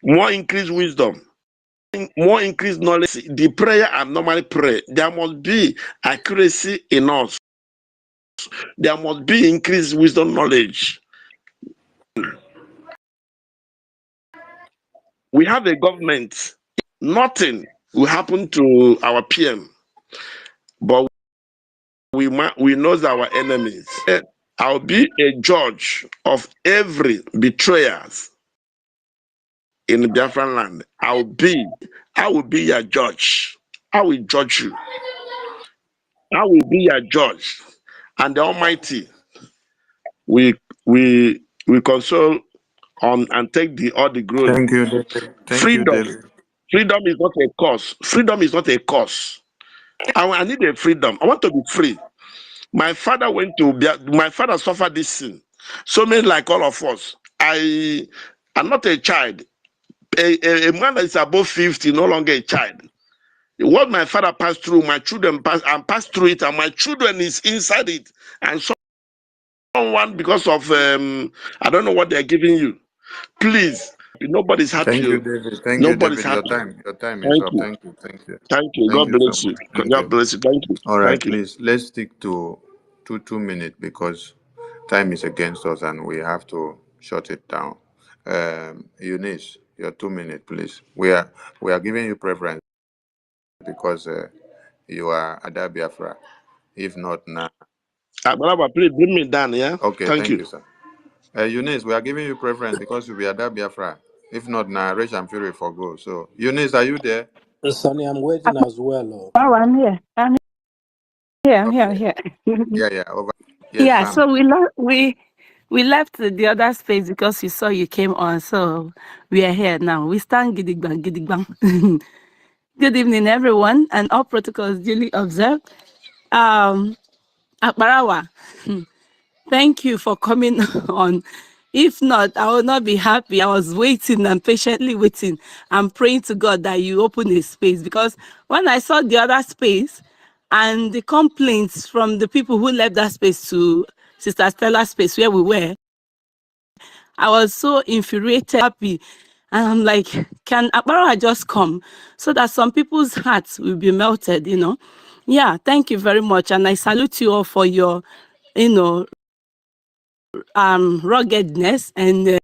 more increased wisdom, more increased knowledge. The prayer I normally pray, there must be accuracy in us. There must be increased wisdom knowledge. We have a government. Nothing will happen to our PM, but we know our enemies. I'll be a judge of every betrayers in the Biafran land. I will be your judge. I will judge you. I will be your judge. And the Almighty we console on and take all the glory. Thank you, David. Thank you, Freedom. David. Freedom is not a cause. Freedom is not a cause. I need a freedom. I want to be free. My father my father suffered this sin. So many like all of us. I'm not a child. A man that is above 50, no longer a child. What my father passed through, my children passed through it, and my children is inside it. And someone, because of I don't know what they're giving you. Please, nobody's happy. Thank you, David. Thank you, Nobody's David. Your happy. time is Thank up. you. Thank you. Thank you. Thank you. Thank God you so bless you. much. Thank God you. bless you. Thank you. All right, Thank you. please, let's stick to 2 minutes because time is against us and we have to shut it down. Eunice, your 2 minutes, please. We are giving you preference because you are Ada Biafra. If not, now. Brother, please bring me down, yeah? Okay, Thank thank you. you, sir. Eunice, we are giving you preference because you be Ada Biafra. If not, now, Rich and Fury for go. So, Eunice, are you there? Sonny, I'm waiting as well. Oh, I'm here. I'm here. I'm here. I'm Okay. here. Yeah, over. Yes, Yeah. Sam. So we left the other space because you saw you came on. So we are here now. We stand gidigbang gidigbang. Good evening, everyone, and all protocols duly observed. Akbarawa, thank you for coming on. If not, I will not be happy. I was waiting and patiently waiting and praying to God that you open a space, because when I saw the other space and the complaints from the people who left that space to Sister Stella's space where we were, I was so infuriated, happy. And I'm like, can Akbarawa just come so that some people's hearts will be melted, Yeah, thank you very much. And I salute you all for your, ruggedness and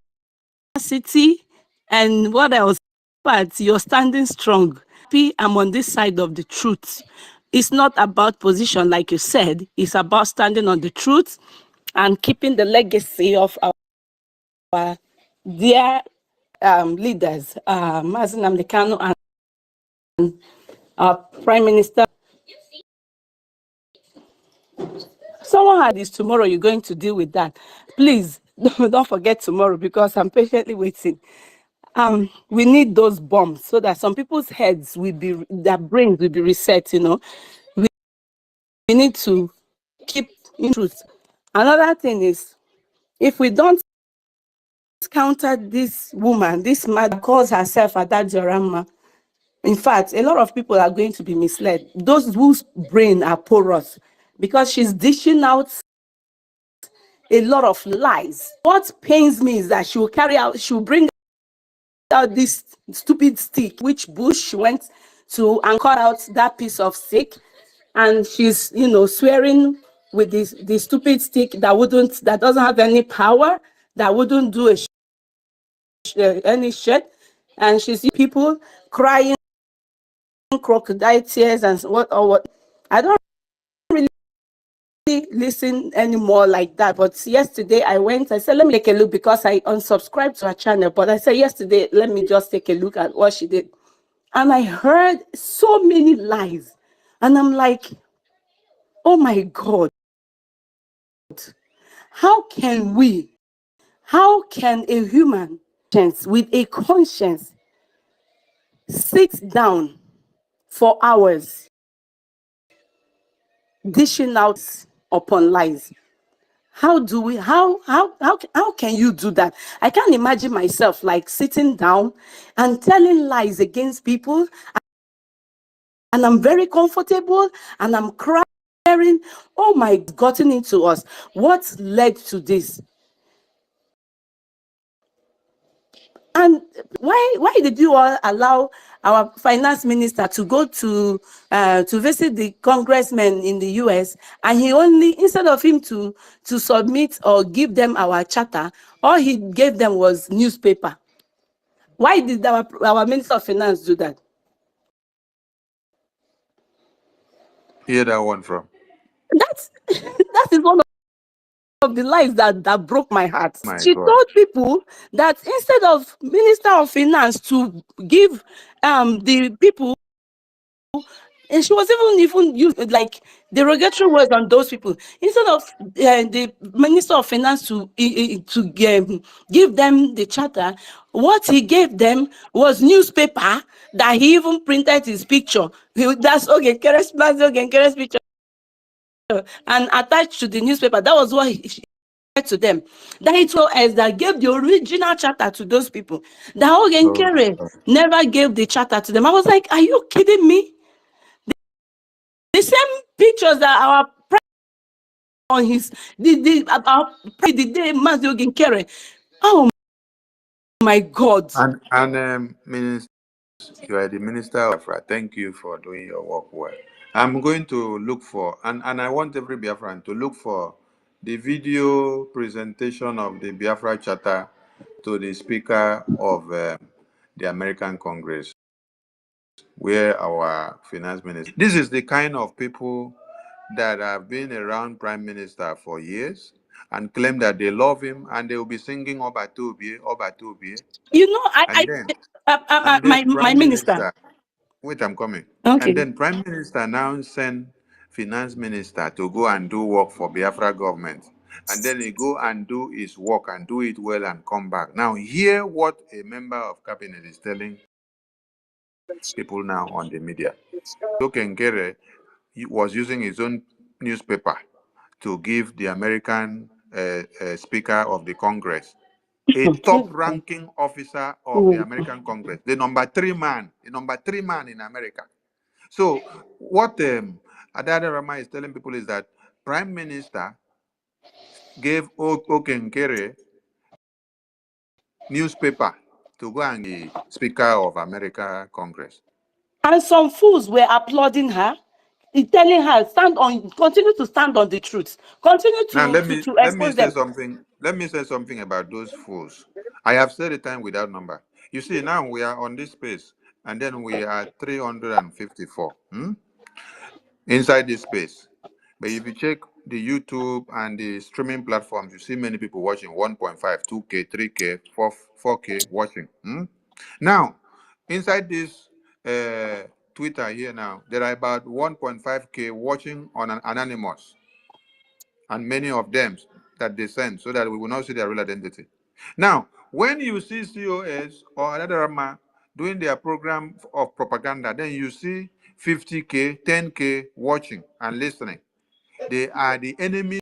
city and what else, but you're standing strong. I'm on this side of the truth. It's not about position, like you said. It's about standing on the truth and keeping the legacy of our dear leaders, Mazen Amdekano and our Prime Minister. Someone had this tomorrow. You're going to deal with that. Please don't forget tomorrow, because I'm patiently waiting. We need those bombs so that some people's heads will be, their brains will be reset. We need to keep in truth. Another thing is, If we don't counter this woman, this mother calls herself Adajorama, in fact, a lot of people are going to be misled. Those whose brain are porous, because she's dishing out a lot of lies. What pains me is that she'll bring out this stupid stick, which Bush went to and cut out that piece of stick, and she's, swearing with the stupid stick that doesn't have any power, that wouldn't do any shit, and she's people crying crocodile tears and what. I don't really listen anymore like that. But yesterday I said, let me take a look, because I unsubscribed to her channel. But I said yesterday, let me just take a look at what she did. And I heard so many lies. And I'm like, oh my God, how can a human with a conscience sit down for hours dishing out upon lies? How can you do that? I can't imagine myself like sitting down and telling lies against people, and I'm very comfortable and I'm crying. Oh my, gotten into us. What led to this? And why did you all allow our finance minister to go to visit the congressmen in the US, and he only, instead of him to submit or give them our charter, all he gave them was newspaper? Why did our minister of finance do that? Hear that one from? That is one of the lies that broke my heart. My She God. told people that instead of minister of finance to give the people, and she was even used like derogatory words on those people, instead of the minister of finance to give them the charter. What he gave them was newspaper that he even printed his picture. That's okay, Keres picture, and attached to the newspaper. That was what he said to them. That it was that gave the original charter to those people. That Oh my Ogenkere God. never gave the charter to them. I was like, are you kidding me? The same pictures that our on his the day Mazi Ogenkere. Oh my God. And Minister, you are the Minister of Biafra. Thank you for doing your work well. I'm going to look for, and I want every Biafran to look for the video presentation of the Biafra Charter to the Speaker of the American Congress, where our finance minister. This is the kind of people that have been around Prime Minister for years and claim that they love him, and they will be singing Obatubie, Obatubie, You know, and then my Prime minister. Minister. Wait, I'm coming. And Okay. then Prime Minister now send Finance Minister to go and do work for Biafra government. And then he go and do his work and do it well and come back. Now hear what a member of cabinet is telling people now on the media. Okenkere was using his own newspaper to give the American Speaker of the Congress, a top-ranking officer of the American Congress, the number three man in America. So what Adada Rama is telling people is that Prime Minister gave Okenkere newspaper to go and be Speaker of America Congress. And some fools were applauding her, telling her, continue to stand on the truth, continue Now to let me expose say them. something. Let me say something about those fools. I have said it time without number. You see, now we are on this space, and then we are 354 inside this space. But if you check the YouTube and the streaming platforms, you see many people watching 1.5, 2K, 3K, 4K watching. Now, inside this Twitter here now, there are about 1.5K watching on an anonymous, and many of them that they send so that we will not see their real identity. Now, when you see COS or another Rama doing their program of propaganda, then you see 50K, 10K watching and listening. They are the enemy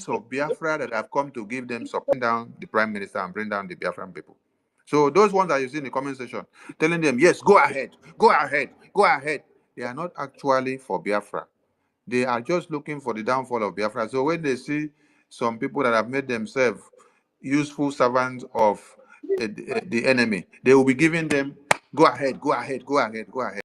of Biafra that have come to give them support, bring down the prime minister and bring down the Biafran people. So those ones that you see in the comment section, telling them, yes, go ahead, go ahead, go ahead. They are not actually for Biafra. They are just looking for the downfall of Biafra. So when they see some people that have made themselves useful servants of the enemy, they will be giving them, go ahead, go ahead, go ahead, go ahead.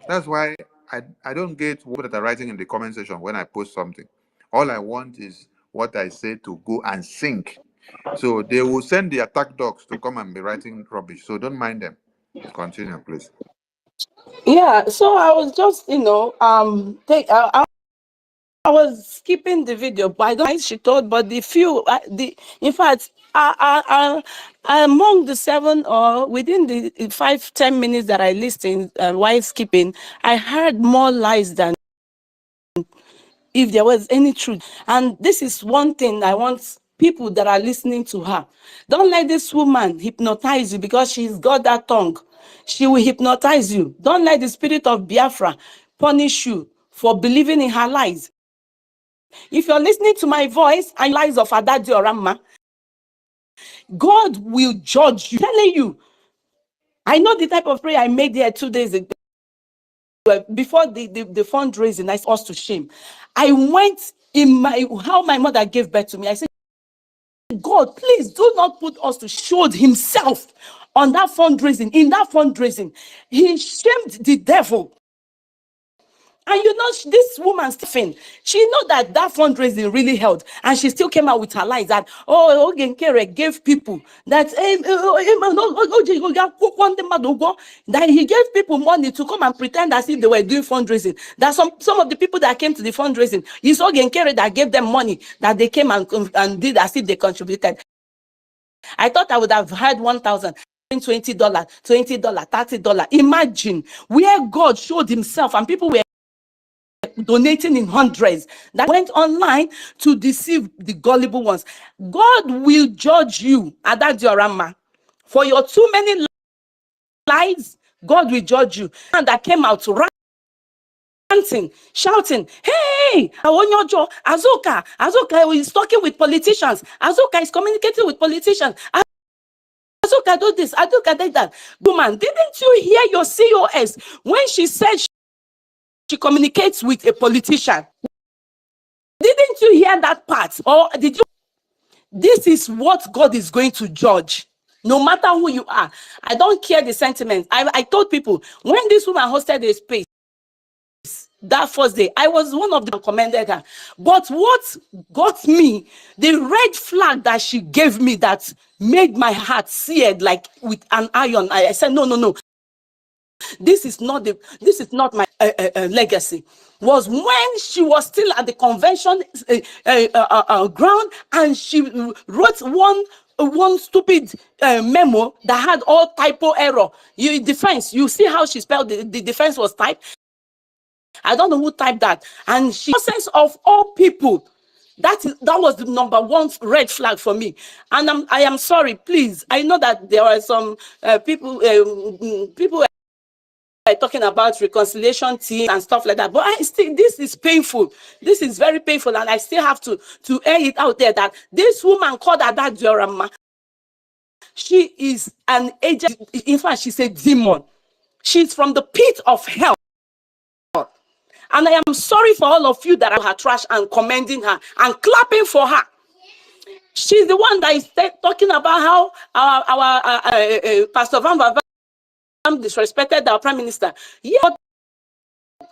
That's why I don't get what that are writing in the comment section when I post something. All I want is what I say to go and sink. So they will send the attack dogs to come and be writing rubbish. So don't mind them. Continue, please. Yeah, so I was just, I was skipping the video, but I don't know she told, but the few, in fact, among the 7 or within the 5-10 minutes that I listened while skipping, I heard more lies than if there was any truth. And this is one thing I want people that are listening to her. Don't let this woman hypnotize you because she's got that tongue. She will hypnotize you. Don't let the spirit of Biafra punish you for believing in her lies. If you're listening to my voice and lies of Adadi Orama, God will judge you. I'm telling you, I know the type of prayer I made here 2 days ago. Before the fundraising, I was to shame. I went in how my mother gave birth to me. I said, God, please do not put us to showed himself on that fundraising. In that fundraising, he shamed the devil. And you know, this woman, Stephen, she know that fundraising really held. And she still came out with her lies that, Ogenkere gave people that, that he gave people money to come and pretend as if they were doing fundraising. That some of the people that came to the fundraising, it's Ogenkere that gave them money, that they came and did as if they contributed. I thought I would have had 1,000. $20, $30. Imagine where God showed himself and people were donating in hundreds that went online to deceive the gullible ones. God will judge you at that diorama for your too many lies. God will judge you. And that came out ranting, shouting, hey, Azuka is talking with politicians. Azuka is communicating with politicians. Azuka do this, Azuka did that. Woman, didn't you hear your COS when she said she communicates with a politician? Didn't you hear that part? Or did you? This is what God is going to judge. No matter who you are. I don't care the sentiment. I told people, when this woman hosted a space that first day, I was one of them who commended her. But what got me, the red flag that she gave me that made my heart seared like with an iron. I said, no. This is not my legacy. Was when she was still at the convention ground and she wrote one stupid memo that had all typo error. Defense, you see how she spelled the defense was typed. I don't know who typed that. And she sense of all people. That was the number one red flag for me. And I am sorry, please. I know that there are some people talking about reconciliation team and stuff like that, but this is painful. This is very painful, and I still have to air it out there that this woman called Ada Diorama, she is an agent. In fact, she's a demon. She's from the pit of hell. And I am sorry for all of you that are her trash and commending her and clapping for her. She's the one that is talking about how our Pastor Van disrespected our prime minister. Yeah,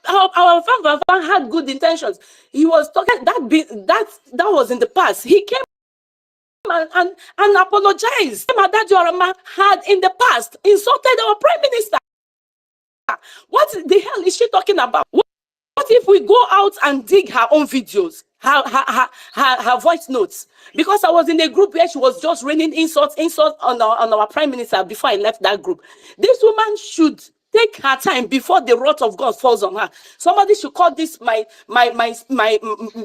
our Van had good intentions. He was talking that was in the past. He came and apologized. That Jorama had in the past insulted our prime minister. What the hell is she talking about? What if we go out and dig her own videos, her voice notes? Because I was in a group where she was just raining insults on our prime minister before I left that group. This woman should take her time before the wrath of God falls on her. Somebody should call this my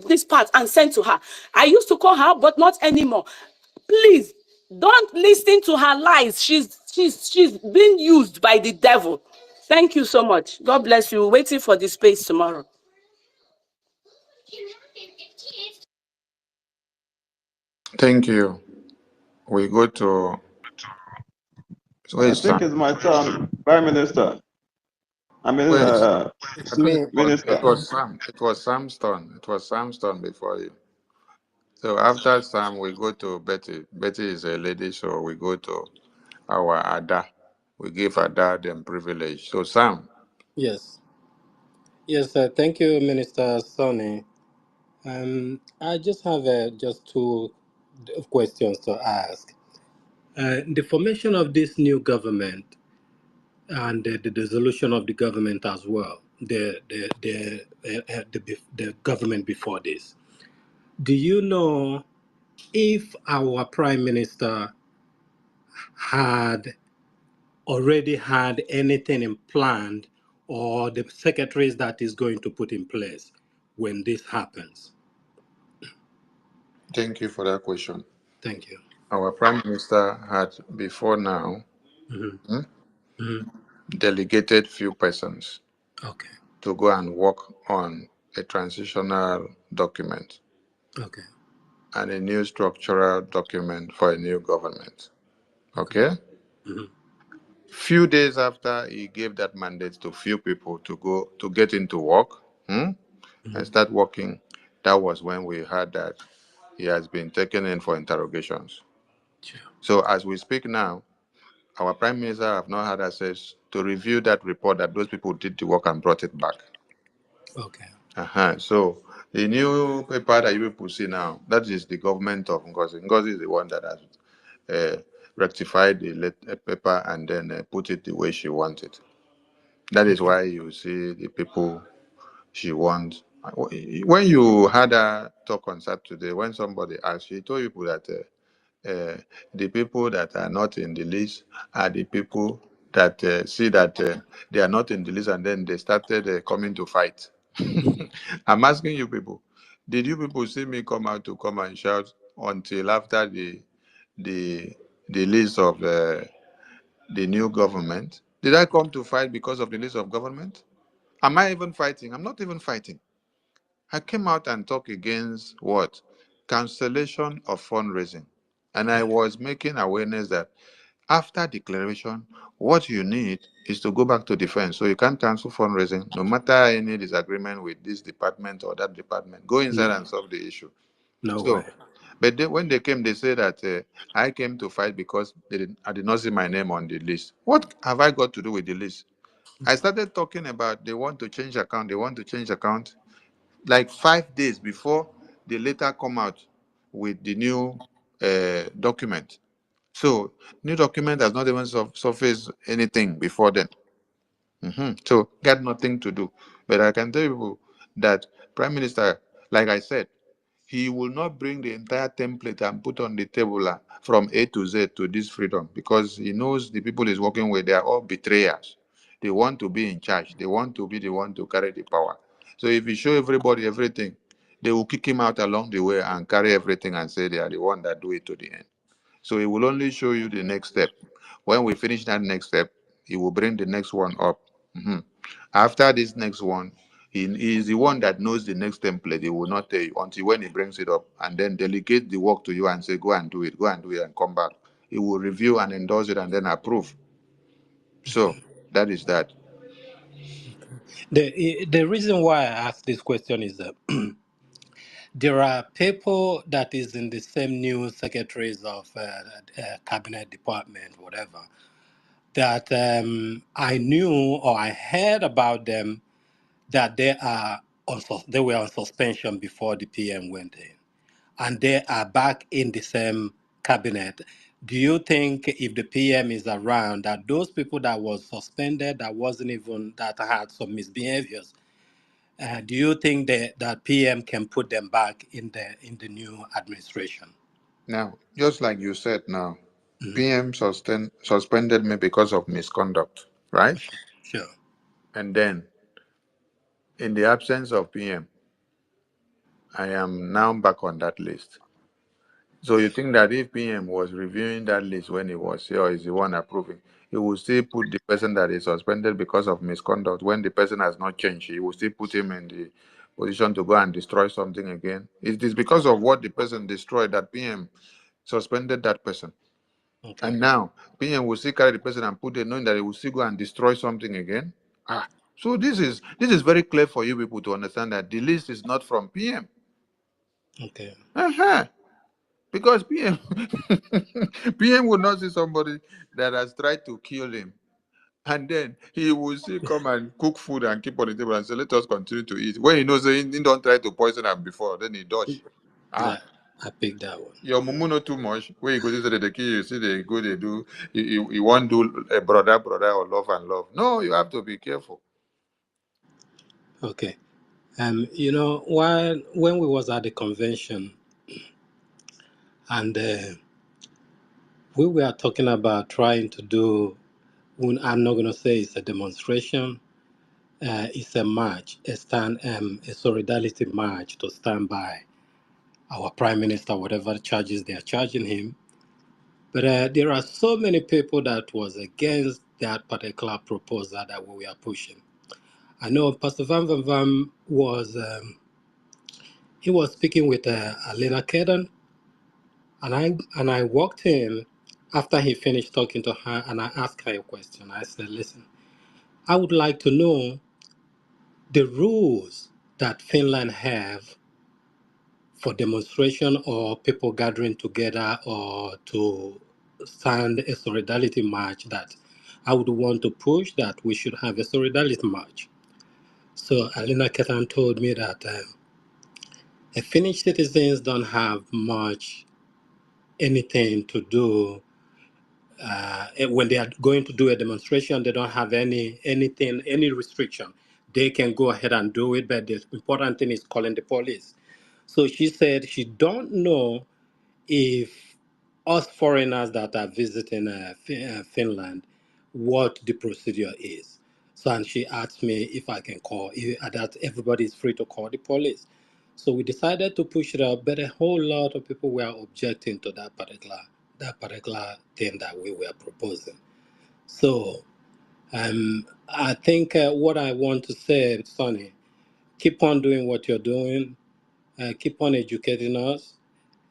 this part and send to her. I used to call her, but not anymore. Please don't listen to her lies. She's being used by the devil. Thank you so much. God bless you. Waiting for the space tomorrow. Thank you. We go to where I is think Sam? it's my turn, Prime Minister. I mean, Where is It's me. it Minister. was Sam. It was Sam's turn. It was Sam's turn before you. So after Sam, we go to Betty. Betty is a lady, so we go to our Ada. We give Ada them privilege. So Sam, Yes. Yes, thank you, Minister Sonny. I just have just two questions to ask. The formation of this new government and the dissolution of the government as well, the government before this. Do you know if our Prime Minister had already had anything in planned or the secretaries that is going to put in place when this happens? thank you for that question. Thank you. Our Prime Minister had before now Hmm. hmm, Hmm. delegated few persons Okay. to go and work on a transitional document Okay. and a new structural document for a new government. Okay. Okay? Hmm. Few days after he gave that mandate to few people to go to get into work and Hmm. start working, that was when we heard that he has been taken in for interrogations. Sure. So as we speak now, our Prime Minister have not had access to review that report that those people did the work and brought it back. Okay. So the new paper that you people see now, that is the government of Ngozi. Ngozi is the one that has rectified the paper and then put it the way she wanted. That is why you see the people she wants. When you had her talk on Saturday, when somebody asked, she told people that the people that are not in the list are the people that see that they are not in the list and then they started coming to fight. I'm asking you people, did you people see me come out to come and shout until after the the list of the new government? Did I come to fight because of the list of government? Am I even fighting? I'm not even fighting. I came out and talked against what? Cancellation of fundraising. And I was making awareness that after declaration, what you need is to go back to defense. So you can't cancel fundraising, no matter any disagreement with this department or that department. Go inside and solve the issue. No way. So, but when they came, they said that I came to fight because I did not see my name on the list. What have I got to do with the list? I started talking about they want to change account. They want to change account like 5 days before they later come out with the new document. So new document has not even surfaced anything before then. So got nothing to do. But I can tell you that Prime Minister, like I said, he will not bring the entire template and put on the table from A to Z to this freedom because he knows the people he's working with, they are all betrayers. They want to be in charge. They want to be the one to carry the power. So if he show everybody everything, they will kick him out along the way and carry everything and say they are the one that do it to the end. So he will only show you the next step. When we finish that next step, he will bring the next one up. After this next one, he is the one that knows the next template. He will not tell you until when he brings it up and then delegate the work to you and say, go and do it, and come back. He will review and endorse it and then approve. So that is that. The reason why I ask this question is that there are people that is in the same new secretaries of cabinet department, whatever, that I knew or I heard about them that they were on suspension before the PM went in, and they are back in the same cabinet. Do you think if the PM is around, that those people that was suspended, that had some misbehaviors, do you think that PM can put them back in the new administration? Now, just like you said now, Mhm. PM suspended me because of misconduct, right? Sure. And then, in the absence of PM, I am now back on that list. So you think that if PM was reviewing that list when he was here or is the one approving, he will still put the person that is suspended because of misconduct when the person has not changed. He will still put him in the position to go and destroy something again. It is because of what the person destroyed that PM suspended that person. Okay. And now PM will still carry the person and put it knowing that he will still go and destroy something again. So this is very clear for you people to understand that the list is not from PM. Okay. Because PM PM will not see somebody that has tried to kill him. And then he will still come and cook food and keep on the table and say, let us continue to eat. When he knows he don't try to poison him before, then he dodge. Yeah, I picked that one. Your mumu not too much. When you go to the key, you see they go, they do. You won't do a brother or love and love. No, you have to be careful. Okay. You know, when we was at the convention, and we were talking about trying to do, I'm not going to say it's a demonstration, it's a march, a solidarity march to stand by our prime minister, whatever charges they are charging him. But there are so many people that was against that particular proposal that we were pushing. I know Pastor Van Van Van was, he was speaking with Alena Kedan, and I walked in after he finished talking to her, and I asked her a question. I said, listen, I would like to know the rules that Finland have for demonstration or people gathering together or to stand a solidarity march, that I would want to push that we should have a solidarity march. So Alina Ketan told me that Finnish citizens don't have much anything to do when they are going to do a demonstration. They don't have any restriction. They can go ahead and do it, but the important thing is calling the police. So she said she don't know if us foreigners that are visiting Finland, what the procedure is. So, and she asked me if I can call, that everybody is free to call the police. So we decided to push it up, but a whole lot of people were objecting to that particular thing that we were proposing. So I think what I want to say, Sonny, keep on doing what you're doing, keep on educating us.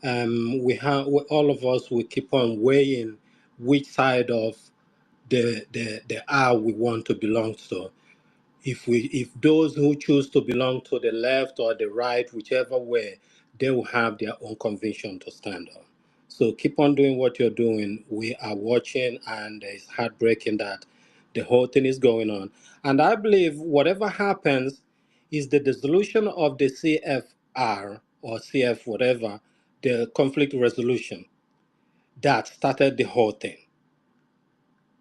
All of us will keep on weighing which side of the aisle we want to belong to. If those who choose to belong to the left or the right, whichever way, they will have their own conviction to stand on. So keep on doing what you're doing. We are watching, and it's heartbreaking that the whole thing is going on. And I believe whatever happens is the dissolution of the CFR or CF whatever, the conflict resolution, that started the whole thing.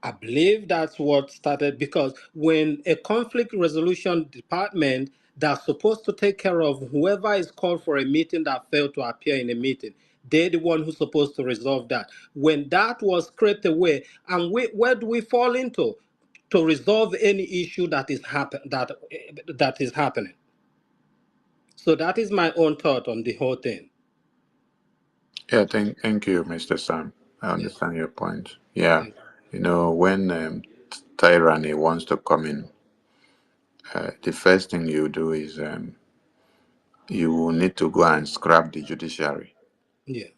I believe that's what started, because when a conflict resolution department that's supposed to take care of whoever is called for a meeting that failed to appear in a meeting, they're the one who's supposed to resolve that. When that was scraped away, and where do we fall into to resolve any issue that is happening? So that is my own thought on the whole thing. Yeah, thank you, Mr. Sam. I Yeah. understand your point. Yeah, when tyranny wants to come in, the first thing you do is you will need to go and scrap the judiciary. Yeah.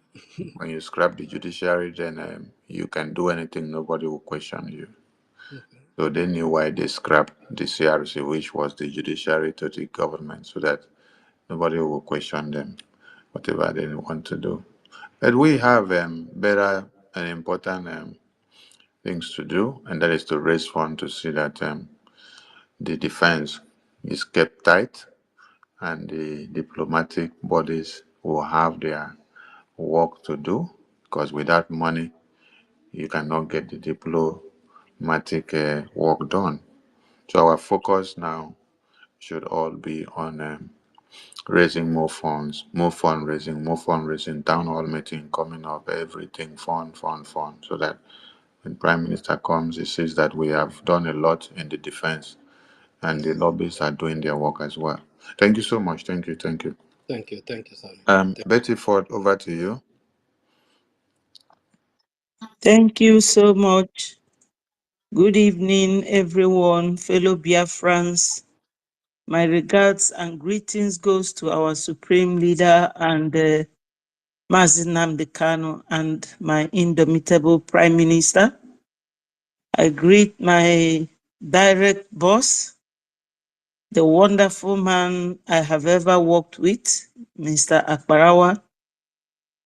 When you scrap the judiciary, then you can do anything, nobody will question you. Okay. So they knew why they scrapped the CRC, which was the judiciary to the government, so that nobody will question them, whatever they want to do. But we have better and important things to do, and that is to raise funds to see that the defense is kept tight and the diplomatic bodies will have their work to do, because without money, you cannot get the diplomatic work done. So our focus now should all be on raising more funds, more fundraising, town hall meeting coming up, everything, fund, so that when Prime Minister comes, he sees that we have done a lot in the defense and the lobbyists are doing their work as well. Thank you so much. Thank you. Thank you, Sonny. Betty Ford, over to you. Thank you so much. Good evening, everyone, fellow Biafrans. My regards and greetings goes to our Supreme Leader and Mazi Nnamdi Kanu and my indomitable Prime Minister. I greet my direct boss, the wonderful man I have ever worked with, Mr. Akbarawa,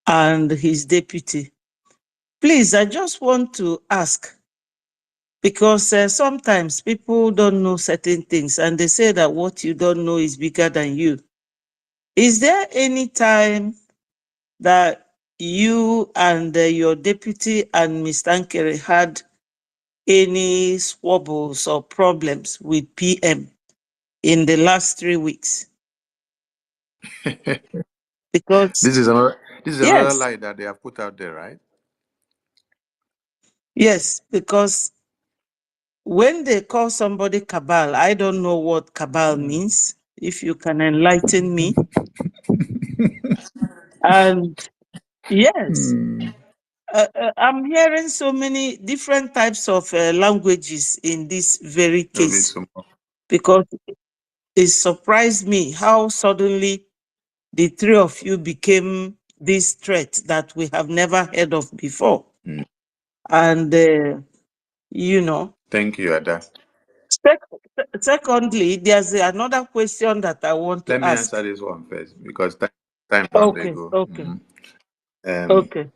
and his deputy. Please, I just want to ask, because sometimes people don't know certain things and they say that what you don't know is bigger than you. Is there any time that you and your deputy and Mr. Ankere had any squabbles or problems with PM in the last 3 weeks? Because, This is another yes, lie that they have put out there, right? yes, because when they call somebody cabal, I don't know what cabal means. If you can enlighten me. And yes, I'm hearing so many different types of languages in this very No, be case, small. because it surprised me how suddenly the three of you became this threat that we have never heard of before. Mm. And, you know, Thank you, Ada. secondly, there's another question that I want to Let me answer ask. this one first because time don't dey Okay, go. okay, Um, okay.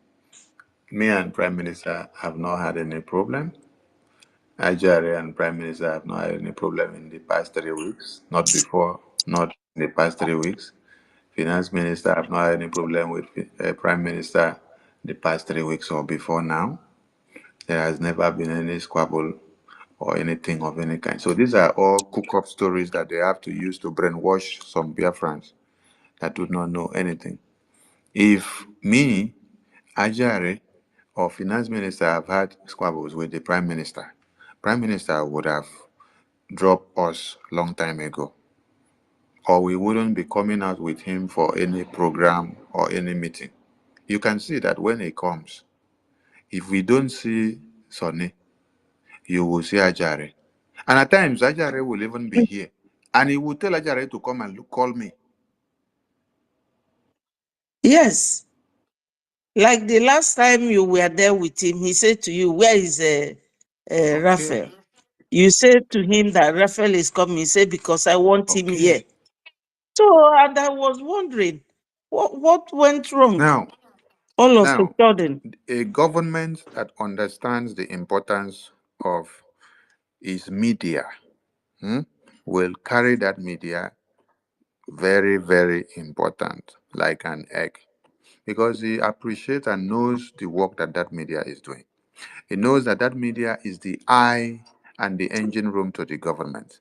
me and Prime Minister have not had any problem. Ajari and Prime Minister have not had any problem in the past 3 weeks. Not before, not in the past 3 weeks. Finance Minister have not had any problem with Prime Minister the past 3 weeks or before now. There has never been any squabble or anything of any kind. So these are all cook-up stories that they have to use to brainwash some Biafrans that do not know anything. If me, Ajare, or Finance Minister have had squabbles with the Prime Minister would have dropped us long time ago. Or we wouldn't be coming out with him for any program or any meeting. You can see that when he comes, if we don't see Sonny, you will see Ajare. And at times, Ajare will even be here. And he will tell Ajare to come and call me. Yes, like the last time you were there with him, he said to you, where is Okay, Raphael? You said to him that Raphael is coming. He said, because I want him here. okay. So, and I was wondering, what went wrong Now, all of a now, sudden? a government that understands the importance of its media will carry that media very, very important, like an egg, because he appreciates and knows the work that that media is doing. He knows that that media is the eye and the engine room to the government.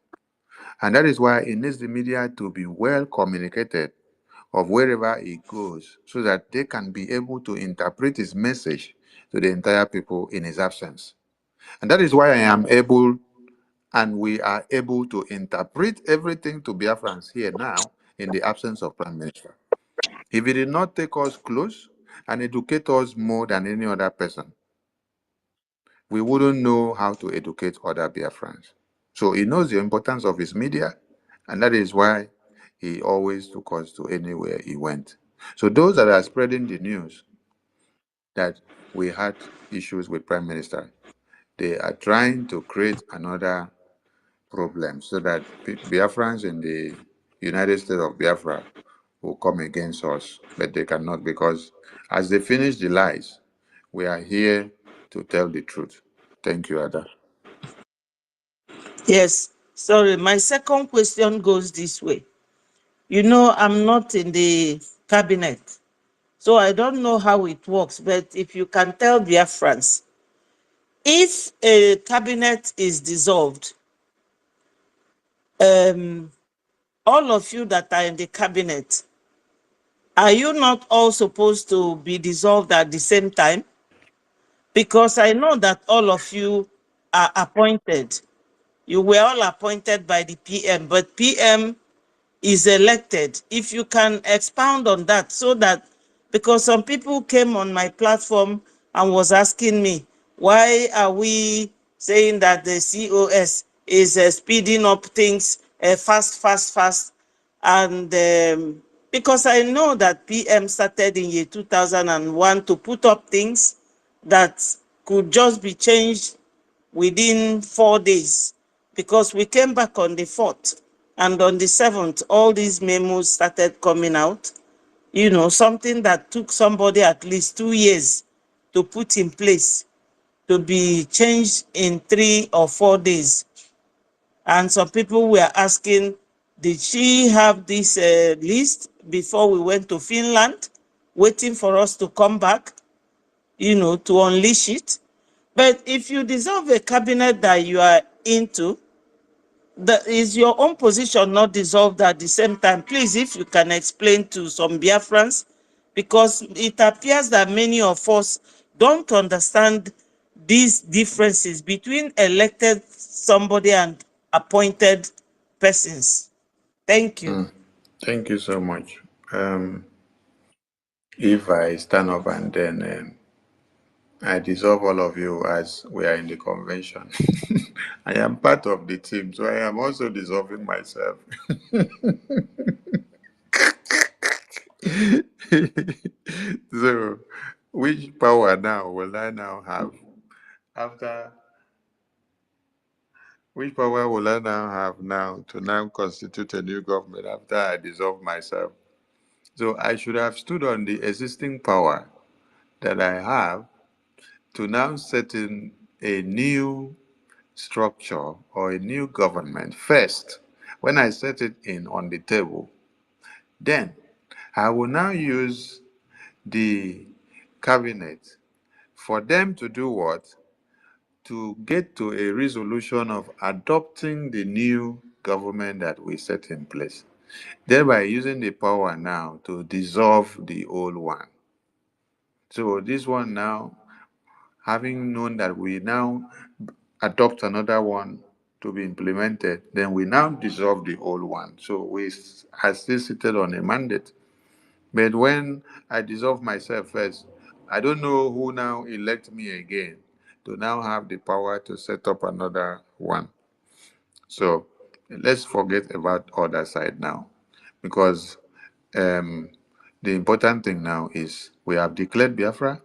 And that is why he needs the media to be well communicated of wherever he goes so that they can be able to interpret his message to the entire people in his absence. And that is why I am able and we are able to interpret everything to Biafrans here now in the absence of Prime Minister. If he did not take us close and educate us more than any other person, we wouldn't know how to educate other Biafrans. So he knows the importance of his media, and that is why he always took us to anywhere he went. So those that are spreading the news that we had issues with Prime Minister, they are trying to create another problem so that Biafrans in the United States of Biafra will come against us, but they cannot because as they finish the lies, we are here to tell the truth. Thank you, Ada. Yes, sorry. My second question goes this way. You know, I'm not in the cabinet, so I don't know how it works. But if you can tell Biafrans, if a cabinet is dissolved, all of you that are in the cabinet, are you not all supposed to be dissolved at the same time? Because I know that all of you are appointed. You were all appointed by the PM, but PM is elected. If you can expound on that so that, because some people came on my platform and was asking me, why are we saying that the COS is speeding up things fast. And because I know that PM started in year 2001 to put up things that could just be changed within 4 days, because we came back on the 4th and on the 7th, all these memos started coming out. You know, something that took somebody at least 2 years to put in place to be changed in 3 or 4 days. And some people were asking, did she have this list before we went to Finland, waiting for us to come back, you know, to unleash it? But if you dissolve a cabinet that you are into, that is your own position not dissolved at the same time. Please, if you can explain to some Biafrans, because it appears that many of us don't understand these differences between elected somebody and appointed persons. Thank you. Thank you so much. If I stand up and then I dissolve all of you as we are in the convention, I am part of the team, so I am also dissolving myself. So, which power now will I now have after? Which power will I now have now to now constitute a new government after I dissolve myself? So I should have stood on the existing power that I have to now set in a new structure or a new government first. When I set it in on the table, then I will now use the cabinet for them to do what? To get to a resolution of adopting the new government that we set in place, thereby using the power now to dissolve the old one. So this one now, having known that we now adopt another one to be implemented, then we now dissolve the old one. So we are still seated on a mandate. But when I dissolve myself first, I don't know who now elect me again to now have the power to set up another one. So let's forget about other side now, because um, the important thing now is we have declared Biafra,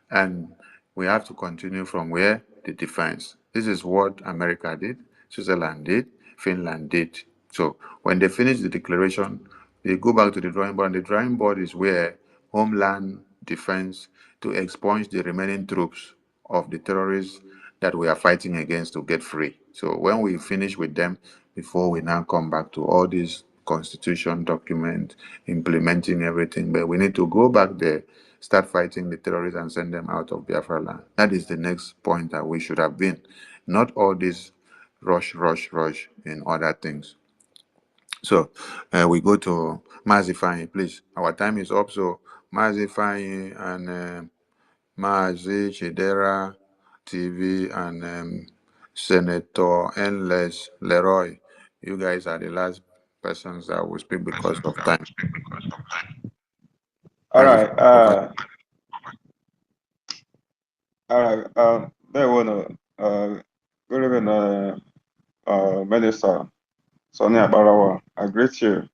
and we have to continue from where the defense. This is what America did, Switzerland did, Finland did. So when they finish the declaration, they go back to the drawing board, and the drawing board is where homeland defense to expunge the remaining troops of the terrorists that we are fighting against to get free. So when we finish with them, before we now come back to all these constitution document implementing everything, but we need to go back there, start fighting the terrorists and send them out of Biafra land. That is the next point that we should have been, not all this rush in other things. So we go to Mazifying, please. Our time is up. So Mazifying and Mazi Chidera TV and Senator Endless Leroy, you guys are the last persons that will speak because of time. All right. Mazifying, over. All right. They want to good evening, Minister Sonia Barawa. I greet you.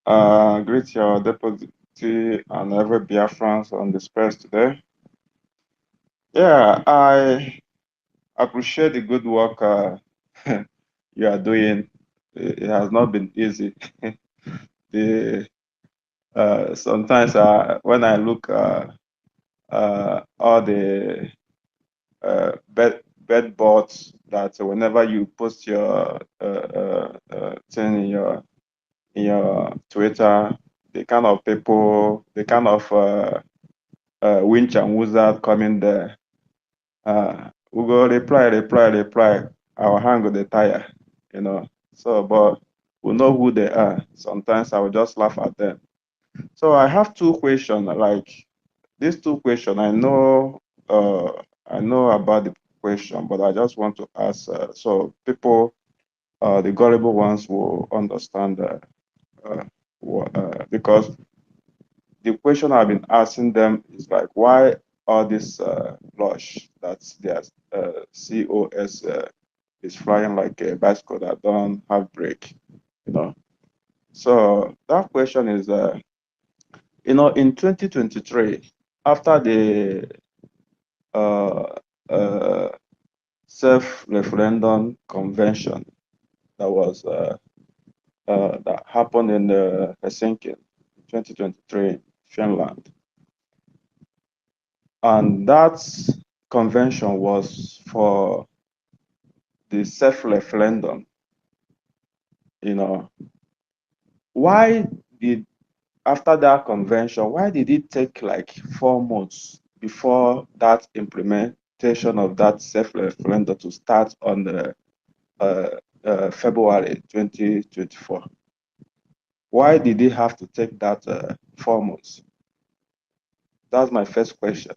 Greet your deputy and every Biafrans on the space today. Yeah, I appreciate the good work you are doing. It has not been easy. the Sometimes when I look all the bed boards that whenever you post your thing in your Twitter, the kind of people, the kind of winch and wizard coming there, we go reply. Our hand go the tire, you know. So, but we know who they are. Sometimes I will just laugh at them. So I have two questions. Like these two questions, I know about the question, but I just want to ask so people, the gullible ones, will understand because the question I've been asking them is like, why all this lush that their COS is flying like a bicycle that don't have brake, you know. So that question is, in 2023, after the uh, uh, self-referendum convention that was that happened in Helsinki, 2023, Finland, and that convention was for the self-referendum. You know, why did after that convention, why did it take like 4 months before that implementation of that self-referendum to start on the February 2024? Why did it have to take that 4 months? That's my first question.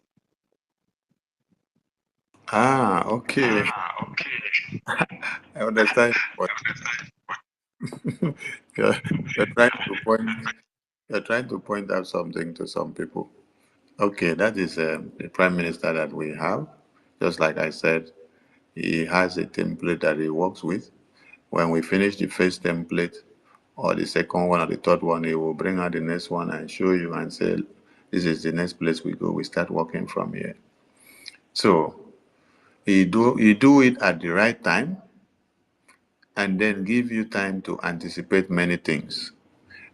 Okay. I understand what you're, you're trying to point. You're trying to point out something to some people. Okay, that is the prime minister that we have. Just like I said, he has a template that he works with. When we finish the first template, or the second one, or the third one, he will bring out the next one and show you and say, "This is the next place we go. We start working from here." So he do it at the right time, and then give you time to anticipate many things.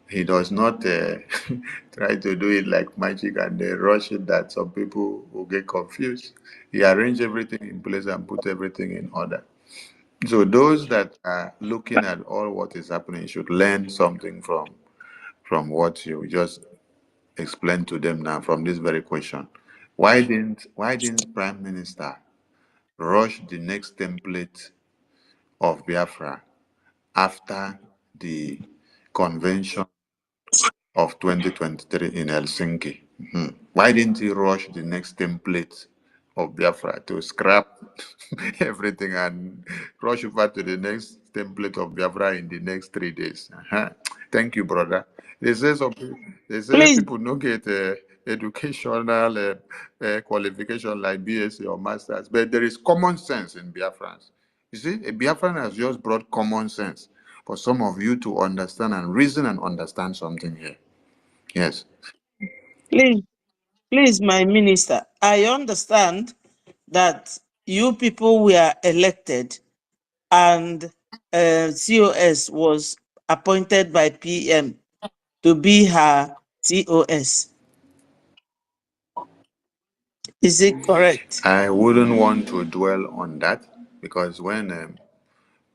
He does not try to do it like magic and then rush it that some people will get confused. He arranged everything in place and put everything in order. So those that are looking at all what is happening should learn something from what you just explained to them now from this very question. Why didn't Prime Minister rush the next template of Biafra after the convention of 2023 in Helsinki? Why didn't he rush the next template of Biafra to scrap everything and rush over to the next template of Biafra in the next 3 days? Thank you, brother. They say some people, they say Please, people don't get educational qualification like BSc or masters, but there is common sense in Biafrans. You see, a Biafran has just brought common sense for some of you to understand and reason and understand something here. Yes. please, please, my minister, I understand that you people were elected and COS was appointed by PM to be her COS. Is it correct? I wouldn't want to dwell on that because when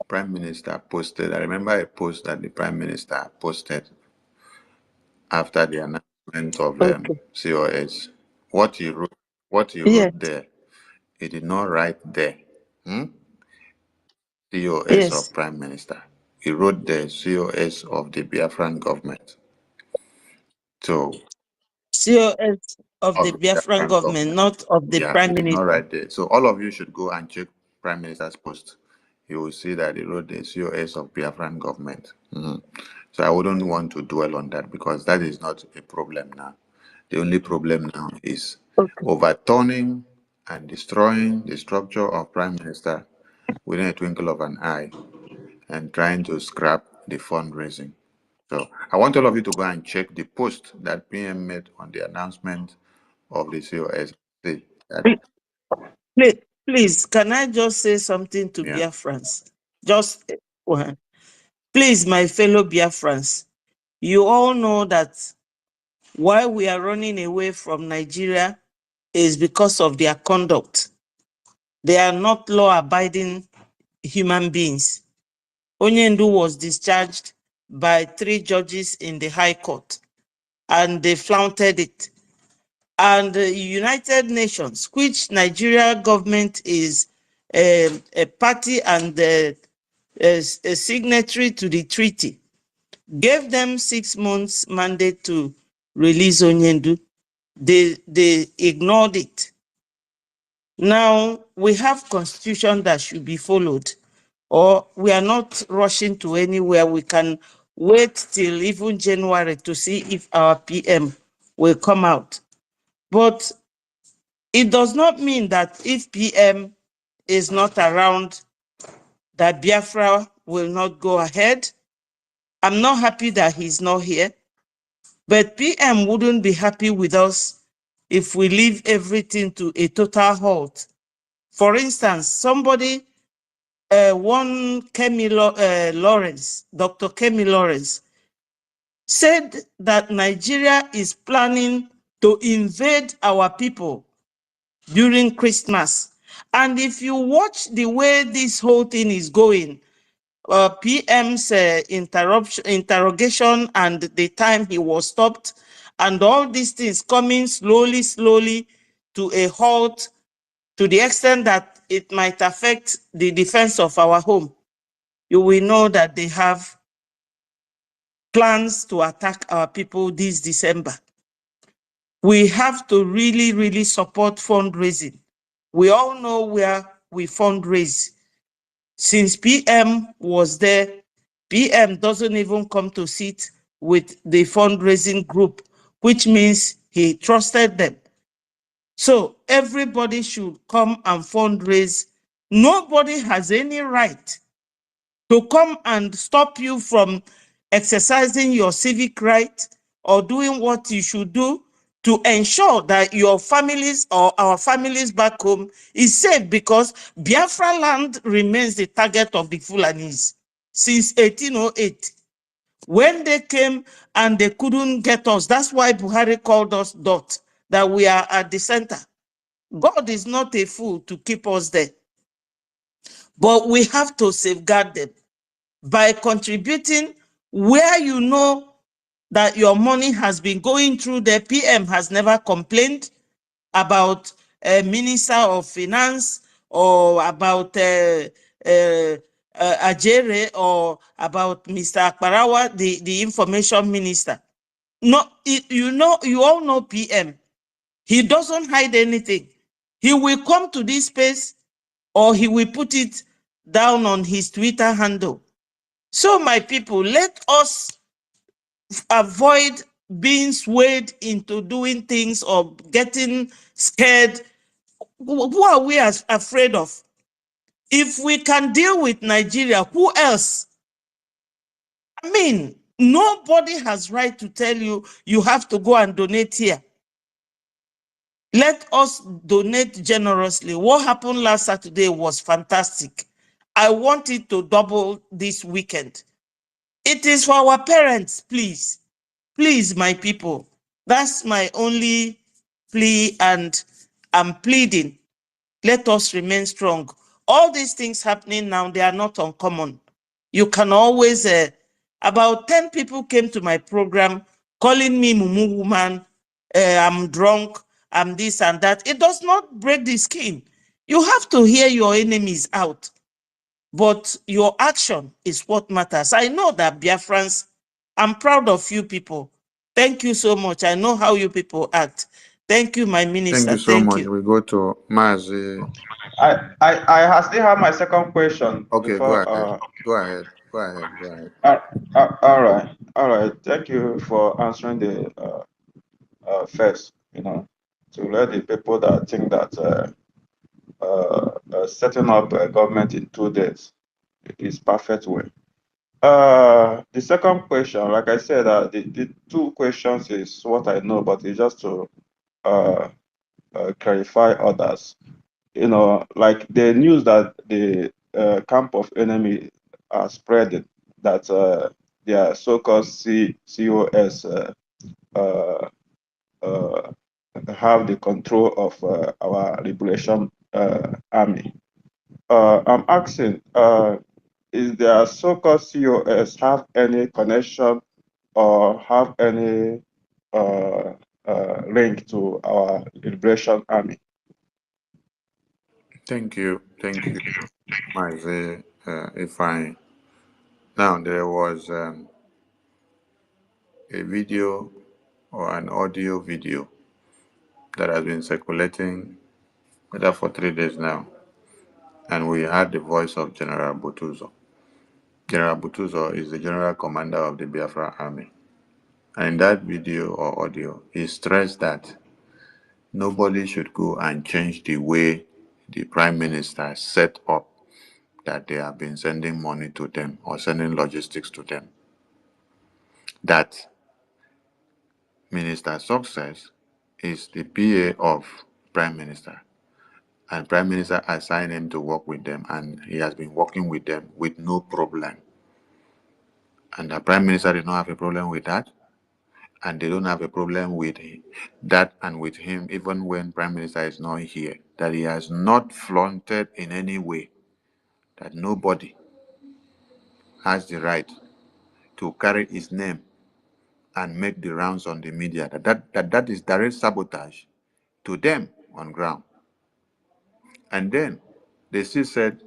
Prime Minister posted, I remember a post that the Prime Minister posted after the announcement of Okay. COS. What he wrote, what he Yes, wrote there, he did not write there. Hmm? COS of yes. Prime Minister. He wrote the COS of the Biafran government. So COS of of the the Biafran Biafran government, government. not of the Yeah, he Prime did not Minister. write there. So all of you should go and check Prime Minister's post. You will see that he wrote the COS of Biafran government. So I wouldn't want to dwell on that because that is not a problem now. The only problem now is Okay. overturning and destroying the structure of Prime Minister within a twinkle of an eye and trying to scrap the fundraising. So I want all of you to go and check the post that PM made on the announcement of the COS. See that, Please, please, can I just say something to yeah. Biafrans? Just one. Please, my fellow Biafrans, you all know that why we are running away from Nigeria is because of their conduct. They are not law-abiding human beings. Onyendu was discharged by 3 judges in the High Court, and they flaunted it. And the United Nations, which Nigeria government is a party and a signatory to the treaty, gave them 6 months mandate to release Onyendu. They ignored it. Now we have constitution that should be followed, or we are not rushing to anywhere. We can wait till even January to see if our PM will come out. But it does not mean that if PM is not around, that Biafra will not go ahead. I'm not happy that he's not here, but PM wouldn't be happy with us if we leave everything to a total halt. For instance, somebody, one Lawrence, Dr. Kemi Lawrence, said that Nigeria is planning to invade our people during Christmas. And if you watch the way this whole thing is going, PM's interrogation and the time he was stopped, and all these things coming slowly to a halt, to the extent that it might affect the defense of our home, you will know that they have plans to attack our people this December. We have to really support fundraising. We all know where we fundraise. Since PM was there, PM doesn't even come to sit with the fundraising group, which means he trusted them. So everybody should come and fundraise. Nobody has any right to come and stop you from exercising your civic right or doing what you should do to ensure that your families or our families back home is safe, because Biafra land remains the target of the Fulanis since 1808. When they came and they couldn't get us, that's why Buhari called us dot, that we are at the center. God is not a fool to keep us there. But we have to safeguard them by contributing where you know that your money has been going through. The PM has never complained about a Minister of Finance or about Ajere or about Mr. Akbarawa, the Information Minister. No, you all know PM. He doesn't hide anything. He will come to this space or he will put it down on his Twitter handle. So my people, let us avoid being swayed into doing things or getting scared. Who are we afraid of? If we can deal with Nigeria, who else? I mean, nobody has right to tell you you have to go and donate here. Let us donate generously. What happened last Saturday was fantastic. I want it to double this weekend. It is for our parents, please. Please, my people. That's my only plea, and I'm pleading. Let us remain strong. All these things happening now, they are not uncommon. You can always, about 10 people came to my program calling me Mumu woman, I'm drunk, I'm this and that. It does not break the skin. You have to hear your enemies out, but your action is what matters. I know that Biafrans, I'm proud of you people. Thank you so much. I know how you people act. Thank you, my Thank minister. you so Thank much. you. We go to Mazi. I still have my second question Okay, go before. ahead. Go ahead. Go ahead. Go ahead. All right. Thank you for answering the first. To let the people that think that setting up a government in 2 days is perfect way. The second question, like I said, the two questions is what I know, but it's just to clarify others. Like the news that the camp of enemy are spreading, that their so-called COS have the control of our liberation army. I'm asking, is their so-called COS have any connection or have any link to our liberation army? Thank you. Thank you, Mazi. If I now there was a video or an audio video that has been circulating whether for 3 days now, and we heard the voice of General Butuzo. General Butuzo is the general commander of the Biafra army. And in that video or audio, he stressed that nobody should go and change the way the prime minister set up that they have been sending money to them or sending logistics to them. That Minister Success is the PA of Prime Minister, and Prime Minister assigned him to work with them, and he has been working with them with no problem. And the Prime Minister did not have a problem with that, and they don't have a problem with that and with him even when Prime Minister is not here, that he has not flaunted in any way, that nobody has the right to carry his name and make the rounds on the media, that is direct sabotage to them on ground. And then they still said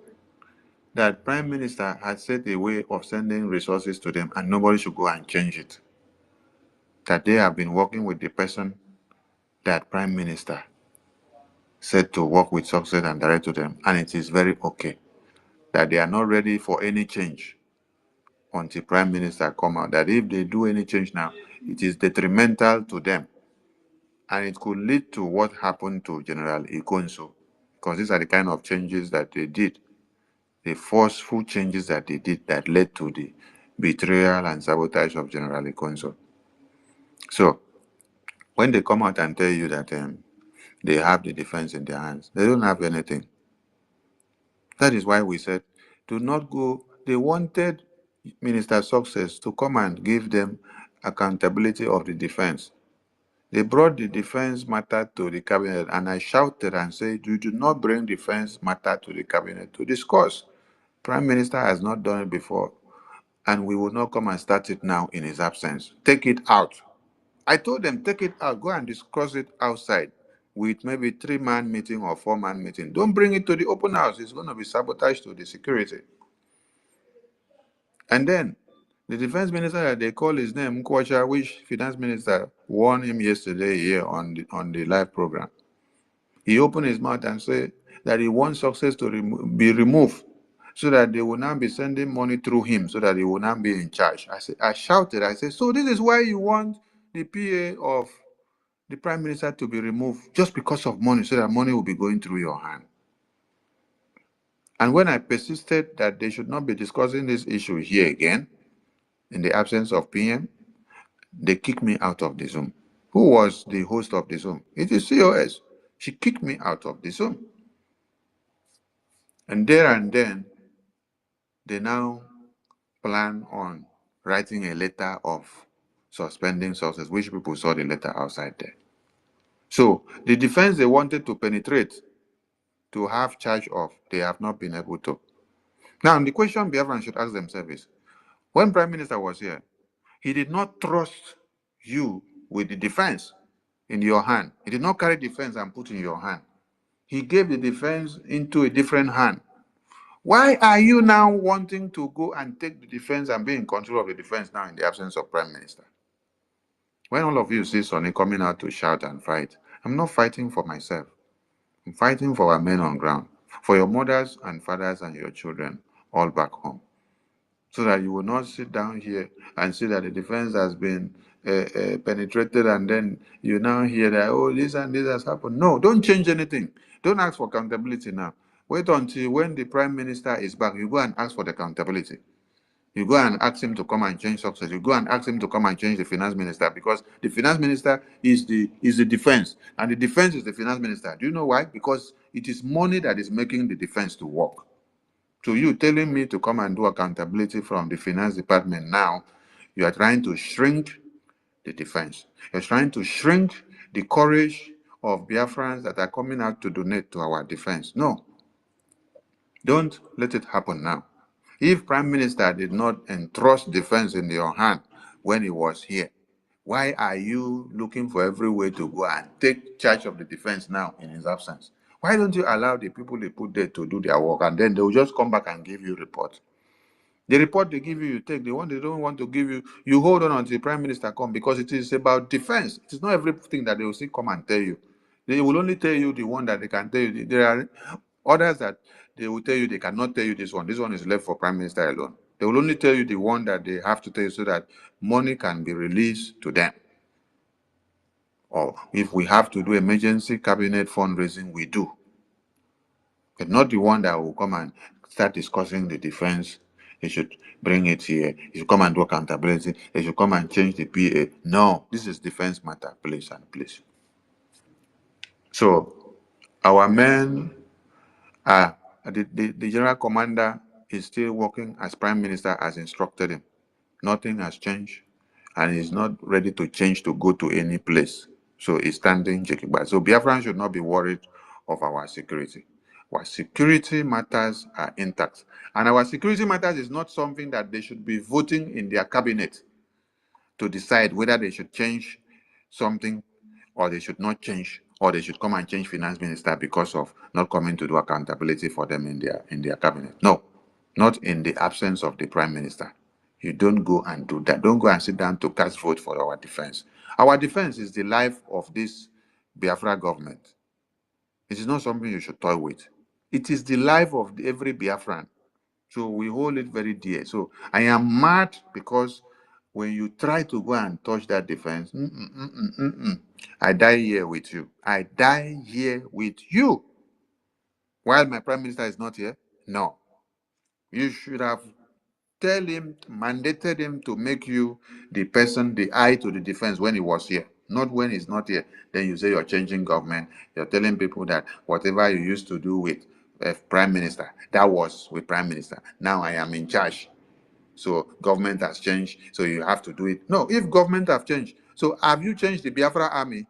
that Prime Minister had set a way of sending resources to them and nobody should go and change it. That they have been working with the person that Prime Minister said to work with Success and direct to them, and it is very okay. That they are not ready for any change until Prime Minister come out. That if they do any change now, it is detrimental to them. And it could lead to what happened to General Ikonso, because these are the kind of changes that they did, the forceful changes that they did that led to the betrayal and sabotage of General Ikonso. So, when they come out and tell you that they have the defense in their hands, they don't have anything. That is why we said, do not go. They wanted Minister Success to come and give them accountability of the defense. They brought the defense matter to the cabinet, and I shouted and said, you do not bring defense matter to the cabinet to discuss. Prime Minister has not done it before, and we will not come and start it now in his absence. Take it out. I told them, take it out. Go and discuss it outside with maybe 3-man meeting or 4-man meeting. Don't bring it to the open house. It's going to be sabotage to the security. And then the defense minister that they call his name, Nkwacha, which finance minister warned him yesterday here on the live program. He opened his mouth and said that he wants Success to be removed so that they will not be sending money through him, so that he will not be in charge. I shouted, I said, so this is why you want the PA of the Prime Minister to be removed, just because of money, so that money will be going through your hand. And when I persisted that they should not be discussing this issue here again, in the absence of PM, they kicked me out of the Zoom. Who was the host of the Zoom? It is COS. She kicked me out of the Zoom. And there and then, they now plan on writing a letter of suspending Success, which people saw the letter outside there. So the defense they wanted to penetrate, to have charge of, they have not been able to. Now, the question Biafrans should ask themselves is, when Prime Minister was here, he did not trust you with the defense in your hand. He did not carry defense and put in your hand. He gave the defense into a different hand. Why are you now wanting to go and take the defense and be in control of the defense now in the absence of Prime Minister? When all of you see Sonny coming out to shout and fight, I'm not fighting for myself. I'm fighting for our men on ground, for your mothers and fathers and your children all back home, so that you will not sit down here and see that the defense has been penetrated, and then you now hear that, oh, this and this has happened. No, don't change anything. Don't ask for accountability now. Wait until when the Prime Minister is back, you go and ask for the accountability. You go and ask him to come and change Success. You go and ask him to come and change the finance minister, because the finance minister is the defense, and the defense is the finance minister. Do you know why? Because it is money that is making the defense to work. So you telling me to come and do accountability from the finance department now, you are trying to shrink the defense. You're trying to shrink the courage of Biafrans that are coming out to donate to our defense. No, don't let it happen now. If Prime Minister did not entrust defense in your hand when he was here, why are you looking for every way to go and take charge of the defense now in his absence? Why don't you allow the people they put there to do their work, and then they will just come back and give you report? The report they give you, you take. The one they don't want to give you, you hold on until the Prime Minister come, because it is about defense. It is not everything that they will see come and tell you. They will only tell you the one that they can tell you. There are others that they will tell you they cannot tell you this one. This one is left for Prime Minister alone. They will only tell you the one that they have to tell you, so that money can be released to them. Or if we have to do emergency cabinet fundraising, we do. But not the one that will come and start discussing the defense. They should bring it here. They should come and do accountability. They should come and change the PA. No, this is defense matter, please and please. So our men are the general commander is still working as prime minister as instructed him. Nothing has changed, and he's not ready to change to go to any place. So he's standing Jekiba. So Biafran should not be worried of our security. Our security matters are intact. And our security matters is not something that they should be voting in their cabinet to decide whether they should change something or they should not change, or they should come and change finance minister because of not coming to do accountability for them in their cabinet. No, not in the absence of the prime minister. You don't go and do that. Don't go and sit down to cast vote for our defense. Our defense is the life of this Biafra government. It is not something you should toy with. It is the life of every Biafran. So we hold it very dear. So I am mad because when you try to go and touch that defense, I die here with you. I die here with you. While my prime minister is not here? No. You should have mandated him to make you the person, the eye to the defense when he was here, not when he's not here. Then you say you're changing government. You're telling people that whatever you used to do with prime minister, that was with prime minister. Now I am in charge. So government has changed, so you have to do it. No, if government have changed, so have you changed the Biafra army?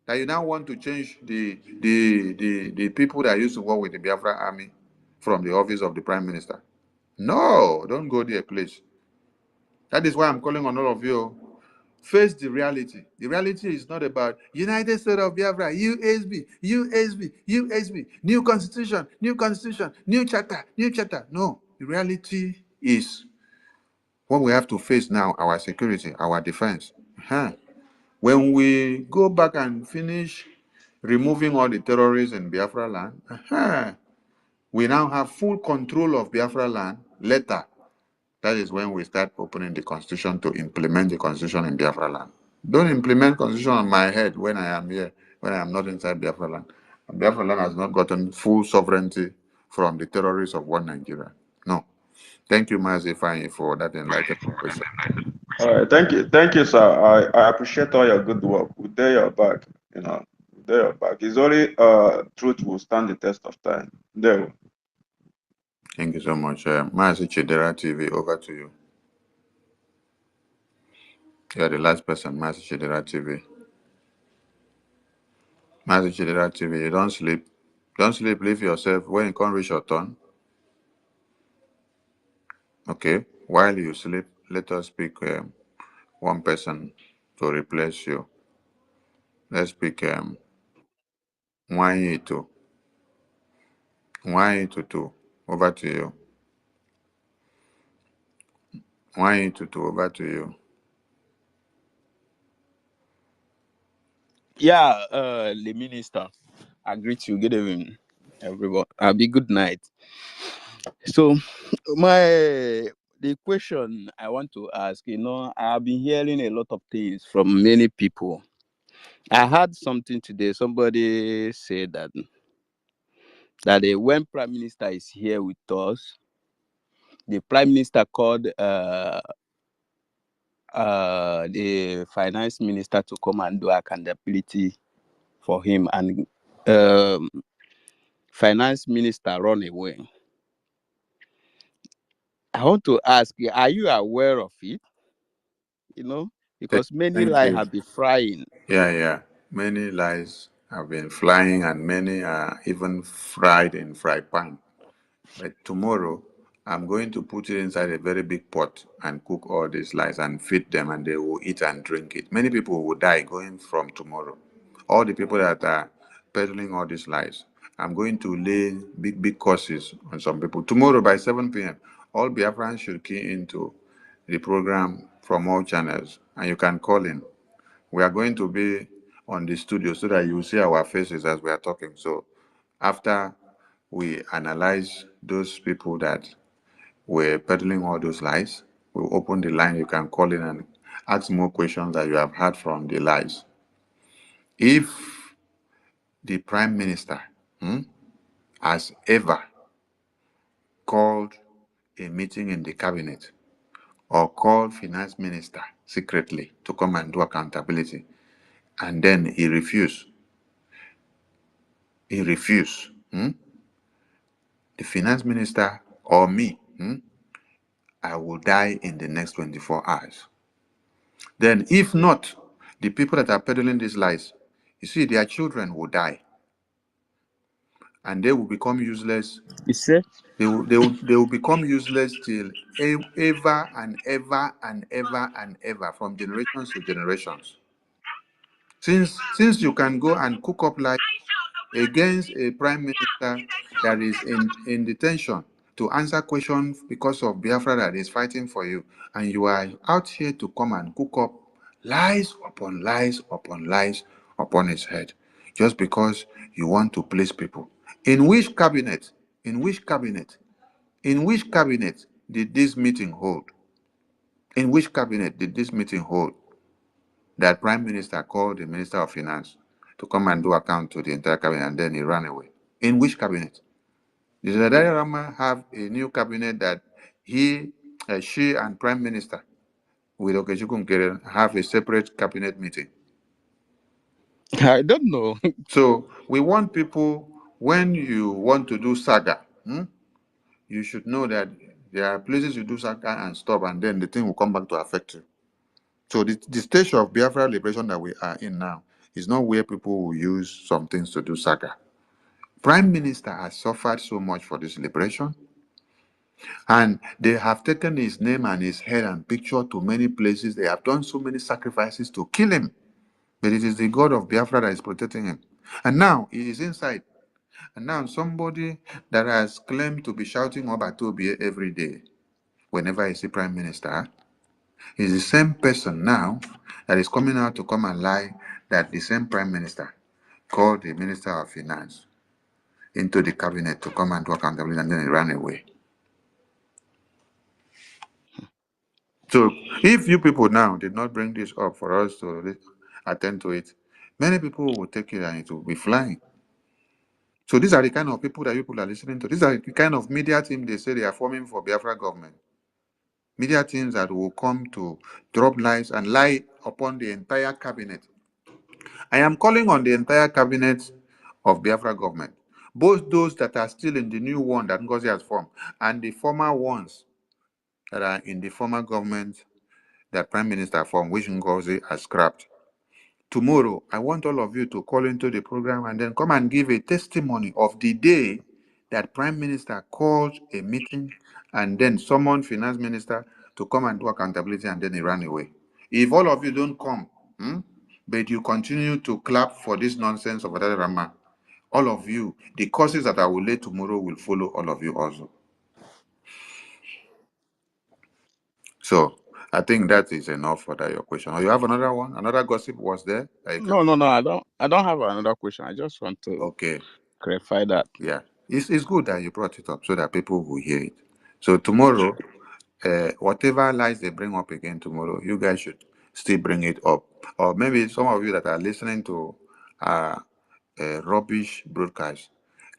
That you now want to change the people that used to work with the Biafra army from the office of the prime minister? No, don't go there, please. That is why I'm calling on all of you. Face the reality. The reality is not about United States of Biafra, USB, USB, USB, new constitution, new charter, new charter. No, the reality is what we have to face now, our security, our defense. When we go back and finish removing all the terrorists in Biafra land, we now have full control of Biafra land. Later, that is when we start opening the constitution to implement the constitution in Biafra land. Don't implement constitution on my head when I am here, when I am not inside Biafra land. Biafra land has not gotten full sovereignty from the terrorists of one Nigeria. No. Thank you, Mazi Fine, for that enlightened question. All right, thank you, sir. I appreciate all your good work. We dare your back, you know, we dare your back. It's only truth will stand the test of time. There. Thank you so much. Mazi Chidera TV, over to you. You are the last person, Mazi Chidera TV. Mazi Chidera TV, you don't sleep. Don't sleep, leave yourself. When you can't reach your turn, okay, while you sleep, let us pick one person to replace you. Let's pick Wanyi Tutu. Over to you. Wanyi Tutu, over to you. Yeah, the minister. I greet you. Good evening, everyone. I'll be good night. So, the question I want to ask, I've been hearing a lot of things from many people. I heard something today. Somebody said that when Prime Minister is here with us, the Prime Minister called the Finance Minister to come and do accountability for him, and Finance Minister run away. I want to ask you, are you aware of it? Because many Thank lies you. have been frying. Yeah. Many lies have been flying, and many are even fried in fry pan. But tomorrow, I'm going to put it inside a very big pot and cook all these lies and feed them, and they will eat and drink it. Many people will die going from tomorrow. All the people that are peddling all these lies, I'm going to lay big curses on some people. Tomorrow by 7 p.m., all Biafrans should key into the program from all channels, and you can call in. We are going to be on the studio so that you will see our faces as we are talking. So after we analyze those people that were peddling all those lies, we'll open the line. You can call in and ask more questions that you have heard from the lies. If the prime minister has ever called a meeting in the cabinet or called finance minister secretly to come and do accountability, and then he refused. He refused. The finance minister or me, I will die in the next 24 hours. Then, if not, the people that are peddling these lies, you see, their children will die. And they will become useless. You say? They will become useless till ever and ever and ever and ever, from generations to generations. Since you can go and cook up lies against a prime minister that is in detention to answer questions because of Biafra that is fighting for you, and you are out here to come and cook up lies upon lies upon lies upon his head, just because you want to please people. In which cabinet? In which cabinet? In which cabinet did this meeting hold? In which cabinet did this meeting hold? That prime minister called the minister of finance to come and do account to the entire cabinet, and then he ran away. In which cabinet? Did Adaya Rama have a new cabinet that she and prime minister with Okechukwu Nkere have a separate cabinet meeting? I don't know. So we want people, when you want to do saga, you should know that there are places you do saga and stop, and then the thing will come back to affect you. So the stage of Biafra liberation that we are in now is not where people will use some things to do saga. Prime Minister has suffered so much for this liberation, and they have taken his name and his head and picture to many places. They have done so many sacrifices to kill him, but it is the God of Biafra that is protecting him. And now he is inside. And now somebody that has claimed to be shouting Obatobie every day, whenever he see Prime Minister, is the same person now that is coming out to come and lie that the same Prime Minister called the Minister of Finance into the cabinet to come and do accountability, and then he ran away. So if you people now did not bring this up for us to attend to it, many people will take it and it will be flying. So these are the kind of people that people are listening to. These are the kind of media team they say they are forming for Biafra government. Media teams that will come to drop lies and lie upon the entire cabinet. I am calling on the entire cabinet of Biafra government, both those that are still in the new one that Ngozi has formed and the former ones that are in the former government that Prime Minister formed, which Ngozi has scrapped. Tomorrow, I want all of you to call into the program and then come and give a testimony of the day that Prime Minister called a meeting and then summoned Finance Minister to come and do accountability, and then he ran away. If all of you don't come, but you continue to clap for this nonsense of Adada Rama, all of you, the courses that I will lay tomorrow will follow all of you also. So I think that is enough for that your question. Or you have another one? Another gossip was there? No, I don't have another question. I just want to clarify that. Yeah. It's good that you brought it up so that people will hear it. So tomorrow, whatever lies they bring up again tomorrow, you guys should still bring it up. Or maybe some of you that are listening to rubbish broadcast,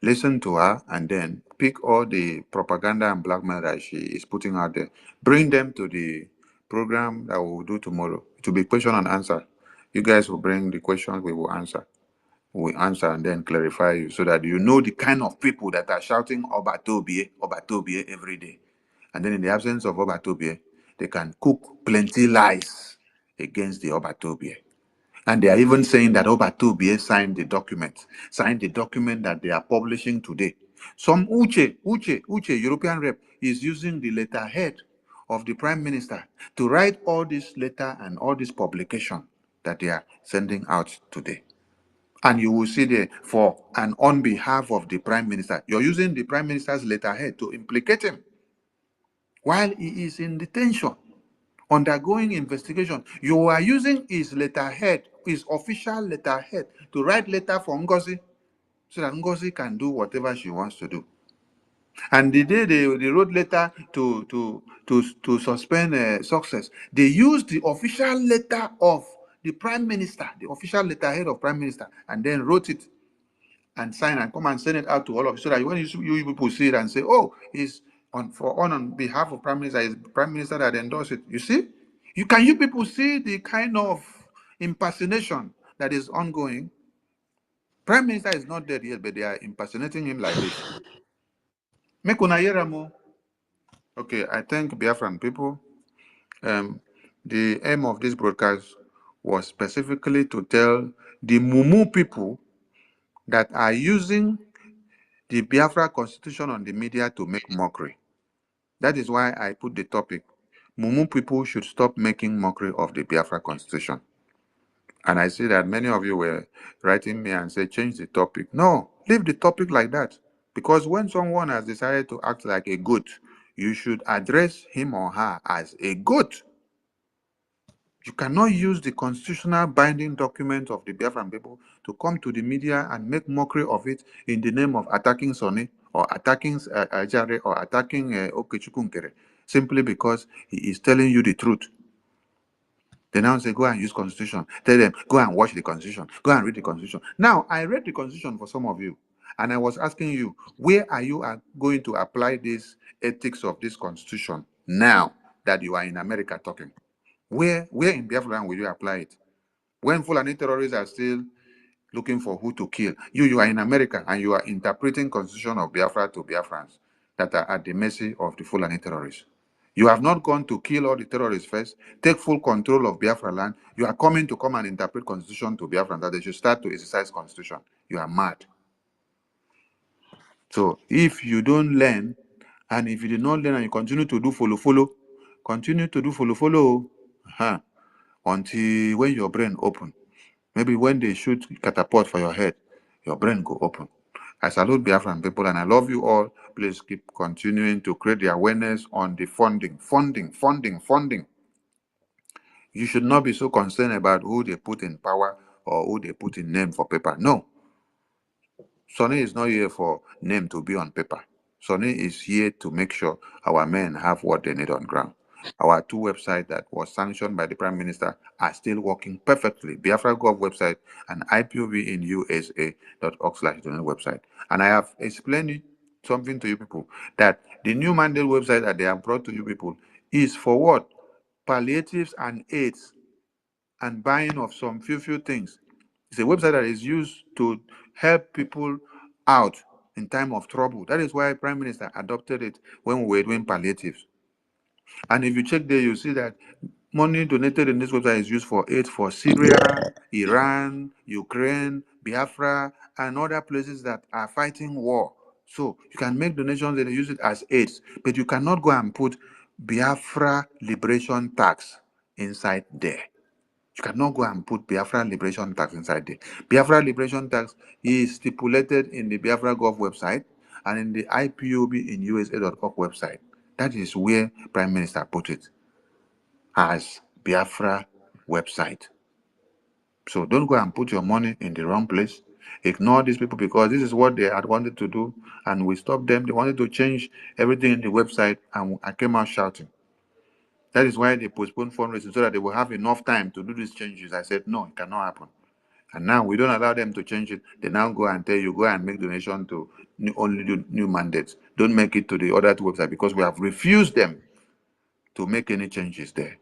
listen to her and then pick all the propaganda and blackmail that she is putting out there. Bring them to the program that we will do tomorrow. It will be question and answer. You guys will bring the questions, we will answer. We answer and then clarify you so that you know the kind of people that are shouting Obatobie, Obatobie every day. And then in the absence of Obatobie, they can cook plenty lies against the Obatobie. And they are even saying that Obatobie signed the document that they are publishing today. Some Uche, European rep, is using the letterhead of the Prime Minister to write all this letter and all this publication that they are sending out today. And you will see there, for and on behalf of the Prime Minister, you're using the Prime Minister's letterhead to implicate him while he is in detention, undergoing investigation. You are using his letterhead, his official letterhead, to write letter for Ngozi so that Ngozi can do whatever she wants to do. And the day they wrote letter to suspend Success, they used the official letter of the Prime Minister, the official letterhead of Prime Minister, and then wrote it and sign and come and send it out to all of you so that when you people see it and say, oh, on behalf of Prime Minister, is Prime Minister that endorsed it. You see, you people see the kind of impersonation that is ongoing. Prime Minister is not dead yet, but they are impersonating him like this. Make una hear am o. Okay, I thank Biafran people. The aim of this broadcast was specifically to tell the MUMU people that are using the Biafra constitution on the media to make mockery. That is why I put the topic, MUMU people should stop making mockery of the Biafra constitution. And I see that many of you were writing me and say, change the topic. No, leave the topic like that. Because when someone has decided to act like a goat, you should address him or her as a goat. You cannot use the constitutional binding document of the Biafran people to come to the media and make mockery of it in the name of attacking Sonny or attacking Ajare or attacking Okechukwu, simply because he is telling you the truth. They now say, go and use constitution. Tell them, go and watch the constitution. Go and read the constitution. Now, I read the constitution for some of you, and I was asking you, where are you going to apply this ethics of this constitution now that you are in America talking? Where in Biafra will you apply it? When Fulani terrorists are still looking for who to kill, you are in America and you are interpreting constitution of Biafra to Biafrans that are at the mercy of the Fulani terrorists. You have not gone to kill all the terrorists first, take full control of Biafra land. You are coming to come and interpret constitution to Biafrans that they should start to exercise constitution. You are mad. So if you don't learn, and if you did not learn and you continue to do follow, continue to do follow, until when your brain open. Maybe when they shoot catapult for your head, your brain go open. I salute Biafran people and I love you all. Please keep continuing to create the awareness on the funding. You should not be so concerned about who they put in power or who they put in name for paper. No. Sonny is not here for name to be on paper. Sonny is here to make sure our men have what they need on ground. Our two websites that was sanctioned by the Prime Minister are still working perfectly. Biafra Gov website and IPOVinusa.org/donate website. And I have explained something to you people, that the new mandate website that they have brought to you people is for what? Palliatives and aids and buying of some few things. It's a website that is used to help people out in time of trouble. That is why Prime Minister adopted it when we were doing palliatives. And if you check there, you see that money donated in this website is used for aid for Syria, Iran, Ukraine, Biafra, and other places that are fighting war. So you can make donations and use it as aids, but you cannot go and put Biafra liberation tax inside there. You cannot go and put Biafra liberation tax inside there. Biafra liberation tax is stipulated in the Biafra Gov website and in the IPOBinusa.org website. That is where Prime Minister put it, as Biafra website. So don't go and put your money in the wrong place. Ignore these people because this is what they had wanted to do, and we stopped them. They wanted to change everything in the website, and I came out shouting. That is why they postponed fundraising, so that they will have enough time to do these changes. I said, no, it cannot happen. And now we don't allow them to change it. They now go and tell you, go and make donation to only do new mandates. Don't make it to the other two websites because we have refused them to make any changes there.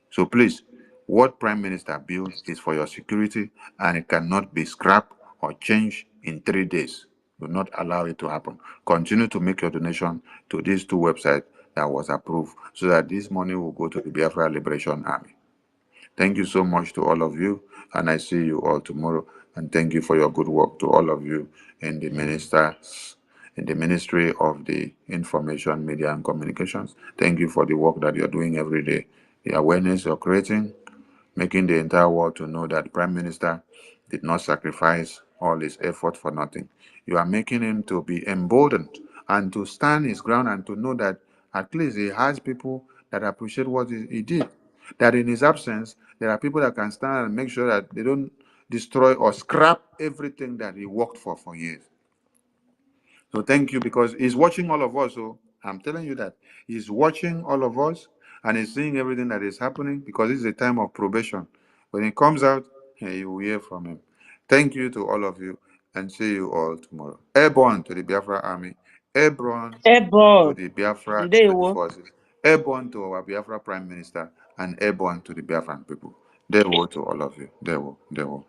So please, what Prime Minister built is for your security, and it cannot be scrapped or changed in 3 days. Do not allow it to happen. Continue to make your donation to these two websites that was approved, so that this money will go to the Biafra Liberation Army. Thank you so much to all of you, and I see you all tomorrow. And thank you for your good work to all of you in the Ministry of the Information, Media, and Communications. Thank you for the work that you're doing every day, the awareness you're creating, making the entire world to know that Prime Minister did not sacrifice all his effort for nothing. You are making him to be emboldened and to stand his ground and to know that at least he has people that appreciate what he did. That in his absence, there are people that can stand and make sure that they don't destroy or scrap everything that he worked for years. So thank you, because he's watching all of us. So I'm telling you that he's watching all of us and he's seeing everything that is happening, because this is a time of probation. When he comes out, you will hear from him. Thank you to all of you, and see you all tomorrow. Airborne to the Biafra Army, airborne to Airborne. the Biafra Did they security work? forces, airborne to our Biafra Prime Minister, and airborne to the Biafran people. They will to all of you. They will.